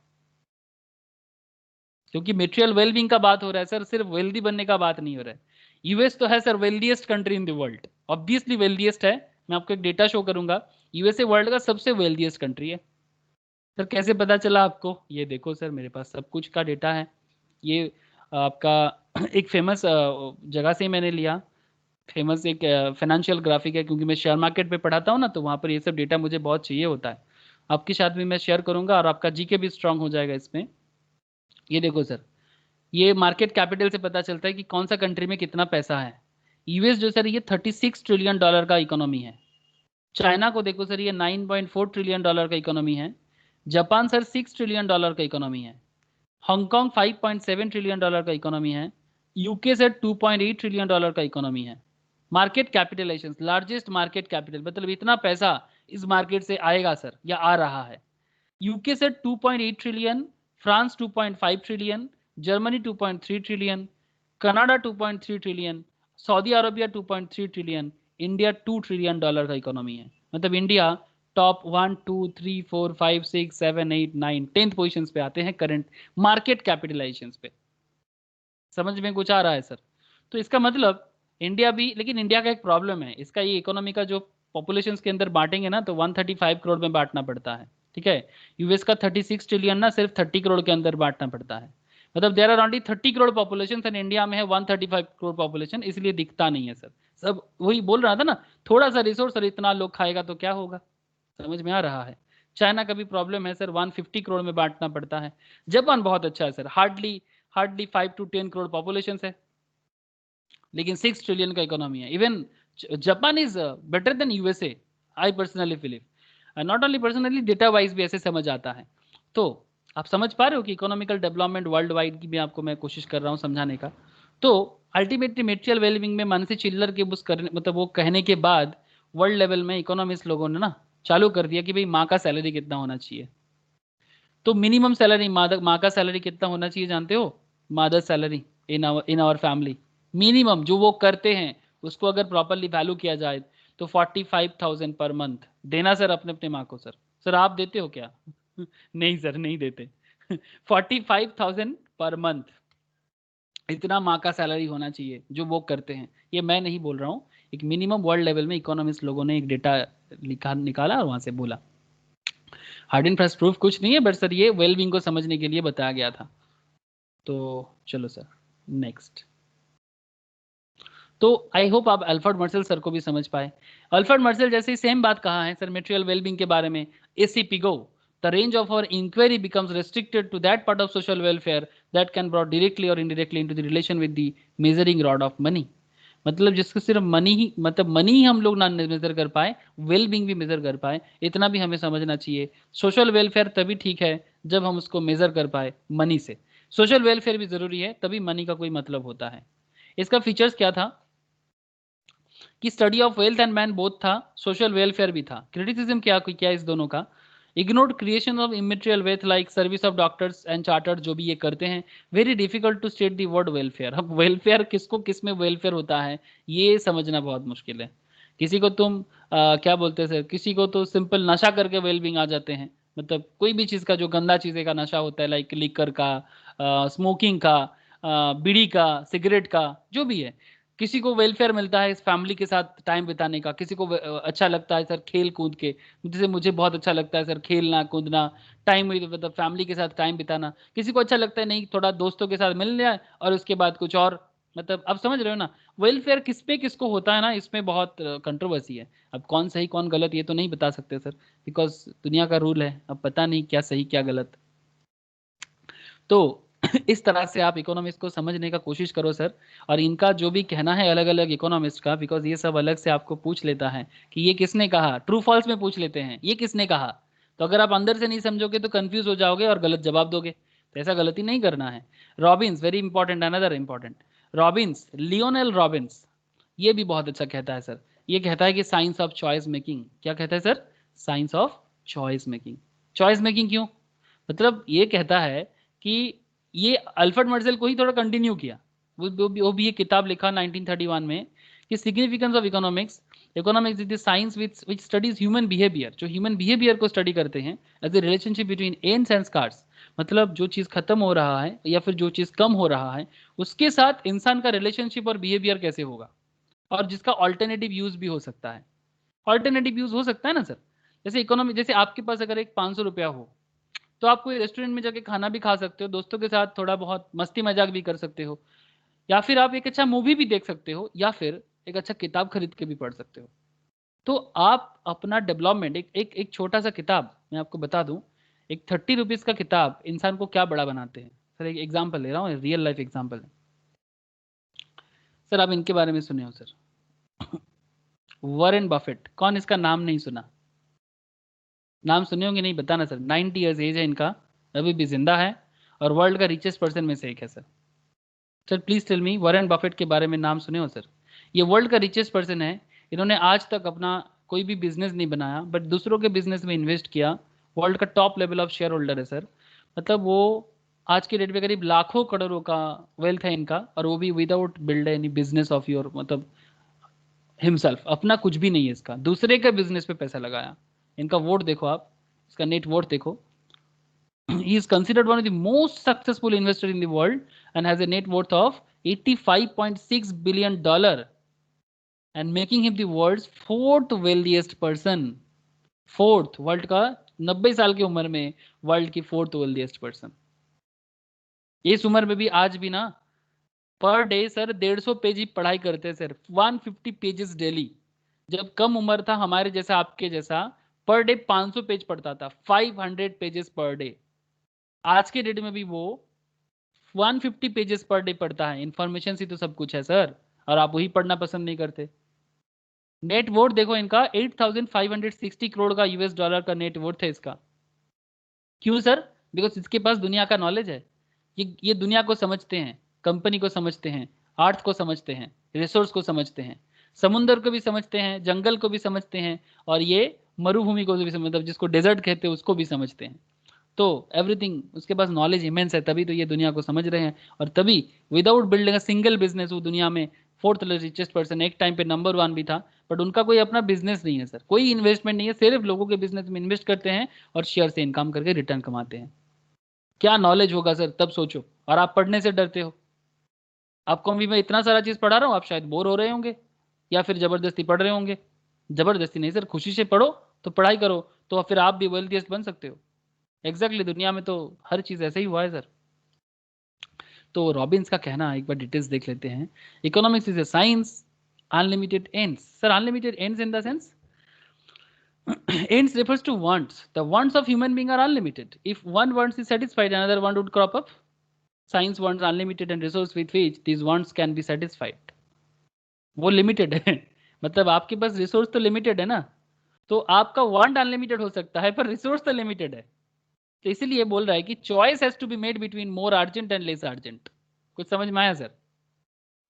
क्योंकि मेटेरियल वेलबींग का बात हो रहा है सर, सिर्फ वेल्दी बनने का बात नहीं हो रहा है। यूएस तो है sir wealthiest country in the world, obviously wealthiest है। मैं आपको एक डेटा शो करूंगा, यूएसए वर्ल्ड का सबसे वेल्दीएस्ट कंट्री है। सर कैसे पता चला आपको? ये देखो सर मेरे पास सब कुछ का डेटा है। ये आपका एक फेमस जगह से मैंने लिया, फेमस एक फाइनेंशियल ग्राफिक है, क्योंकि मैं शेयर मार्केट पे पढ़ाता हूँ ना, तो वहाँ पर ये सब डेटा मुझे बहुत चाहिए होता है। आपके साथ भी मैं शेयर करूंगा और आपका जीके भी स्ट्रांग हो जाएगा इसमें। ये देखो सर, ये मार्केट कैपिटल से पता चलता है कि कौन सा कंट्री में कितना पैसा है। यूएस जो सर ये 36 ट्रिलियन डॉलर का इकोनॉमी है। चाइना को देखो सर, ये 9.4 ट्रिलियन डॉलर का इकोनॉमी है। जापान सर 6 ट्रिलियन डॉलर का इकोनॉमी है। हांगकांग 5.7 ट्रिलियन डॉलर का इकोनॉमी है। यूके सर 2.8 ट्रिलियन डॉलर का इकोनॉमी है। Market capitalisation, largest market capital, मतलब इतना पैसा इस मार्केट से आएगा सर या आ रहा है। UK sir 2.8 trillion, France 2.5 trillion, Germany 2.3 trillion, Canada 2.3 trillion, Saudi Arabia 2.3 trillion, India 2 trillion dollar का इकोनॉमी है। मतलब इंडिया टॉप 1 2 3 4 5 6 7 8 9 10th पोजिशन पे आते हैं करंट मार्केट कैपिटलाइजेशन पे। समझ में कुछ आ रहा है सर? तो इसका मतलब इंडिया भी, लेकिन इंडिया का एक प्रॉब्लम है, इसका ये इकोनॉमी का जो पॉपुलेशन के अंदर बांटेंगे ना तो 135 करोड़ में बांटना पड़ता है। ठीक है, यूएस का 36 ट्रिलियन ना सिर्फ 30 करोड़ के अंदर बांटना पड़ता है। मतलब there are only 30 crore population and India में है 135 करोड़ पॉपुलेशन, इसलिए दिखता नहीं है सर। सब वही बोल रहा था ना, थोड़ा सा रिसोर्स और इतना लोग खाएगा तो क्या होगा। समझ में आ रहा है? चाइना का भी प्रॉब्लम है सर, 150 करोड़ में बांटना पड़ता है। जापान बहुत अच्छा है sir, hardly hardly 5 to 10 crore population है, लेकिन 6 ट्रिलियन का इकोनॉमी है। Even Japan is better than USA, I personally believe. Not only personally, data wise भी ऐसे समझ आता है। तो आप समझ पा रहे हो कि इकोनॉमिकल डेवलपमेंट वर्ल्ड वाइड की भी आपको मैं कोशिश कर रहा हूँ समझाने का। तो अल्टीमेटली मेटेरियल वेलबिंग में मन से चिल्लर के बुस करने, मतलब वो कहने के बाद वर्ल्ड लेवल में इकोनॉमिस्ट लोगों ने ना चालू कर दिया कि भाई माँ का सैलरी कितना होना चाहिए। तो मिनिमम सैलरी माँ का सैलरी कितना होना चाहिए जानते हो? Mother salary in our family, minimum जो वो करते हैं उसको अगर प्रॉपरली वैल्यू किया जाए तो 45,000 पर मंथ देना सर अपने अपने माँ को। सर आप देते हो क्या? नहीं सर नहीं देते। 45,000 पर मंथ, इतना माँ का सैलरी होना चाहिए जो वो करते हैं। ये मैं नहीं बोल रहा हूँ, एक मिनिमम वर्ल्ड लेवल में इकोनॉमिस्ट लोगों ने एक डेटा निकाला और वहां से बोला। हार्ड एंड फास्ट प्रूफ कुछ नहीं है, बट सर ये वेलबींग को समझने के लिए बताया गया था। तो चलो सर नेक्स्ट। तो आई होप आप अल्फ्रेड मर्सेल सर को भी समझ पाए। अल्फ्रेड मर्सेल जैसे ही सेम बात कहा है सर मेटेरियल वेलबींग के बारे में, A C Pigou the range of our inquiry becomes restricted to that part of social welfare that can brought directly or indirectly into the relation with the measuring rod of money. मतलब जिसको सिर्फ money ही, मतलब money ही हम लोग ना major कर पाए, well being भी मेजर कर पाए, इतना भी हमें समझना चाहिए। सोशल वेलफेयर तभी ठीक है जब हम उसको मेजर कर पाए मनी से। सोशल वेलफेयर भी जरूरी है, तभी मनी का कोई मतलब होता है। इसका फीचर्स क्या था कि study of wealth and man both था, सोशल वेलफेयर भी था। क्रिटिसिज्म क्या क्या इस दोनों का? Ignored creation of immaterial wealth like service of doctors and chartered, जो भी ये करते हैं। Very difficult to state the word welfare. अब वेलफेयर किसको, किस में वेलफेयर होता है ये समझना बहुत मुश्किल है। किसी को तुम क्या बोलते हैं सर, किसी को तो सिंपल नशा करके वेलबींग आ जाते हैं। मतलब कोई भी चीज़ का जो गंदा चीज़ें का नशा होता है, लाइक लिकर का, स्मोकिंग का, बीड़ी का, सिगरेट का, जो भी है। किसी को वेलफेयर मिलता है इस फैमिली के साथ टाइम बिताने का, किसी को अच्छा लगता है सर खेल कूद के, जैसे मुझे बहुत अच्छा लगता है सर खेलना कूदना, टाइम मतलब फैमिली के साथ टाइम बिताना। किसी को अच्छा लगता है नहीं थोड़ा दोस्तों के साथ मिल लिया और उसके बाद कुछ और। मतलब आप समझ रहे हो ना, वेलफेयर किस पे किसको होता है ना, इसमें बहुत कंट्रोवर्सी है। अब कौन सही कौन गलत ये तो नहीं बता सकते सर, बिकॉज दुनिया का रूल है, अब पता नहीं क्या सही क्या गलत। तो इस तरह से आप इकोनॉमिस्ट को समझने का कोशिश करो सर। और इनका जो भी कहना है अलग अलग इकोनॉमिस्ट का, बिकॉज ये सब अलग से आपको पूछ लेता है कि ये किसने कहा, ट्रू फॉल्स में पूछ लेते हैं ये किसने कहा। तो अगर आप अंदर से नहीं समझोगे तो कंफ्यूज हो जाओगे और गलत जवाब दोगे, तो ऐसा गलती नहीं करना है। Robins very important, another important Robins, Lionel Robins, ये भी बहुत अच्छा कहता है सर। ये कहता है कि साइंस ऑफ चॉइस मेकिंग, क्या कहता है sir? Science of choice making. Choice making क्यों? मतलब ये कहता है कि ये अल्फ्रेड मर्सेल को ही थोड़ा कंटिन्यू किया, वो भी एक किताब लिखा 1931 में कि significance of economics, economics is the science which studies human behaviour, जो ह्यूमन बिहेवियर को स्टडी करते हैं as a relationship between ends and scarce, मतलब जो चीज़ खत्म हो रहा है या फिर जो चीज़ कम हो रहा है उसके साथ इंसान का रिलेशनशिप और बिहेवियर कैसे होगा, और जिसका ऑल्टरनेटिव यूज भी हो सकता है। ऑल्टरनेटिव यूज हो सकता है ना सर, जैसे इकोनॉमी, जैसे आपके पास अगर एक 500 रुपया हो तो आप कोई रेस्टोरेंट में जाके खाना भी खा सकते हो, दोस्तों के साथ थोड़ा बहुत मस्ती मजाक भी कर सकते हो, या फिर आप एक अच्छा मूवी भी देख सकते हो, या फिर एक अच्छा किताब खरीद के भी पढ़ सकते हो। तो आप अपना डेवलपमेंट, एक छोटा सा किताब मैं आपको बता दूं, एक 30 रुपीज का किताब इंसान को क्या बड़ा बनाते हैं। सर एक एग्जाम्पल ले रहा हूँ, रियल लाइफ एग्जाम्पल है सर, आप इनके बारे में सुने हो सर, वॉरेन बफेट, कौन इसका नाम नहीं सुना, नाम सुने होंगे नहीं, बताना सर। 90 ईयर्स एज है इनका, अभी भी जिंदा है और वर्ल्ड का रिचेस्ट पर्सन में से एक है sir. Sir please tell me, Warren Buffett के बारे में नाम सुने हो सर? ये वर्ल्ड का रिचेस्ट पर्सन है, इन्होंने आज तक अपना कोई भी बिजनेस नहीं बनाया बट दूसरों के बिजनेस में इन्वेस्ट किया, वर्ल्ड का top level of share holder है सर। मतलब वो आज के डेट में करीब लाखों करोड़ों का वेल्थ है इनका, और वो भी without build any business of your, मतलब हिमसेल्फ, अपना कुछ भी नहीं है इसका, दूसरे के बिजनेस पे पैसा लगाया। इनका वोट देखो आप, इसका नेट वोट देखो, he is considered one of the most successful investor in the world and has a net worth of $85.6 billion and making him the world's fourth wealthiest person. Fourth, world का 90 साल की उम्र में world की fourth wealthiest person. इस उम्र में भी आज भी ना पर डे सर 150 पेज ही पढ़ाई करते हैं सर, 150 पेजेस डेली। जब कम उम्र था हमारे जैसा, आपके जैसा, पर डे 500 पेज पढ़ता था, 500 पेजेस पर डे। आज के डेट में भी वो 150 पेजेस पर डे पढ़ता है। इंफॉर्मेशन से तो सब कुछ है सर, और आप वही पढ़ना पसंद नहीं करते। नेट वर्थ देखो इनका 8560 करोड़ का यूएस डॉलर का नेट वर्थ है इसका। क्यों सर? बिकॉज इसके पास दुनिया का नॉलेज है, ये दुनिया को समझते हैं, कंपनी को समझते हैं, अर्थ को समझते हैं, रिसोर्स को समझते हैं, समुद्र को भी समझते हैं, जंगल को भी समझते हैं, और ये मरुभूमि को भी, मतलब जिसको डेजर्ट कहते हैं उसको भी समझते हैं। तो एवरीथिंग उसके पास नॉलेज इमेंस है, तभी तो ये दुनिया को समझ रहे हैं। और तभी without building a single business वो दुनिया में फोर्थ रिचेस्ट पर्सन, एक टाइम पे नंबर 1 भी था, बट उनका कोई अपना बिजनेस नहीं है सर, कोई इन्वेस्टमेंट नहीं है, सिर्फ लोगों के बिजनेस में इन्वेस्ट करते हैं और शेयर से इनकम करके रिटर्न कमाते हैं। क्या नॉलेज होगा सर, तब सोचो। और आप पढ़ने से डरते हो। आपको अभी मैं इतना सारा चीज पढ़ा रहा हूँ, आप शायद बोर हो रहे होंगे या फिर जबरदस्ती पढ़ रहे होंगे। जबरदस्ती नहीं सर, खुशी से पढ़ो तो पढ़ाई करो, तो फिर आप भी वेल्थिएस्ट बन सकते हो। एग्जैक्टली दुनिया में तो हर चीज ऐसे ही हुआ है सर। तो रॉबिन्स का कहना, एक बार डिटेल्स देख लेते हैं। Economics is a science, unlimited ends. Sir unlimited ends in the sense, ends refers to wants. The wants of human being are unlimited. If one wants is satisfied, another want would crop up. Science wants unlimited and resource with which these wants can be satisfied. वो limited है मतलब आपके पास resource तो limited है ना, तो आपका want unlimited हो सकता है पर रिसोर्स तो लिमिटेड है। तो इसीलिए बोल रहा है कि choice has to be made between more urgent and less urgent. कुछ समझ में आया सर?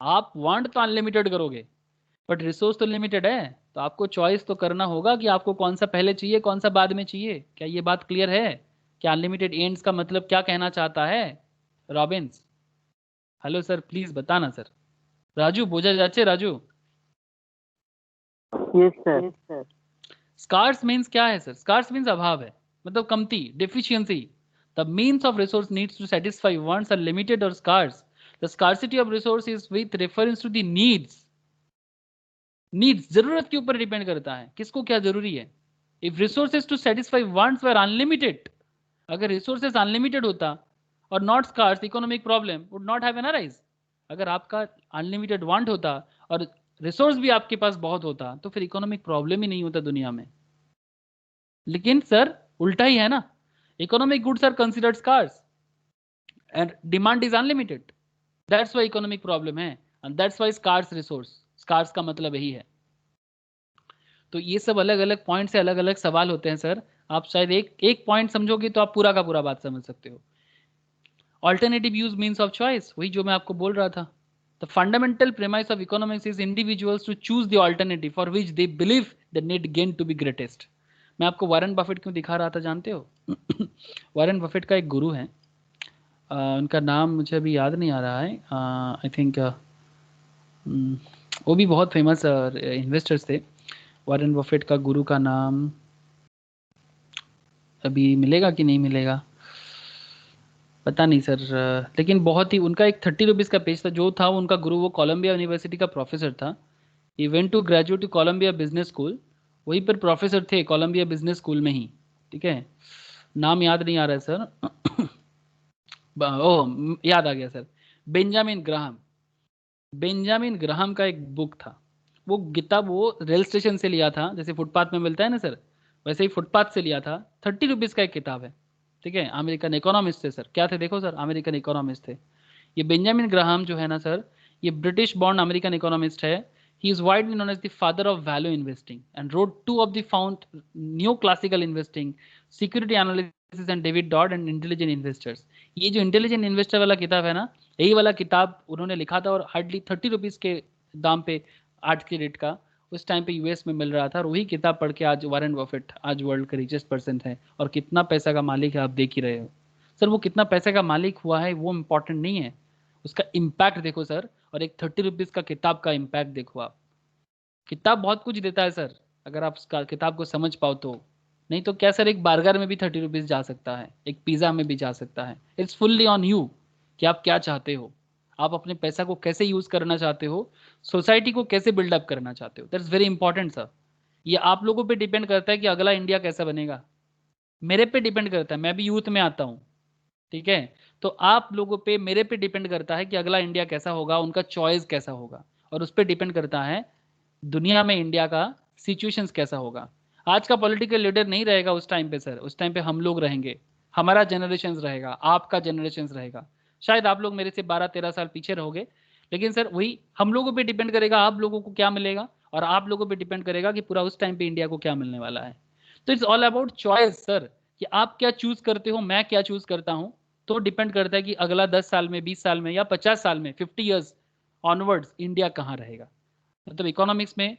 आप वांट तो अनलिमिटेड करोगे बट रिसोर्स तो लिमिटेड है, तो आपको चॉइस तो करना होगा कि आपको कौन सा पहले चाहिए, कौन सा बाद में चाहिए। क्या ये बात क्लियर है? क्या अनलिमिटेड एंड्स का मतलब क्या कहना चाहता है रॉबिन्स? हेलो सर, प्लीज बताना सर। राजू बोझा जाचे, Raju. Yes sir. Scarce means क्या है सर? स्कार्स मीन्स अभाव है, मतलब कमती, deficiency. The means of resource needs to satisfy wants are limited और scarce. The scarcity of resource is with reference to the needs. Needs जरूरत के ऊपर डिपेंड करता है, किसको क्या जरूरी है। If resources to satisfy wants were unlimited, अगर रिसोर्सेज अनलिमिटेड होता और not scarce, economic problem would not have an arise. अगर आपका अनलिमिटेड वांट होता और रिसोर्स भी आपके पास बहुत होता तो फिर इकोनॉमिक प्रॉब्लम ही नहीं होता दुनिया में। लेकिन सर उल्टा ही है ना, economic goods are considered scarce and demand is unlimited, that's why economic problem है and that's why scarce resource. Scarce का मतलब यही है। तो ये सब अलग अलग पॉइंट से अलग अलग सवाल होते हैं सर। आप शायद एक पॉइंट समझोगे तो आप पूरा का पूरा बात समझ सकते हो। Alternative use means of choice, वही जो मैं आपको बोल रहा था। The fundamental premise of economics is individuals to choose the alternative for which they believe the net gain to be greatest. मैं आपको वॉरेन बफेट क्यों दिखा रहा था जानते हो? वॉरेन बफेट का एक गुरु है, उनका नाम मुझे अभी याद नहीं आ रहा है। आई थिंक वो भी बहुत फेमस इन्वेस्टर्स थे। वॉरेन बफेट का गुरु का नाम अभी मिलेगा कि नहीं मिलेगा पता नहीं सर। लेकिन बहुत ही उनका एक 30 रुपीज़ का पेज था जो था वो उनका गुरु, वो कोलंबिया यूनिवर्सिटी का प्रोफेसर था। He went to graduate to Columbia business school, वहीं पर प्रोफेसर थे कोलंबिया बिजनेस स्कूल में ही। ठीक है, नाम याद नहीं आ रहा है सर। ओह याद आ गया sir, Benjamin Graham. Benjamin Graham का एक बुक था, वो किताब वो रेल स्टेशन से लिया था, जैसे फुटपाथ में मिलता है ना सर, वैसे ही फुटपाथ से लिया था। 30 रुपीज़ का एक किताब है। ठीक है, अमेरिकन इकोनॉमिस्ट थे सर, क्या थे देखो सर, अमेरिकन इकोनॉमिस्ट थे। ये बेंजामिन ग्राहम जो है ना सर, ये ब्रिटिश बॉर्न अमेरिकन इकोनॉमिस्ट है। He is widely known as the father of value investing and wrote 2 of the found new classical investing, security analysis and David Dodd and intelligent investors. ये जो intelligent investor वाला किताब है ना, यही वाला किताब उन्होंने लिखा था, और हार्डली 30 रुपीज़ के दाम पे आज के रेट का उस टाइम पे यूएस में मिल रहा था। और वही किताब पढ़ के आज वॉरेन बफेट आज वर्ल्ड का रिचेस्ट पर्सन है और कितना पैसा का मालिक है आप देख ही रहे हो। सर वो कितना पैसे का मालिक हुआ है वो इम्पोर्टेंट नहीं है, उसका इम्पैक्ट देखो सर। और एक 30 रुपीज़ का किताब का इम्पैक्ट देखो आप। किताब बहुत कुछ देता है सर, अगर आप उसका किताब को समझ पाओ तो। नहीं तो क्या सर, एक बर्गर में भी 30 रुपीज़ जा सकता है, एक पिज़्ज़ा में भी जा सकता है। इट्स फुल्ली ऑन यू कि आप क्या चाहते हो, आप अपने पैसा को कैसे यूज़ करना चाहते हो, सोसाइटी को कैसे बिल्डअप करना चाहते हो। That's very important sir. ये आप लोगों पे डिपेंड करता है कि अगला इंडिया कैसा बनेगा। मेरे पे डिपेंड करता है, मैं भी यूथ में आता हूँ। ठीक है, तो आप लोगों पे मेरे पे डिपेंड करता है कि अगला इंडिया कैसा होगा, उनका चॉइस कैसा होगा, और उस पर डिपेंड करता है दुनिया में इंडिया का सिचुएशंस कैसा होगा। आज का पॉलिटिकल लीडर नहीं रहेगा उस टाइम पे सर, उस टाइम पे हम लोग रहेंगे, हमारा जनरेशन रहेगा, आपका जनरेशन रहेगा। शायद आप लोग मेरे से 12-13 साल पीछे रहोगे, लेकिन सर वही हम लोगों पे डिपेंड करेगा आप लोगों को क्या मिलेगा, और आप लोगों पे डिपेंड करेगा कि पूरा उस टाइम पे इंडिया को क्या मिलने वाला है। तो it's all about choice sir, कि आप क्या चूज करते हो, मैं क्या चूज करता हूँ। तो डिपेंड करता है कि अगला 10 साल में, 20 साल में, या 50 साल में, 50 ईयर्स ऑनवर्ड्स इंडिया कहाँ रहेगा। मतलब इकोनॉमिक्स में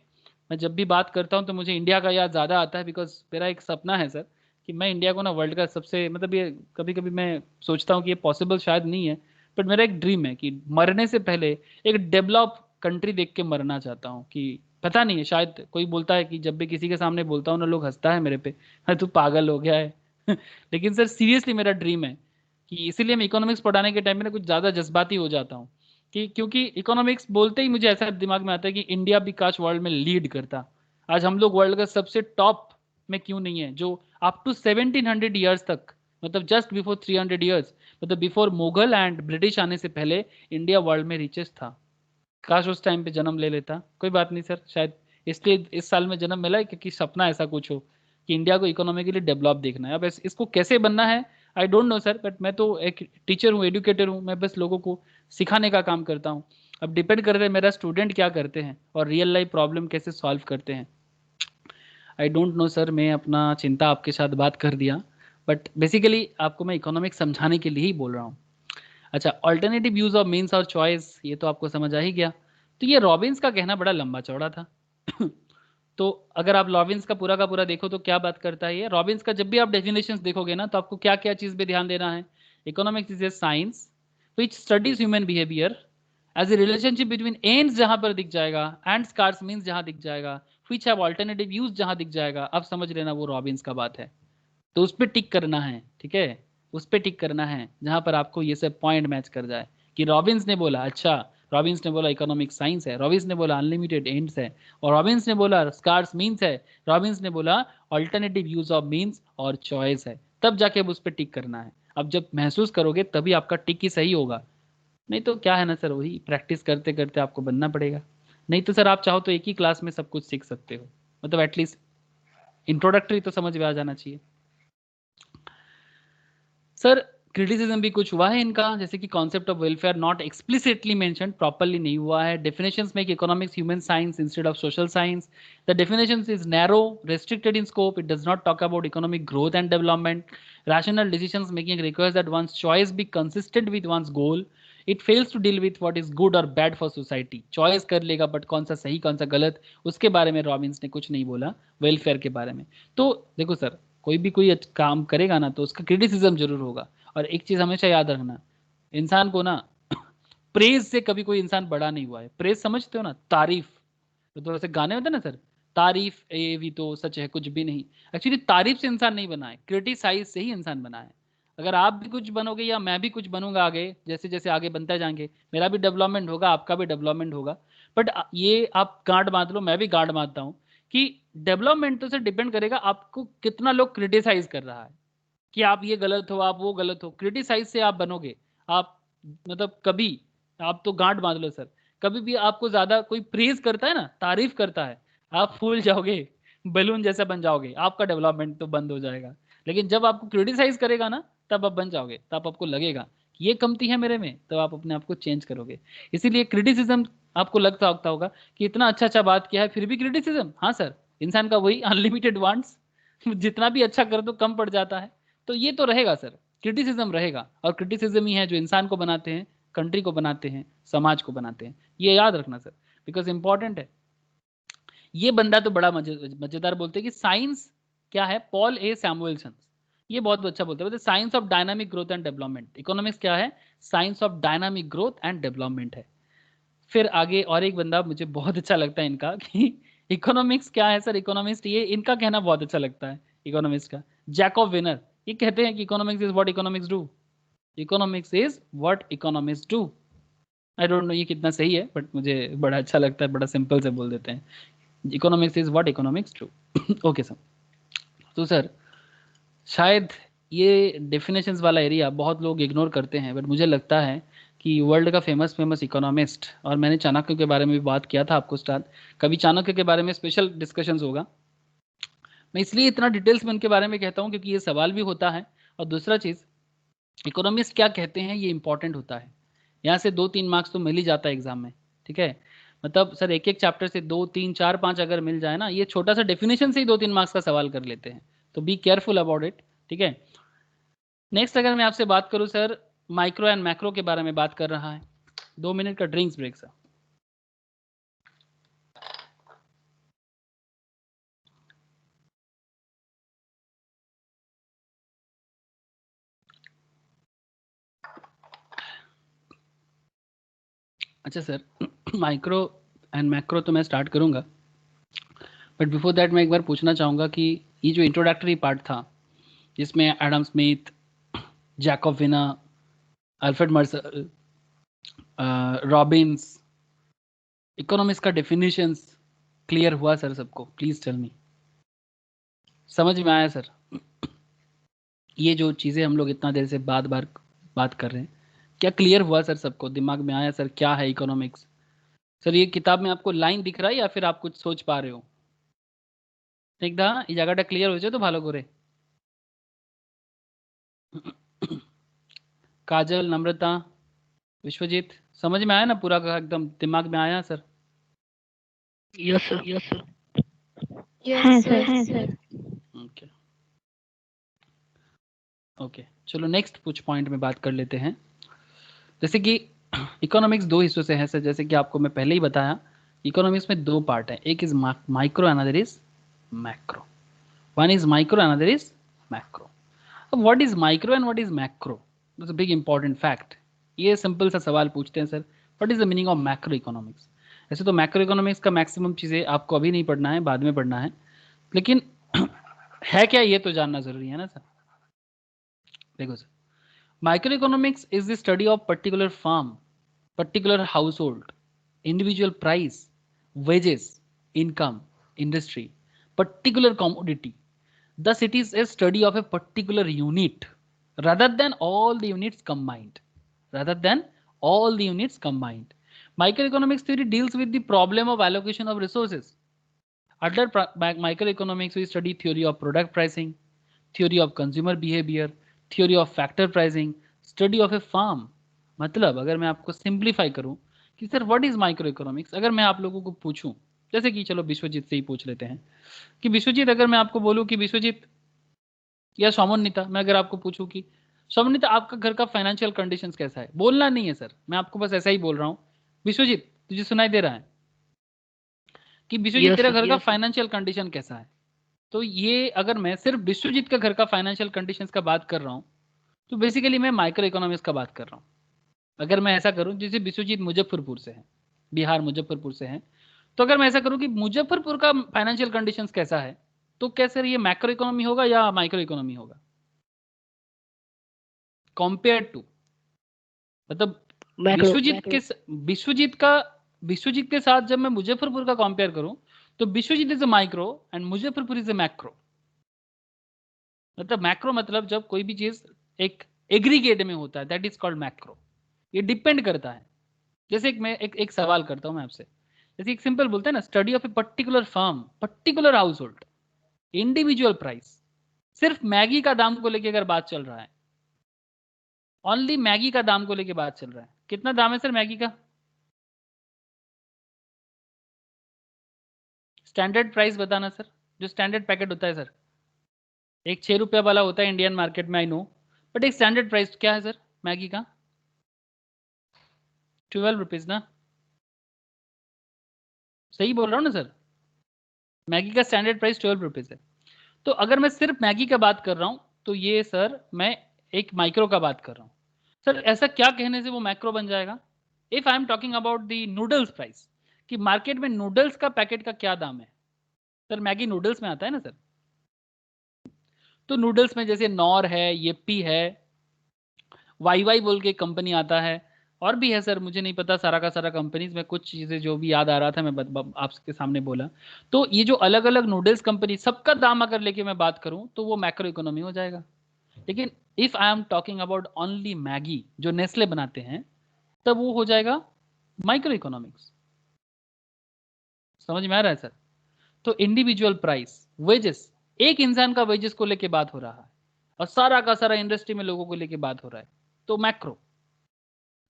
मैं जब भी बात करता हूँ तो मुझे इंडिया का याद ज़्यादा आता है, बिकॉज मेरा एक सपना है सर कि मैं इंडिया को ना वर्ल्ड का सबसे, मतलब ये कभी कभी मैं सोचता हूँ कि ये पॉसिबल शायद नहीं है, बट मेरा एक ड्रीम है कि मरने से पहले एक डेवलप कंट्री देख के मरना चाहता हूँ। कि पता नहीं है, शायद कोई बोलता है कि जब भी किसी के सामने बोलता हूँ ना, लोग हंसता है मेरे पे, अरे तू पागल हो गया है। लेकिन सर सीरियसली मेरा ड्रीम है कि इसीलिए मैं इकोनॉमिक्स पढ़ाने के टाइम में ना कुछ ज़्यादा जज्बाती हो जाता हूँ। कि क्योंकि इकोनॉमिक्स बोलते ही मुझे ऐसा दिमाग में आता है कि इंडिया भी काश वर्ल्ड में लीड करता। आज हम लोग वर्ल्ड का सबसे टॉप में क्यों नहीं है, जो अप टू 1700 ईयर्स तक, मतलब जस्ट बिफोर 300 ईयर्स, मतलब बिफोर मुगल एंड ब्रिटिश आने से पहले इंडिया वर्ल्ड में रिचेस्ट था। काश उस टाइम पे जन्म ले लेता। कोई बात नहीं सर, शायद इसलिए इस साल में जन्म मिला है क्योंकि सपना ऐसा कुछ हो कि इंडिया को इकोनॉमिकली डेवलप देखना है। अब इसको कैसे बनना है आई डोंट नो सर, बट मैं तो एक टीचर हूँ, एडुकेटर हूँ, मैं बस लोगों को सिखाने का काम करता हूँ। अब डिपेंड करता है मेरा स्टूडेंट क्या करते हैं और रियल लाइफ प्रॉब्लम कैसे सॉल्व करते हैं। आई डोंट नो सर, मैं अपना चिंता आपके साथ बात कर दिया, बट बेसिकली आपको मैं इकोनॉमिक्स समझाने के लिए ही बोल रहा हूँ। अच्छा, ऑल्टरनेटिव यूज ऑफ मीन्स और चॉइस, ये तो आपको समझ आ ही गया। तो ये रॉबिन्स का कहना बड़ा लंबा चौड़ा था। तो अगर आप रॉबिन्स का पूरा देखो तो क्या बात करता है ये रॉबिन्स का, जब भी आप डेफिनेशंस देखोगे ना तो आपको क्या क्या चीज़ पे ध्यान देना है। Economics is a science which studies human behaviour as a relationship between ends जहां पर दिख जाएगा, एंड स्कार्स मीन्स जहां दिख जाएगा, विच हैव ऑल्टरनेटिव यूज जहां दिख जाएगा, अब समझ लेना वो रॉबिन्स का बात है। तो उस पर टिक करना है, ठीक है, उस पर टिक करना है जहां पर आपको ये सब पॉइंट मैच कर जाए कि रॉबिन्स ने बोला, अच्छा रॉबिन्स ने बोला इकोनॉमिक साइंस है, रॉबिन्स ने बोला अनलिमिटेड एंड्स है, और रॉबिन्स ने बोला स्कार्स मीन्स है, रॉबिन्स ने बोला अल्टरनेटिव यूज ऑफ मीन्स और चॉइस है, तब जाके अब उस पर टिक करना है। अब जब महसूस करोगे तभी आपका टिक ही सही होगा। नहीं तो क्या है ना सर, वही प्रैक्टिस करते करते आपको बनना पड़ेगा। नहीं तो सर आप चाहो तो एक ही क्लास में सब कुछ सीख सकते हो, मतलब एटलीस्ट इंट्रोडक्टरी तो समझ में आ जाना चाहिए। सर क्रिटिसिज्म भी कुछ हुआ है इनका, जैसे कि concept of welfare not explicitly mention, properly नहीं हुआ है। डेफिनेशंस में economics human science instead of social science, the definitions is narrow, restricted in scope, it does not talk about economic growth and development, rational decisions making requires that one's choice be consistent with one's goal, it fails to deal with what is good or bad for society। Choice कर लेगा but कौन सा सही कौन सा गलत, उसके बारे में रॉबिन्स ने कुछ नहीं बोला वेलफेयर के बारे में। तो देखो सर, कोई भी कोई काम करेगा ना तो उसका क्रिटिसिज्म जरूर होगा। और एक चीज़ हमेशा याद रखना, इंसान को ना प्रेज से कभी कोई इंसान बड़ा नहीं हुआ है। प्रेज समझते हो ना, तारीफ, तो ऐसे गाने होते हैं ना सर, तारीफ ये भी तो सच है कुछ भी नहीं। एक्चुअली तारीफ से इंसान नहीं बना है, क्रिटिसाइज से ही इंसान बना है। अगर आप भी कुछ बनोगे या मैं भी कुछ बनूंगा आगे, जैसे जैसे आगे बनते जाएंगे, मेरा भी डेवलपमेंट होगा, आपका भी डेवलपमेंट होगा। बट ये आप गांड बांध लो, मैं भी गांड बांधता हूँ कि डेवलपमेंट तो सर डिपेंड करेगा आपको कितना लोग क्रिटिसाइज कर रहा है कि आप ये गलत हो, आप वो गलत हो। क्रिटिसाइज से आप बनोगे, आप मतलब कभी, आप तो गांठ बांध लो सर, कभी भी आपको ज्यादा कोई प्रेज करता है ना, तारीफ करता है, आप फूल जाओगे, बलून जैसा बन जाओगे, आपका डेवलपमेंट तो बंद हो जाएगा। लेकिन जब आपको क्रिटिसाइज करेगा ना, तब आप बन जाओगे, तब आपको लगेगा कि ये कमती है मेरे में, तो आप अपने आप को चेंज करोगे। इसीलिए क्रिटिसिज्म आपको लगता होगा कि इतना अच्छा अच्छा बात किया है फिर भी क्रिटिसिज्म। हाँ सर, इंसान का वही अनलिमिटेड वांट्स, जितना भी अच्छा कर दो कम पड़ जाता है। तो ये तो रहेगा सर, क्रिटिसिज्म रहेगा, और क्रिटिसिज्म ही है जो इंसान को बनाते हैं, कंट्री को बनाते हैं, समाज को बनाते हैं। ये याद रखना सर, बिकॉज इंपॉर्टेंट है। ये बंदा तो बड़ा मजेदार बोलते हैं कि साइंस क्या है, पॉल ए सैमुएल्सन, ये बहुत अच्छा बोलते हैं, science of dynamic growth and development. Economics क्या है, science of dynamic growth and development है। फिर आगे और एक बंदा मुझे बहुत अच्छा लगता है इनका कि इकोनॉमिक्स क्या है सर, इकोनॉमिस्ट, ये इनका कहना बहुत अच्छा लगता है इकोनॉमिस्ट का, जैकब विनर। ये कहते हैं कि economics is what economics do, economics is what economics do. I don't no ये कितना सही है, बट मुझे बड़ा अच्छा लगता है, बड़ा सिंपल से बोल देते हैं, economics is what economics do. Okay sir. तो सर शायद ये डेफिनेशंस वाला एरिया बहुत लोग इग्नोर करते हैं, बट मुझे लगता है कि वर्ल्ड का फेमस इकोनॉमिस्ट, और मैंने चाणक्य के बारे में भी बात किया था आपको स्टार्ट, कभी चाणक्य के बारे में स्पेशल डिस्कशंस होगा। मैं इसलिए इतना डिटेल्स में उनके बारे में कहता हूँ क्योंकि ये सवाल भी होता है, और दूसरा चीज़, इकोनॉमिस्ट क्या कहते हैं ये इंपॉर्टेंट होता है। यहाँ से 2-3 मार्क्स तो मिल ही जाता है एग्जाम में, ठीक है। मतलब सर एक एक चैप्टर से 2-3-4-5 अगर मिल जाए ना, ये छोटा सा डेफिनेशन से ही 2-3 मार्क्स का सवाल कर लेते हैं, तो बी केयरफुल अबाउट इट, ठीक है। नेक्स्ट अगर मैं आपसे बात करूं सर, माइक्रो एंड मैक्रो के बारे में बात कर रहा है। 2 मिनट का ड्रिंक्स ब्रेक सर। अच्छा सर, माइक्रो एंड मैक्रो तो मैं स्टार्ट करूंगा, बट बिफोर दैट मैं एक बार पूछना चाहूँगा कि ये जो इंट्रोडक्टरी पार्ट था, जिसमें Adam Smith, Jacob winner, Alfred Mersal, Robins, economics का डेफिनेशंस क्लियर हुआ सर सबको? प्लीज टेल मी, समझ में आया सर? ये जो चीज़ें हम लोग इतना देर से बार बार बात कर रहे हैं, क्या क्लियर हुआ सर सबको? दिमाग में आया सर क्या है इकोनॉमिक्स? सर ये किताब में आपको लाइन दिख रहा है या फिर आप कुछ सोच पा रहे हो? एकदा ये জায়গাটা क्लियर हो जाए तो ভালো করে। काजल, नम्रता, विश्वजीत, समझ में आया ना पूरा का एकदम दिमाग में आया sir? Yes sir, yes sir. हाँ सर। ओके ओके, चलो नेक्स्ट कुछ पॉइंट में बात कर लेते हैं। जैसे कि इकोनॉमिक्स दो हिस्सों से है सर, जैसे कि आपको मैं पहले ही बताया, इकोनॉमिक्स में दो पार्ट है, एक is micro, another is macro. One is micro, another is macro. अब what is micro and what is macro? That's a big important fact. ये सिंपल सा सवाल पूछते हैं sir, what is the meaning of macro economics? ऐसे तो macro economics का maximum चीज़ें आपको अभी नहीं पढ़ना है, बाद में पढ़ना है, लेकिन है क्या ये तो जानना जरूरी है ना सर। देखो sir, microeconomics is the study of particular firm, particular household, individual price, wages, income, industry, particular commodity. Thus, it is a study of a particular unit rather than all the units combined. Rather than all the units combined. Microeconomics theory deals with the problem of allocation of resources. Under microeconomics, we study theory of product pricing, theory of consumer behavior, theory of factor pricing, study of a farm. मतलब अगर मैं आपको simplify करूं कि sir what is micro economics, अगर मैं आप लोगों को पूछूं, जैसे कि चलो विश्वजीत से ही पूछ लेते हैं कि विश्वजीत, अगर मैं आपको बोलूं कि विश्वजीत या सोमोन्निता, मैं अगर आपको पूछूं कि सोमोन्निता आपका घर का फाइनेंशियल कंडीशंस कैसा है, बोलना नहीं है सर, मैं आपको बस ऐसा ही बोल रहा हूँ। विश्वजीत तुझे सुनाई दे रहा है कि विश्वजीत Yes, तेरा sir. घर का Yes, sir. फाइनेंशियल कंडीशन कैसा है? तो ये अगर मैं सिर्फ विश्वजीत का घर का फाइनेंशियल कंडीशंस का बात कर रहा हूँ, तो बेसिकली मैं माइक्रो इकोनॉमिक्स का बात कर रहा हूँ। अगर मैं ऐसा करूं, जैसे विश्वजीत मुजफ्फरपुर से है, बिहार मुजफ्फरपुर से है, तो अगर मैं ऐसा करूं कि मुजफ्फरपुर का फाइनेंशियल कंडीशंस कैसा है, तो क्या सर ये मैक्रो इकोनॉमी होगा या माइक्रो इकोनॉमी होगा कंपेयर टू, मतलब मैक्रो विश्वजीत के साथ जब मैं मुजफ्फरपुर का कंपेयर करूं, तो Vishwajit is a micro and Muzaffarpur is a macro. मतलब मैक्रो मतलब जब कोई भी चीज एक एग्रीगेट में होता है, दैट इज कॉल्ड मैक्रो। ये डिपेंड करता है। जैसे मैं एक सवाल करता हूं मैं आपसे, जैसे एक सिंपल बोलते हैं ना, study of a particular firm, particular house hold, individual price. सिर्फ मैगी का दाम को लेके अगर बात चल रहा है, ओनली मैगी का दाम को लेके बात चल रहा है, कितना दाम है सर मैगी का? स्टैंडर्ड प्राइस बताना सर, जो स्टैंडर्ड पैकेट होता है सर, एक 6 रुपया वाला होता है इंडियन मार्केट में, आई नो, बट एक स्टैंडर्ड प्राइस क्या है सर मैगी का? 12 रुपीज ना, सही बोल रहा हूँ ना सर? मैगी का स्टैंडर्ड प्राइस 12 रुपीज है। तो अगर मैं सिर्फ मैगी का बात कर रहा हूँ, तो ये सर मैं एक माइक्रो का बात कर रहा हूँ। सर ऐसा क्या कहने से वो मैक्रो बन जाएगा? If I am talking about the noodles price, कि मार्केट में नूडल्स का पैकेट का क्या दाम है सर, मैगी नूडल्स में आता है ना सर, तो नूडल्स में जैसे नॉर है, येप्पी है, वाई वाई बोल के कंपनी आता है, और भी है सर, मुझे नहीं पता सारा का सारा कंपनीज में, कुछ चीजें जो भी याद आ रहा था मैं आपके सामने बोला। तो ये जो अलग अलग नूडल्स कंपनी, सबका दाम अगर लेके मैं बात करूं, तो वो मैक्रो इकोनॉमी हो जाएगा। लेकिन if I am talking about only Maggi जो नेस्ले बनाते हैं, तब वो हो जाएगा माइक्रो इकोनॉमिक्स। समझ में आ रहा है सर? तो इंडिविजुअल प्राइस, वेजेस, एक इंसान का वेजेस को लेके बात हो रहा है, और सारा का सारा इंडस्ट्री में लोगों को लेके बात हो रहा है, तो मैक्रो।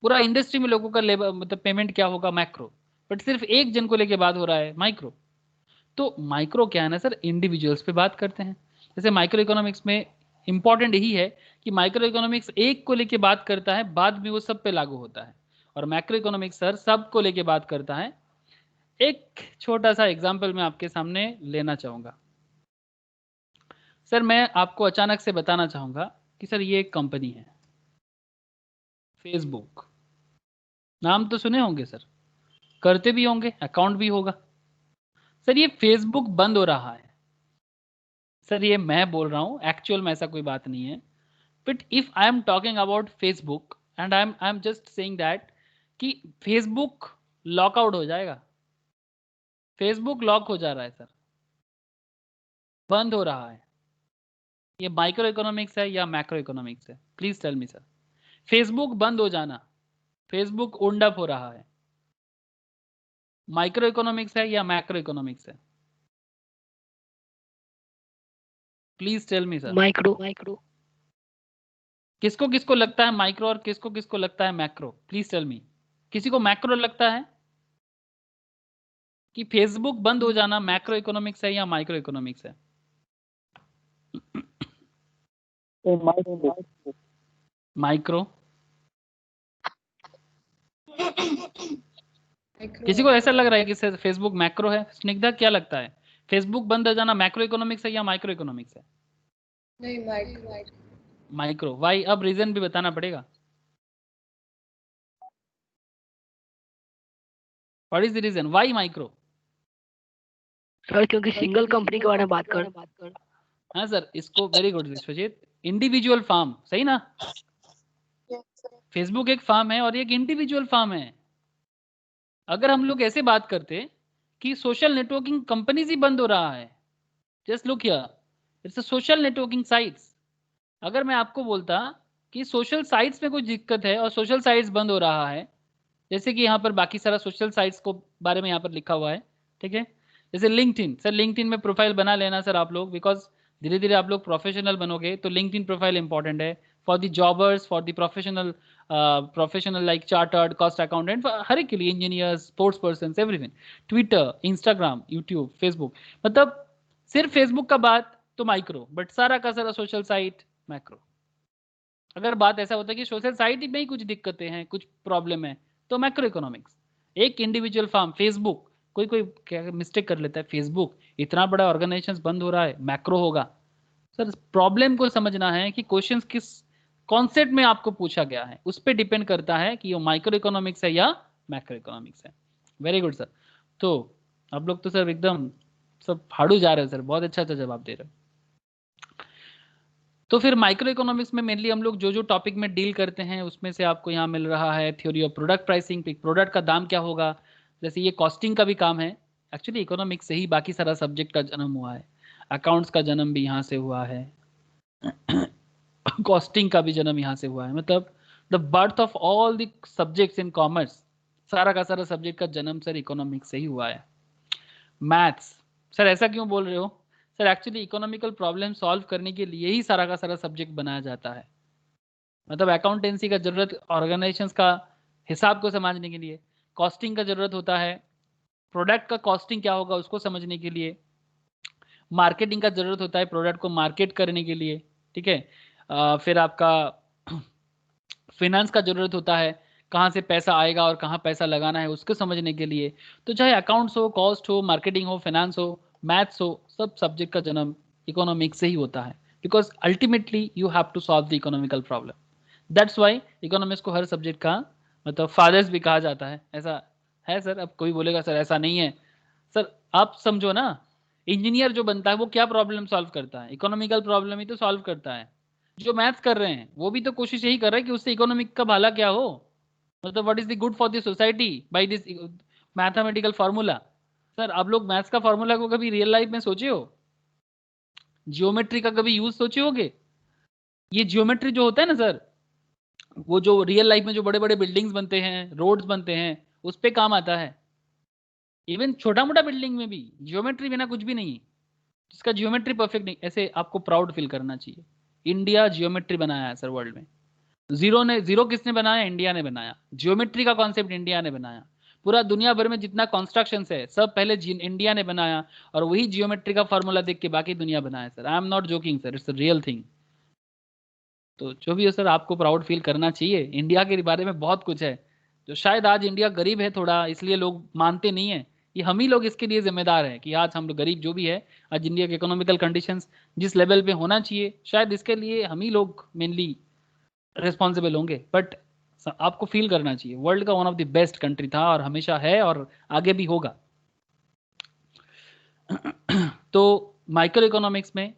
पूरा इंडस्ट्री में लोगों का लेबर मतलब पेमेंट क्या होगा, मैक्रो। बट सिर्फ एक जन को लेके बात हो रहा है, माइक्रो। तो माइक्रो क्या है ना सर, इंडिविजुअल्स पे बात करते हैं। जैसे माइक्रो इकोनॉमिक्स में इंपॉर्टेंट यही है कि माइक्रो इकोनॉमिक्स एक को लेके बात करता है, बाद में वो सब पे लागू होता है, और मैक्रो इकोनॉमिक्स सर सब को लेके बात करता है। एक छोटा सा एग्जाम्पल मैं आपके सामने लेना चाहूंगा सर। मैं आपको अचानक से बताना चाहूंगा कि सर ये एक कंपनी है फेसबुक, नाम तो सुने होंगे सर, करते भी होंगे, अकाउंट भी होगा। सर ये फेसबुक बंद हो रहा है, सर ये मैं बोल रहा हूं, एक्चुअल में ऐसा कोई बात नहीं है, but if I am talking about Facebook and I am just saying that कि फेसबुक लॉकआउट हो जाएगा, फेसबुक लॉक हो जा रहा है सर, बंद हो रहा है, ये माइक्रो इकोनॉमिक्स है या मैक्रो इकोनॉमिक्स है? Please tell me sir. Facebook बंद हो जाना, फेसबुक ओन्ड अप हो रहा है, माइक्रो इकोनॉमिक्स है या मैक्रो इकोनॉमिक्स है? Please tell me sir. Micro किसको किसको लगता है माइक्रो और किसको किसको लगता है मैक्रो? प्लीज टेल मी। किसी को मैक्रो लगता है कि फेसबुक बंद हो जाना मैक्रो इकोनॉमिक्स है या माइक्रो इकोनॉमिक्स है? माइक्रो। किसी को ऐसा लग रहा है कि फेसबुक मैक्रो है? स्निग्धा क्या लगता है, फेसबुक बंद हो जाना मैक्रो इकोनॉमिक्स है या माइक्रो इकोनॉमिक्स है? नहीं, माइक्रो। माइक्रो। वाई? अब रीजन भी बताना पड़ेगा। What is the reason why micro? Sir क्योंकि सिंगल कंपनी के बारे में बात कर। हाँ सर, इसको very good Vishwajit, individual firm, सही ना? फेसबुक एक फार्म है और एक इंडिविजुअल फार्म है। अगर हम लोग ऐसे बात करते कि सोशल नेटवर्किंग कंपनीज ही बंद हो रहा है, just look here, it's a social networking sites. अगर मैं आपको बोलता कि सोशल साइट्स में कुछ दिक्कत है और सोशल साइट्स बंद हो रहा है, जैसे कि यहाँ पर बाकी सारा सोशल साइट्स को बारे में यहाँ पर लिखा हुआ है, ठीक है? जैसे लिंक्डइन, सर लिंक्डइन में प्रोफाइल बना लेना सर आप लोग, बिकॉज धीरे धीरे आप लोग प्रोफेशनल बनोगे, तो लिंक्डइन प्रोफाइल इंपॉर्टेंट है for the jobbers, for the professional like chartered, cost accountant, हर एक के लिए, engineers, sports person, everything. Twitter, Instagram, YouTube, Facebook, मतलब सिर्फ फेसबुक का बात तो माइक्रो, बट सारा का सारा सोशल साइट मैक्रो। अगर बात ऐसा होता है कि सोशल साइट में ही कुछ दिक्कतें हैं, कुछ प्रॉब्लम है, तो मैक्रो इकोनॉमिक्स। एक इंडिविजुअल फार्म फेसबुक, कोई कोई क्या मिस्टेक कर लेता है, फेसबुक इतना बड़ा ऑर्गेनाइजेशन बंद हो रहा है, मैक्रो होगा। सर प्रॉब्लम को समझना है कि क्वेश्चंस कॉन्सेप्ट में आपको पूछा गया है, उस पर डिपेंड करता है कि वो माइक्रो इकोनॉमिक्स है या मैक्रो इकोनॉमिक्स है। Very good sir. तो आप लोग तो सर एकदम सब फाड़ू जा रहे हैं सर, बहुत अच्छा अच्छा जवाब दे रहे हैं। तो फिर माइक्रो इकोनॉमिक्स में मेनली हम लोग जो जो टॉपिक में डील करते हैं उसमें से आपको यहाँ मिल रहा है theory of product pricing, product का दाम क्या होगा, जैसे ये कॉस्टिंग का भी काम है। एक्चुअली इकोनॉमिक्स से ही बाकी सारा सब्जेक्ट का जन्म हुआ है, अकाउंट्स का जन्म भी यहाँ से हुआ है, कॉस्टिंग का भी जन्म यहाँ से हुआ है, मतलब the birth of all the subjects in commerce, सारा का सारा सब्जेक्ट का जन्म सर इकोनॉमिक्स से ही हुआ है। मैथ्स सर ऐसा क्यों बोल रहे हो sir? Actually economical problem solve करने के लिए ही सारा का सारा सब्जेक्ट बनाया जाता है। मतलब अकाउंटेंसी का जरूरत ऑर्गेनाइजेशंस का हिसाब को समझने के लिए, कॉस्टिंग का जरूरत होता है प्रोडक्ट का कॉस्टिंग क्या होगा उसको समझने के लिए, मार्केटिंग का जरूरत होता है प्रोडक्ट को मार्केट करने के लिए, ठीक है। फिर आपका फिनेंस का जरूरत होता है कहाँ से पैसा आएगा और कहाँ पैसा लगाना है उसको समझने के लिए। तो चाहे अकाउंट्स हो, कॉस्ट हो, मार्केटिंग हो, फाइनेंस हो, मैथ्स हो, सब सब्जेक्ट का जन्म इकोनॉमिक्स से ही होता है, because ultimately you have to solve the economical problem. That's why economics को हर सब्जेक्ट का मतलब फादर्स भी कहा जाता है। ऐसा है सर? अब कोई बोलेगा सर ऐसा नहीं है। सर आप समझो ना, इंजीनियर जो बनता है वो क्या प्रॉब्लम सॉल्व करता है? इकोनॉमिकल प्रॉब्लम ही तो सॉल्व करता है। जो मैथ्स कर रहे हैं वो भी तो कोशिश यही कर रहे हैं कि उससे इकोनॉमिक का भला क्या हो, मतलब what is the good for the society by this mathematical formula. Sir आप लोग मैथ्स का फार्मूला को कभी रियल लाइफ में सोचे हो? जियोमेट्री का कभी यूज सोचे होगे? ये जियोमेट्री जो होता है ना सर, वो जो रियल लाइफ में जो बड़े बड़े बिल्डिंग्स बनते हैं, रोड्स बनते हैं, उस पे काम आता है। इवन छोटा मोटा बिल्डिंग में भी जियोमेट्री बिना कुछ भी नहीं है, जिसका जियोमेट्री परफेक्ट नहीं, ऐसे आपको प्राउड फील करना चाहिए। इंडिया जियोमेट्री बनाया है सर वर्ल्ड में। जीरो किसने बनाया? इंडिया ने बनाया। जियोमेट्री का कॉन्सेप्ट इंडिया ने बनाया। पूरा दुनिया भर में जितना कंस्ट्रक्शन है सब पहले इंडिया ने बनाया, और वही जियोमेट्री का फॉर्मूला देख के बाकी दुनिया बनाया sir. I am not joking sir, it's a real thing. तो जो भी हो सर, आपको प्राउड फील करना चाहिए। इंडिया के बारे में बहुत कुछ है जो शायद आज इंडिया गरीब है थोड़ा, इसलिए लोग मानते नहीं है। ये हम ही लोग इसके लिए जिम्मेदार हैं कि आज हम लोग गरीब जो भी है, आज इंडिया के इकोनॉमिकल कंडीशंस जिस लेवल पे होना चाहिए, शायद इसके लिए हम ही लोग मेनली रिस्पॉन्सिबल होंगे। बट आपको फील करना चाहिए वर्ल्ड का one of the best country था और हमेशा है और आगे भी होगा। तो माइक्रो इकोनॉमिक्स में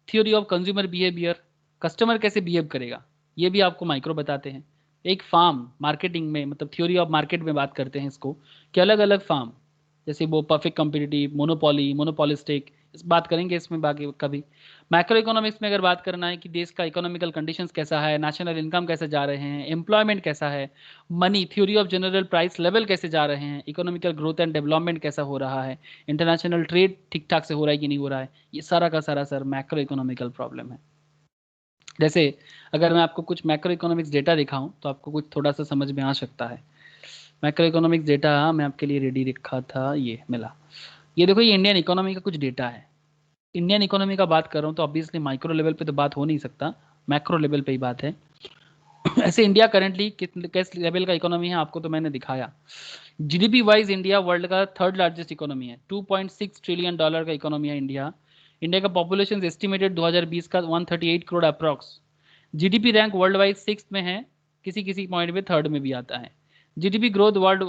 theory of consumer behaviour, customer कैसे बिहेव करेगा, ये भी आपको माइक्रो बताते हैं। एक फार्म मार्केटिंग में, मतलब थ्योरी ऑफ मार्केट में बात करते हैं इसको, कि अलग अलग फार्म, जैसे वो परफेक्ट कॉम्पिटिटिव, मोनोपोली, मोनोपोलिस्टिक, इस बात करेंगे इसमें बाकी कभी। मैक्रो इकोनॉमिक्स में अगर बात करना है कि देश का इकोनॉमिकल कंडीशंस कैसा है, नेशनल इनकम कैसे जा रहे हैं, एम्प्लॉयमेंट कैसा है, money, theory of general price level कैसे जा रहे हैं, इकोनॉमिकल ग्रोथ एंड डेवलपमेंट कैसा हो रहा है, इंटरनेशनल ट्रेड ठीक ठाक से हो रहा है कि नहीं हो रहा है, ये सारा का सारा सर मैक्रो इकोनॉमिकल प्रॉब्लम है। जैसे अगर मैं आपको कुछ मैक्रो इकोनॉमिक्स डेटा दिखाऊं तो आपको कुछ थोड़ा सा समझ में आ सकता है। मैक्रो इकोनॉमिक्स डेटा मैं आपके लिए रेडी रखा था, ये मिला। ये देखो, ये इंडियन इकोनॉमी का कुछ डेटा है। इंडियन इकोनॉमी का बात कर रहा हूँ तो ऑब्वियसली माइक्रो लेवल पे तो बात हो नहीं सकता, मैक्रो लेवल पे ही बात है। ऐसे इंडिया करेंटली किस लेवल का इकोनॉमी है आपको तो मैंने दिखाया। जीडीपी वाइज इंडिया वर्ल्ड का थर्ड लार्जेस्ट इकोनॉमी है, $2.6 ट्रिलियन का इकोनॉमी है इंडिया। इंडिया का पॉपुलेशन एस्टिमेटेड 2020 का 138 crore approx. GDP rank world wise 6th में है, किसी किसी पॉइंट में 3rd में भी आता है। जीडीपी ग्रोथ वर्ल्ड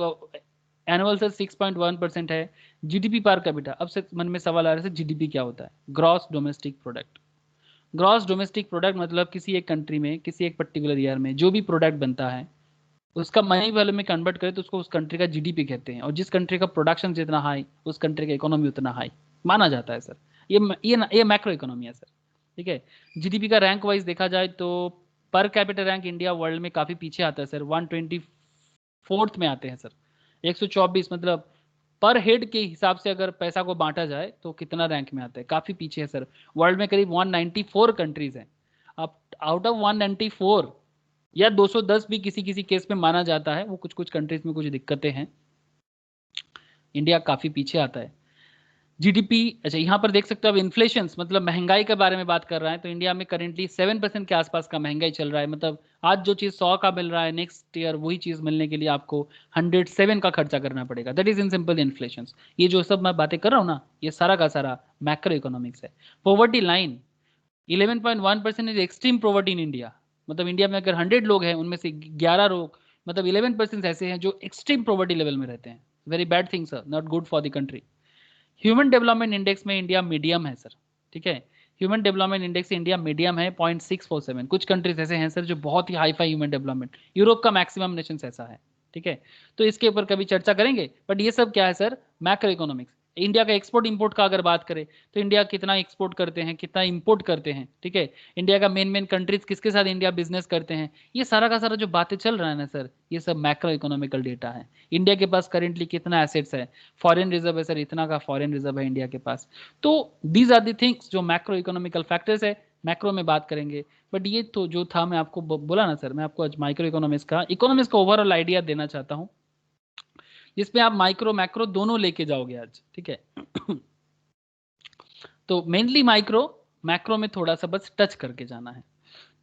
एनुअल से 6.1% है। जीडीपी पर कैपिटा, अब से मन में सवाल आ रहा है जीडीपी क्या होता है? Gross domestic product. Gross domestic product मतलब किसी एक कंट्री में, किसी एक पर्टिकुलर ईयर में जो भी प्रोडक्ट बनता है उसका मनी वैल्यू में कन्वर्ट करें तो उसको उस कंट्री का जीडीपी कहते हैं। और जिस कंट्री का प्रोडक्शन जितना हाई, उस कंट्री का इकोनॉमी उतना हाई माना जाता है सर। ये मैक्रो इकोनॉमी है सर, ठीक है। जीडीपी का रैंक वाइज देखा जाए तो पर कैपिटल रैंक इंडिया वर्ल्ड में काफ़ी पीछे आता है सर, 124th में आते हैं सर। 124, मतलब पर हेड के हिसाब से अगर पैसा को बांटा जाए तो कितना रैंक में आता है, काफ़ी पीछे है सर। वर्ल्ड में करीब 194 कंट्रीज हैं। अब आउट ऑफ 194 या 210 भी किसी किसी केस में माना जाता है, वो कुछ कुछ कंट्रीज में कुछ दिक्कतें हैं, इंडिया काफ़ी पीछे आता है। जीडीपी, अच्छा यहाँ पर देख सकते हो, अब इन्फ्लेशन मतलब महंगाई के बारे में बात कर रहा है तो इंडिया में करेंटली 7% के आसपास का महंगाई चल रहा है। मतलब आज जो चीज़ 100 का मिल रहा है, नेक्स्ट ईयर वही चीज़ मिलने के लिए आपको 107 का खर्चा करना पड़ेगा। That is in simple inflation. ये जो सब मैं बातें कर रहा हूँ ना, ये सारा का सारा मैक्रो इकोनॉमिक्स है। Poverty line 11.1% is extreme poverty in India, मतलब इंडिया में अगर 100 लोग हैं उनमें से 11 लोग मतलब 11% ऐसे हैं जो एक्सट्रीम पॉवर्टी लेवल में रहते हैं। Very bad thing sir, not good for the country. Human development index में इंडिया मीडियम है सर, ठीक है। Human development index India medium है 0.647। कुछ कंट्रीज ऐसे हैं सर जो बहुत ही high fi human development, Europe का मैक्सिमम नेशन ऐसा है, ठीक है। तो इसके ऊपर कभी चर्चा करेंगे, बट ये सब क्या है सर, मैक्रो इकोनॉमिक्स। इंडिया का एक्सपोर्ट इंपोर्ट का अगर बात करें तो इंडिया कितना एक्सपोर्ट करते हैं, कितना इंपोर्ट करते हैं, ठीक है। इंडिया का मेन कंट्रीज किसके साथ इंडिया बिजनेस करते हैं, ये सारा का सारा जो बातें चल रहा है ना सर, ये सब मैक्रो इकोनॉमिकल डेटा है। इंडिया के पास करेंटली कितना एसेट्स है, फॉरेन रिजर्व है सर, इतना का फॉरेन रिजर्व है इंडिया के पास। तो दीज आर दी थिंग्स जो मैक्रो इकोनॉमिकल फैक्टर्स है, मैक्रो में बात करेंगे। बट ये तो जो था मैं आपको बोला ना सर, मैं आपको आज माइक्रो इकोनॉमिक्स का ओवरऑल आइडिया देना चाहता हूँ, जिसमें आप माइक्रो मैक्रो दोनों लेके जाओगे आज, ठीक है। तो मेनली माइक्रो मैक्रो में थोड़ा सा बस टच करके जाना है।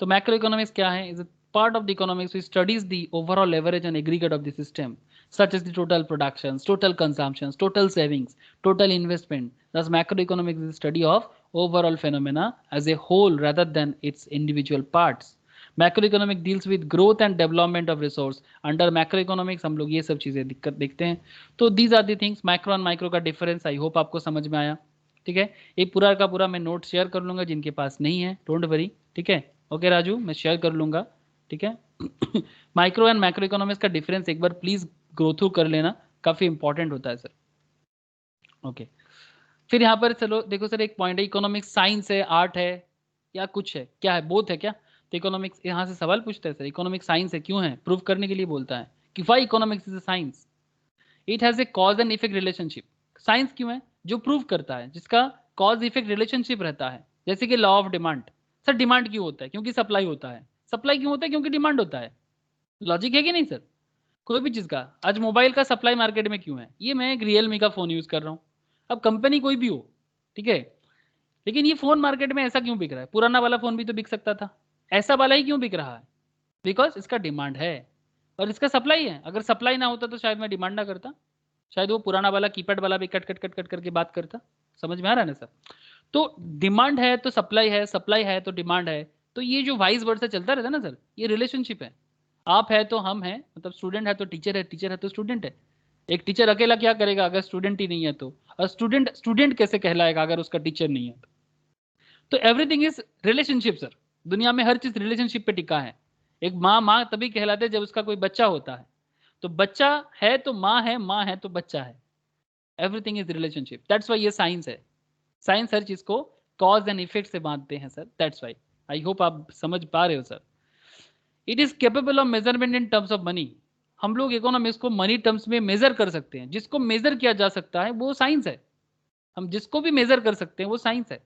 तो मैक्रो इकोनॉमिक्स क्या है, is part of the economics which studies the overall leverage and aggregate of the system, such as the total productions, total consumptions, total savings, total investment. Thus macroeconomics is the study of overall phenomena as a whole rather than its individual parts. Macroeconomic deals with growth and development of resource. Under macroeconomics हम लोग ये सब चीजें देखते हैं। तो these are the things, macro and micro का difference, I hope आपको समझ में आया, ठीक है। ये पूरा का पूरा मैं नोट शेयर कर लूंगा, जिनके पास नहीं है डोंट वरी, ठीक है। ओके राजू, मैं शेयर कर लूंगा, ठीक है। माइक्रो एंड मैक्रो इकोनॉमिक्स का डिफरेंस एक बार प्लीज ग्रो थ्रू कर लेना, काफी इंपॉर्टेंट होता है सर। ओके, फिर यहाँ पर चलो देखो सर, एक पॉइंट है, इकोनॉमिक्स साइंस है, आर्ट है या कुछ है, क्या है, बोथ है क्या। तो इकोनॉमिक्स यहाँ से सवाल पूछता है सर, इकोनॉमिक्स साइंस है क्यों है, प्रूव करने के लिए बोलता है कि why economics is a science, it has a cause and effect relationship. Science क्यों है, जो प्रूव करता है, जिसका कॉज इफेक्ट रिलेशनशिप रहता है, जैसे कि law of demand. Sir demand क्यों होता है, क्योंकि सप्लाई होता है, सप्लाई क्यों होता है, क्योंकि डिमांड होता है। लॉजिक है कि नहीं सर, कोई भी चीज का। आज मोबाइल का सप्लाई मार्केट में क्यों है, ये मैं एक रियलमी का फोन यूज कर रहा हूँ, अब कंपनी कोई भी हो, ठीक है, लेकिन ये फोन मार्केट में ऐसा क्यों बिक रहा है, पुराना वाला फोन भी तो बिक सकता था, ऐसा वाला ही क्यों बिक रहा है, बिकॉज इसका डिमांड है और इसका सप्लाई है। अगर सप्लाई ना होता तो शायद मैं डिमांड ना करता, शायद वो पुराना वाला कीपैड वाला भी कट कट कट कट करके बात करता। समझ में आ रहा है ना सर। तो डिमांड है तो सप्लाई है, सप्लाई है तो डिमांड है, तो ये जो वाइस वर्सा चलता रहता है ना सर, ये रिलेशनशिप है। आप है तो हम है, मतलब स्टूडेंट है तो टीचर है, टीचर है तो स्टूडेंट है। एक टीचर अकेला क्या करेगा अगर स्टूडेंट ही नहीं है तो, और स्टूडेंट स्टूडेंट कैसे कहलाएगा अगर उसका टीचर नहीं है तो एवरीथिंग इज रिलेशनशिप सर। दुनिया में हर चीज रिलेशनशिप पे टिका है। एक माँ माँ तभी कहलाते हैं जब उसका कोई बच्चा होता है, तो बच्चा है तो माँ है, माँ है तो बच्चा है। Everything is relationship, that's why ये साइंस है। साइंस हर चीज को कॉज एंड इफेक्ट से बांधते हैं sir, that's why. I hope आप समझ पा रहे हो sir. It is capable of measurement in terms of money. हम लोग इकोनॉमिक्स को मनी टर्म्स में मेजर कर सकते हैं, जिसको मेजर किया जा सकता है वो साइंस है। हम जिसको भी मेजर कर सकते हैं वो साइंस है।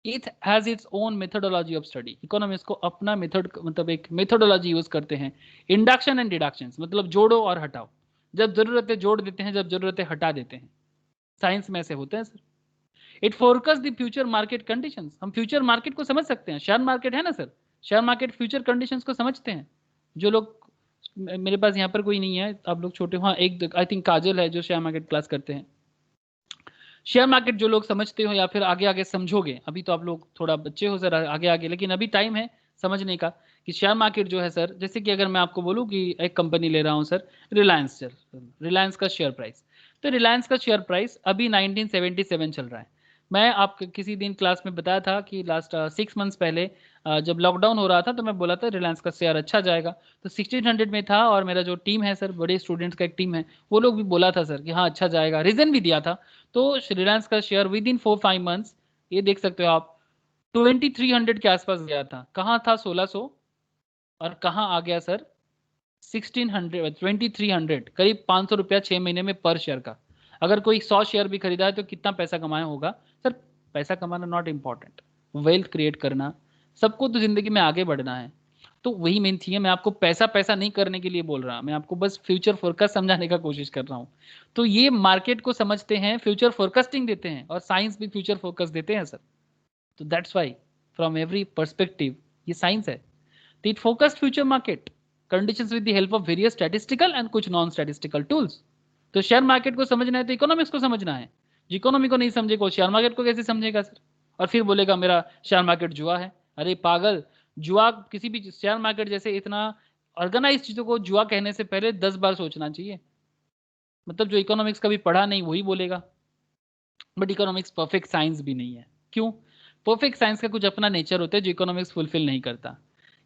It has its own methodology of study. Economics को अपना मेथड, मतलब एक मेथोडोलॉजी यूज करते हैं। इंडक्शन एंड डिडक्शन, मतलब जोड़ो और हटाओ, जब जरूरत है जोड़ देते हैं, जब जरूरत है हटा देते हैं। साइंस में ऐसे होते हैं sir. It forecast the future market conditions. हम फ्यूचर मार्केट को समझ सकते हैं, शेयर मार्केट है ना sir, share market future conditions को समझते हैं। जो लोग, मेरे पास यहाँ पर कोई नहीं है, आप लोग छोटे, हाँ एक आई थिंक काजल है जो शेयर मार्केट क्लास करते हैं। शेयर मार्केट जो लोग समझते हो या फिर आगे आगे समझोगे, अभी तो आप लोग थोड़ा बच्चे हो सर, आगे आगे, लेकिन अभी टाइम है समझने का कि शेयर मार्केट जो है सर, जैसे कि अगर मैं आपको बोलूँ कि एक कंपनी ले रहा हूँ सर, रिलायंस सर, रिलायंस का शेयर प्राइस, तो रिलायंस का शेयर प्राइस अभी 1977 चल रहा है। मैं आपको किसी दिन क्लास में बताया था कि लास्ट 6 मंथ्स पहले जब लॉकडाउन हो रहा था तो मैं बोला था रिलायंस का शेयर अच्छा जाएगा, तो 1600 में था। और मेरा जो टीम है सर, बड़े स्टूडेंट्स का एक टीम है, वो लोग भी बोला था सर कि हाँ अच्छा जाएगा, रीजन भी दिया था। तो रिलायंस का शेयर विद इन 4-5 मंथ्स, ये देख सकते हो आप, 2300 के आसपास गया था। कहाँ था 1600 और कहाँ आ गया सर 1600, 2300, करीब 500 रुपया 6 महीने में पर शेयर का। अगर कोई 100 शेयर भी खरीदा है तो कितना पैसा कमाया होगा सर। पैसा कमाना नॉट इम्पॉर्टेंट, वेल्थ क्रिएट करना, सबको तो जिंदगी में आगे बढ़ना है। तो वही मेन थी है, मैं आपको पैसा पैसा नहीं करने के लिए बोल रहा, मैं आपको बस फ्यूचर फोरकास्ट समझाने का कोशिश कर रहा हूँ। तो ये मार्केट को समझते हैं, फ्यूचर फोरकास्टिंग देते हैं, और साइंस भी फ्यूचर फोकस देते हैं सर। तो that's Y from every perspective ये साइंस है। तो it focused future market conditions with the help of various statistical and कुछ नॉन स्टैटिस्टिकल टूल्स। तो शेयर मार्केट को समझना है तो इकोनॉमिक्स को समझना है। जो इकोनॉमी को नहीं समझेगा शेयर मार्केट को कैसे समझेगा सर, और फिर बोलेगा मेरा शेयर मार्केट जुआ है। अरे पागल, जुआ किसी भी शेयर मार्केट जैसे इतना ऑर्गेनाइज चीजों को जुआ कहने से पहले 10 बार सोचना चाहिए। मतलब जो इकोनॉमिक्स कभी पढ़ा नहीं वही बोलेगा। बट इकोनॉमिक्स परफेक्ट साइंस भी नहीं है। क्यों? परफेक्ट साइंस का कुछ अपना नेचर होता है जो इकोनॉमिक्स फुलफिल नहीं करता।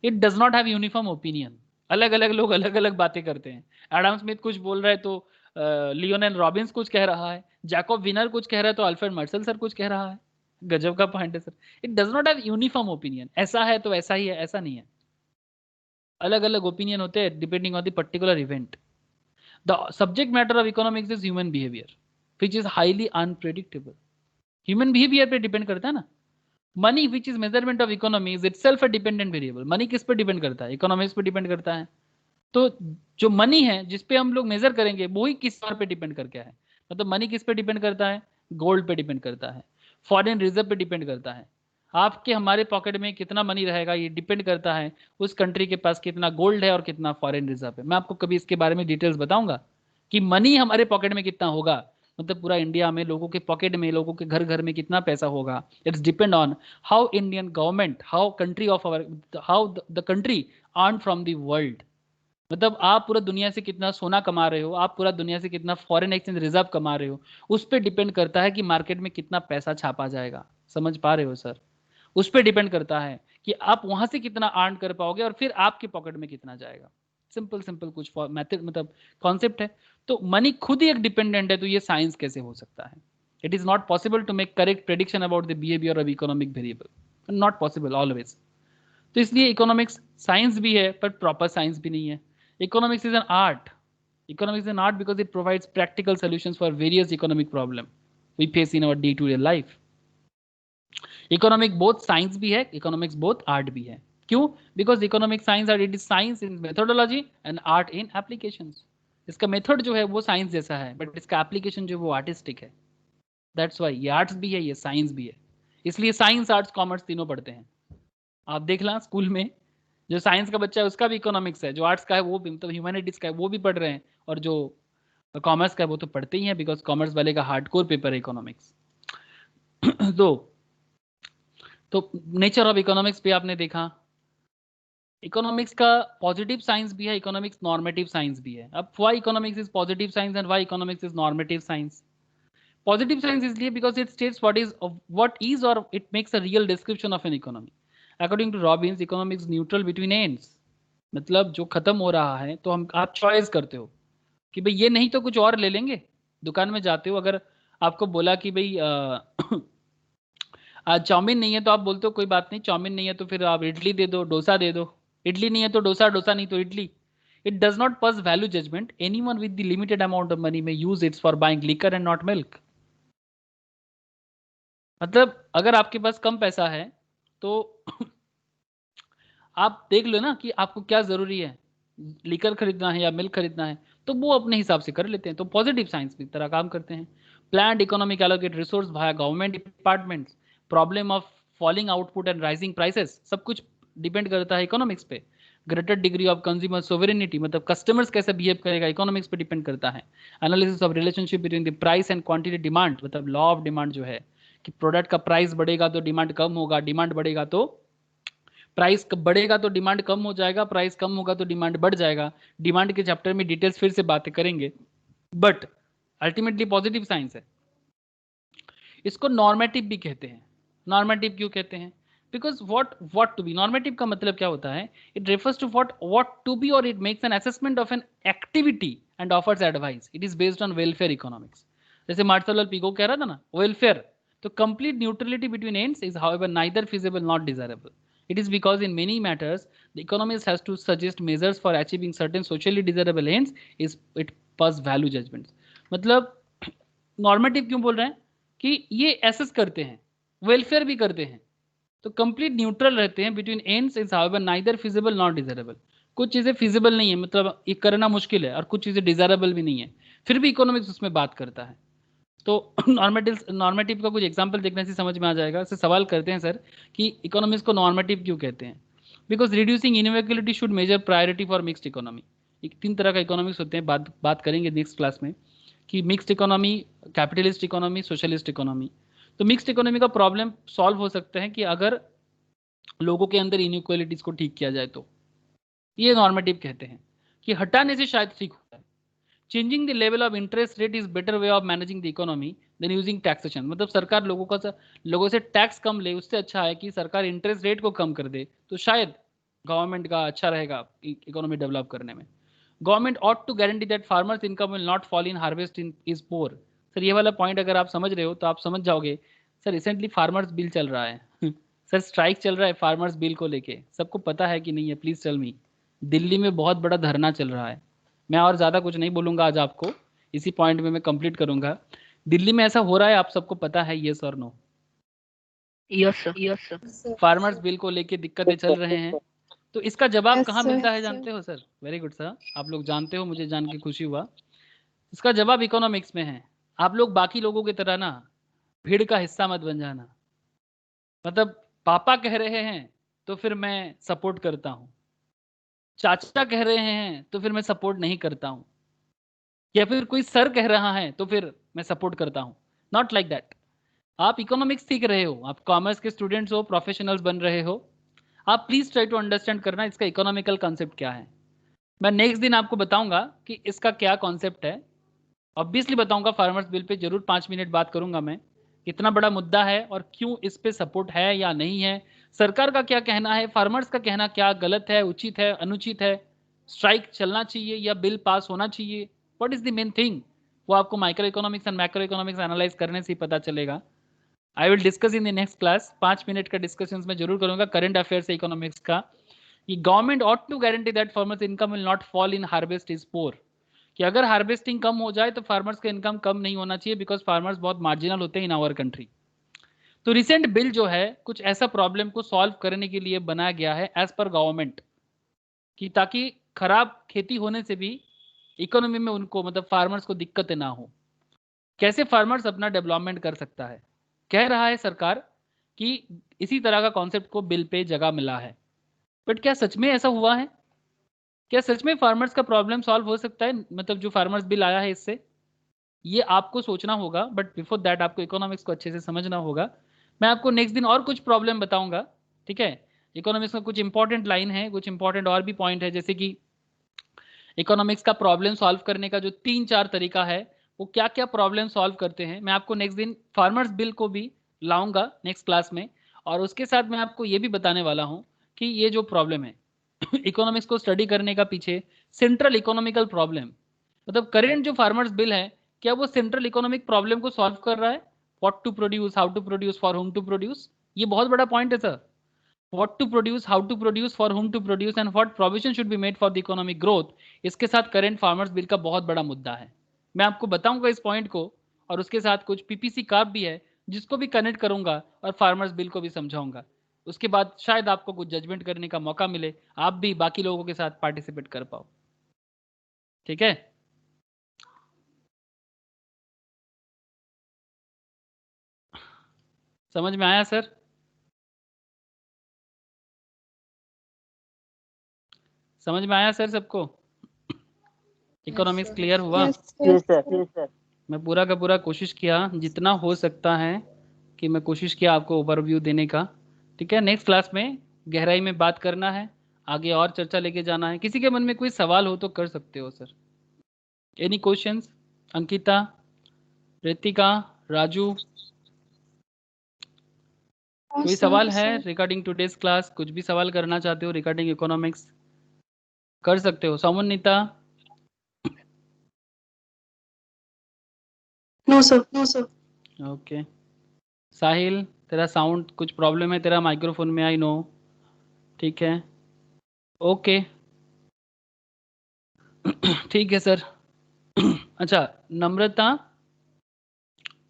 It does not have uniform opinion. अलग अलग लोग अलग अलग बातें करते हैं। एडम स्मिथ कुछ बोल रहा है तो लियोनेल रॉबिन्स कुछ कह रहा है, जैकब विनर कुछ कह रहा है तो अल्फ्रेड मर्सेल सर कुछ कह रहा है। गजब का पॉइंट है sir. It does not have uniform opinion. ऐसा है तो ऐसा ही है, ऐसा नहीं है। अलग अलग ओपिनियन होते हैं depending on the particular event. The subject matter of economics is human behaviour which is highly unpredictable. Human behaviour पे डिपेंड करता है ना। Money which is measurement of economy is itself a dependent variable. Money किस पे depend करता है? Economics पे depend करता है। तो जो मनी है जिस पे हम लोग मेजर करेंगे वो ही किस तौर पे डिपेंड करके है। मतलब मनी किस पे डिपेंड करता है? गोल्ड पे डिपेंड करता है, फॉरेन रिजर्व पे डिपेंड करता है। आपके हमारे पॉकेट में कितना मनी रहेगा ये डिपेंड करता है उस कंट्री के पास कितना गोल्ड है और कितना फॉरेन रिजर्व है। मैं आपको कभी इसके बारे में डिटेल्स बताऊंगा कि मनी हमारे पॉकेट में कितना होगा। मतलब पूरा इंडिया में लोगों के पॉकेट में, लोगों के घर घर में कितना पैसा होगा। It's depend on how Indian government, how country of our, how the country earn from the world. मतलब आप पूरा दुनिया से कितना सोना कमा रहे हो, आप पूरा दुनिया से कितना फॉरेन एक्सचेंज रिजर्व कमा रहे हो, उस पर डिपेंड करता है कि मार्केट में कितना पैसा छापा जाएगा। समझ पा रहे हो सर? उस पर डिपेंड करता है कि आप वहां से कितना अर्न कर पाओगे और फिर आपके पॉकेट में कितना जाएगा। सिंपल सिंपल कुछ मेथड मतलब कॉन्सेप्ट है। तो मनी खुद ही एक डिपेंडेंट है, तो ये साइंस कैसे हो सकता है? It is not possible to make correct prediction about the behaviour of economic variable. Not possible always. तो इसलिए इकोनॉमिक्स साइंस भी है पर प्रॉपर साइंस भी नहीं है। Economics is an art. Economics is an art because it provides practical solutions for various economic problem we face in our day to day life. Economic both science भी है, economics both art भी है। क्यों? Because economic science are it is science in methodology and art in applications. इसका method जो है वो science जैसा है बट इसका एप्लीकेशन जो है वो आर्टिस्टिक है। दैट्स वाई ये आर्ट्स भी है, ये साइंस भी है। इसलिए साइंस आर्ट्स कॉमर्स तीनों पढ़ते हैं। आप देख ला स्कूल में जो साइंस का बच्चा है उसका भी इकोनॉमिक्स है, जो आर्ट्स का है वो भी, मतलब ह्यूमैनिटीज का है वो भी पढ़ रहे हैं, और जो कॉमर्स का है वो तो पढ़ते ही हैं बिकॉज कॉमर्स वाले का हार्डकोर पेपर है इकोनॉमिक्स। तो नेचर ऑफ इकोनॉमिक्स पे आपने देखा। इकोनॉमिक्स का पॉजिटिव साइंस भी है, इकोनॉमिक्स नॉर्मेटिव साइंस भी है। अब why economics is positive science and why economics is normative science? Positive science इसलिए because it states what is और it makes a real description of an economy. According to Robbins economics neutral between ends. मतलब जो खत्म हो रहा है तो हम आप चॉइस करते हो कि भाई ये नहीं तो कुछ और ले लेंगे। दुकान में जाते हो, अगर आपको बोला कि भाई आज चाउमीन नहीं है तो आप बोलते हो कोई बात नहीं, चाउमीन नहीं है तो फिर आप इडली दे दो, डोसा दे दो। इडली नहीं है तो डोसा, डोसा नहीं तो idli. It does not pass value judgement. Anyone with the limited amount of money may use its for buying liquor and not milk. मतलब अगर आपके पास कम पैसा है तो आप देख लो ना कि आपको क्या जरूरी है, लिकर खरीदना है या मिल्क खरीदना है, तो वो अपने हिसाब से कर लेते हैं। तो पॉजिटिव साइंस की तरह काम करते हैं। Planned economic allocate resource via government departments, problem of falling output and rising prices, सब कुछ डिपेंड करता है इकोनॉमिक्स पे। Greater degree of consumer sovereignty, मतलब कस्टमर्स कैसे बिहेव करेगा, इकोनॉमिक्स पे डिपेंड करता है। Analysis of relationship between the price and quantity demand, मतलब लॉ ऑफ डिमांड जो है कि प्रोडक्ट का प्राइस बढ़ेगा तो डिमांड कम होगा, डिमांड बढ़ेगा तो प्राइस बढ़ेगा तो डिमांड कम हो जाएगा, प्राइस कम होगा तो डिमांड बढ़ जाएगा। डिमांड के चैप्टर में डिटेल्स फिर से बातें करेंगे, बट अल्टीमेटली पॉजिटिव साइंस है। इसको नॉर्मेटिव भी कहते हैं। नॉर्मेटिव क्यों कहते हैं? Because what to be, normative का मतलब क्या होता है? It refers to what to be और it makes an assessment of an activity and offers advice. It is based on welfare economics. जैसे मार्शल पीगो कह रहा था ना, वेलफेयर। तो complete neutrality between ends is however neither feasible not desirable. It is because in many matters the economist has to suggest measures for achieving certain socially desirable ends is it pass value judgments. मतलब normative क्यों बोल रहे हैं कि ये assess करते हैं, welfare भी करते हैं, तो कंप्लीट न्यूट्रल रहते हैं between ends is however neither feasible not desirable. कुछ चीजें फिजिबल नहीं है, मतलब ये करना मुश्किल है, और कुछ चीजें डिजायरेबल भी नहीं है, फिर भी इकोनॉमिक्स उसमें बात करता है। तो नॉर्मेटिव का कुछ एग्जांपल देखने से समझ में आ जाएगा। इससे सवाल करते हैं सर कि इकोनॉमिक्स को नॉर्मेटिव क्यों कहते हैं? Because reducing inequality should major priority for mixed economy. एक 3 तरह का इकोनॉमिक्स होते हैं, बात करेंगे नेक्स्ट क्लास में कि mixed economy, capitalist economy, socialist economy. तो मिक्स्ड इकोनॉमी का प्रॉब्लम सॉल्व हो सकता है कि अगर लोगों के अंदर इनइक्वालिटीज को ठीक किया जाए तो ये नॉर्मेटिव कहते हैं कि हटाने से शायद ठीक होता है। Changing the level of interest rate is better way of managing the economy than using taxation. मतलब सरकार लोगों से टैक्स कम ले, उससे अच्छा है कि सरकार इंटरेस्ट रेट को कम कर दे, तो शायद गवर्नमेंट का अच्छा रहेगा इकोनॉमी डेवलप करने में। Government ought to guarantee that farmers income will not fall in harvest in is poor. Sir ये वाला पॉइंट अगर आप समझ रहे हो तो आप समझ जाओगे। सर रिसेंटली फार्मर्स बिल चल रहा है सर स्ट्राइक चल रहा है फार्मर्स बिल को लेके, सबको पता है कि नहीं है? प्लीज टेल मी। दिल्ली में बहुत बड़ा धरना चल रहा है। मैं और ज़्यादा कुछ नहीं बोलूँगा आज आपको, इसी पॉइंट में मैं कंप्लीट करूँगा। दिल्ली में ऐसा हो रहा है, आप सबको पता है, येस और no? Yes sir, yes sir. Sir. Farmers bill को लेके दिक्कतें चल रहे हैं, तो इसका जवाब Yes, कहाँ sir. मिलता है जानते हो सर? वेरी गुड सर, आप लोग जानते हो, मुझे जान के खुशी हुआ। इसका जवाब इकोनॉमिक्स में है। आप लोग बाकी लोगों की तरह ना भीड़ का हिस्सा मत बन जाना। मतलब पापा कह रहे हैं तो फिर मैं सपोर्ट करता हूँ, चाचा कह रहे हैं तो फिर मैं सपोर्ट नहीं करता हूँ, या फिर कोई सर कह रहा है तो फिर मैं सपोर्ट करता हूँ। Not like that. आप इकोनॉमिक्स सीख रहे हो, आप कॉमर्स के स्टूडेंट्स हो, प्रोफेशनल्स बन रहे हो, आप प्लीज ट्राई टू अंडरस्टैंड करना इसका इकोनॉमिकल कॉन्सेप्ट क्या है। मैं नेक्स्ट दिन आपको बताऊंगा कि इसका क्या कॉन्सेप्ट है। ऑब्वियसली बताऊंगा, फार्मर्स बिल पे जरूर 5 मिनट बात करूंगा मैं, कितना बड़ा मुद्दा है और क्यों इस पे सपोर्ट है या नहीं है, सरकार का क्या कहना है, फार्मर्स का कहना क्या गलत है, उचित है, अनुचित है, स्ट्राइक चलना चाहिए या बिल पास होना चाहिए, what is the main thing, वो आपको micro economics and macro economics analyse करने से ही पता चलेगा। I will discuss in the next class. 5 minute का डिस्कशन में जरूर करूंगा करंट अफेयर से इकोनॉमिक्स का। कि government ought to guarantee that farmers income will not fall in harvest is poor, कि अगर हार्वेस्टिंग कम हो जाए तो फार्मर्स का इनकम कम नहीं होना चाहिए, बिकॉज फार्मर्स बहुत मार्जिनल होते हैं इन आवर कंट्री। तो रिसेंट बिल जो है कुछ ऐसा प्रॉब्लम को सॉल्व करने के लिए बनाया गया है एज पर गवर्नमेंट, कि ताकि खराब खेती होने से भी इकोनॉमी में उनको, मतलब फार्मर्स को दिक्कतें ना हो। कैसे फार्मर्स अपना डेवलपमेंट कर सकता है, कह रहा है सरकार कि इसी तरह का कॉन्सेप्ट को बिल पे जगह मिला है। बट क्या सच में ऐसा हुआ है? क्या सच में फार्मर्स का प्रॉब्लम सॉल्व हो सकता है? मतलब जो फार्मर्स बिल आया है इससे, ये आपको सोचना होगा, बट बिफोर दैट आपको इकोनॉमिक्स को अच्छे से समझना होगा। मैं आपको नेक्स्ट दिन और कुछ प्रॉब्लम बताऊंगा, ठीक है? इकोनॉमिक्स में कुछ इंपॉर्टेंट लाइन है, कुछ इंपॉर्टेंट और भी पॉइंट है, जैसे कि इकोनॉमिक्स का प्रॉब्लम सॉल्व करने का जो 3-4 तरीका है, वो क्या क्या प्रॉब्लम सॉल्व करते हैं, मैं आपको नेक्स्ट दिन फार्मर्स बिल को भी लाऊंगा नेक्स्ट क्लास में। और उसके साथ मैं आपको ये भी बताने वाला हूँ कि ये जो प्रॉब्लम है इकोनॉमिक्स को स्टडी करने का पीछे सेंट्रल इकोनॉमिकल प्रॉब्लम, मतलब करेंट जो फार्मर्स बिल है, क्या वो सेंट्रल इकोनॉमिक प्रॉब्लम को सॉल्व कर रहा है? What to produce, how to produce, for whom to produce, ये बहुत बड़ा पॉइंट है sir. What to produce, how to produce, for whom to produce and what provision should be made for the economic growth, इसके साथ current farmers bill का बहुत बड़ा मुद्दा है। मैं आपको बताऊंगा इस पॉइंट को, और उसके साथ कुछ पीपीसी कार्ड भी है जिसको भी कनेक्ट करूंगा और फार्मर्स बिल को भी समझाऊंगा। उसके बाद शायद आपको कुछ जजमेंट करने का मौका मिले, आप भी बाकी लोगों के साथ पार्टिसिपेट कर पाओ। ठीक है? समझ में आया सर? समझ में आया सर सबको? Economics sir. क्लियर हुआ? Yes, yes sir. Sir, yes sir. मैं पूरा का पूरा कोशिश किया जितना हो सकता है कि मैं कोशिश किया आपको ओवरव्यू देने का। ठीक है, नेक्स्ट क्लास में गहराई में बात करना है, आगे और चर्चा लेके जाना है। किसी के मन में कोई सवाल हो तो कर सकते हो sir. Any questions? Ankita, Ritika, Raju, No, कोई sir. सवाल है रिगार्डिंग टुडेज क्लास? कुछ भी सवाल करना चाहते हो रिगार्डिंग इकोनॉमिक्स कर सकते हो। Samanvita? No, sir. No, sir. Okay. Sahil, तेरा साउंड कुछ प्रॉब्लम है तेरा माइक्रोफोन में, आई नो। ठीक है, ओके ठीक है सर। अच्छा, नम्रता,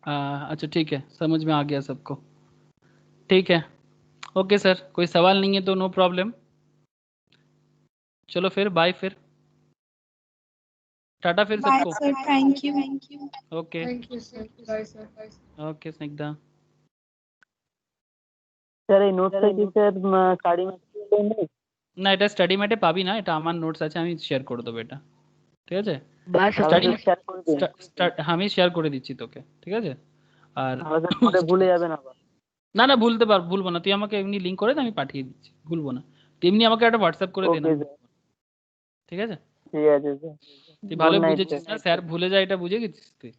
अच्छा ठीक है, समझ में आ गया सबको। ठीक है, ओके सर, कोई सवाल नहीं है तो नो प्रॉब्लम। चलो फिर बाय, फिर टाटा फिर Bye, सबको। sir. Thank you. Thank you. Okay Thank you, sir. Bye, sir. Bye. Okay Snigdha. Sir এই নোটসটা কি স্যার কারি মাস্টার দেন? না, এটা স্টাডি ম্যাটে পাবি না, এটা আমার নোটস আছে, আমি শেয়ার করে দেবো এটা। ঠিক আছে, বাস স্টাডি শেয়ার করে দিন। আমি শেয়ার করে দিচ্ছি তোকে, ঠিক আছে? আর তাহলে স্যার পরে ভুলে যাবেন আবার। না না ভুলবো না, তুই আমাকে এমনি লিঙ্ক করে দে, আমি পাঠিয়ে দিচ্ছি, ভুলবো না। তুই এমনি আমাকে একটা হোয়াটসঅ্যাপ করে দে না, ওকে স্যার, ঠিক আছে? ঠিক আছে স্যার। তুই ভালো Good night, বুঝেছিস sir. না, স্যার ভুলে যায় এটা বুঝে গেছিস তুই?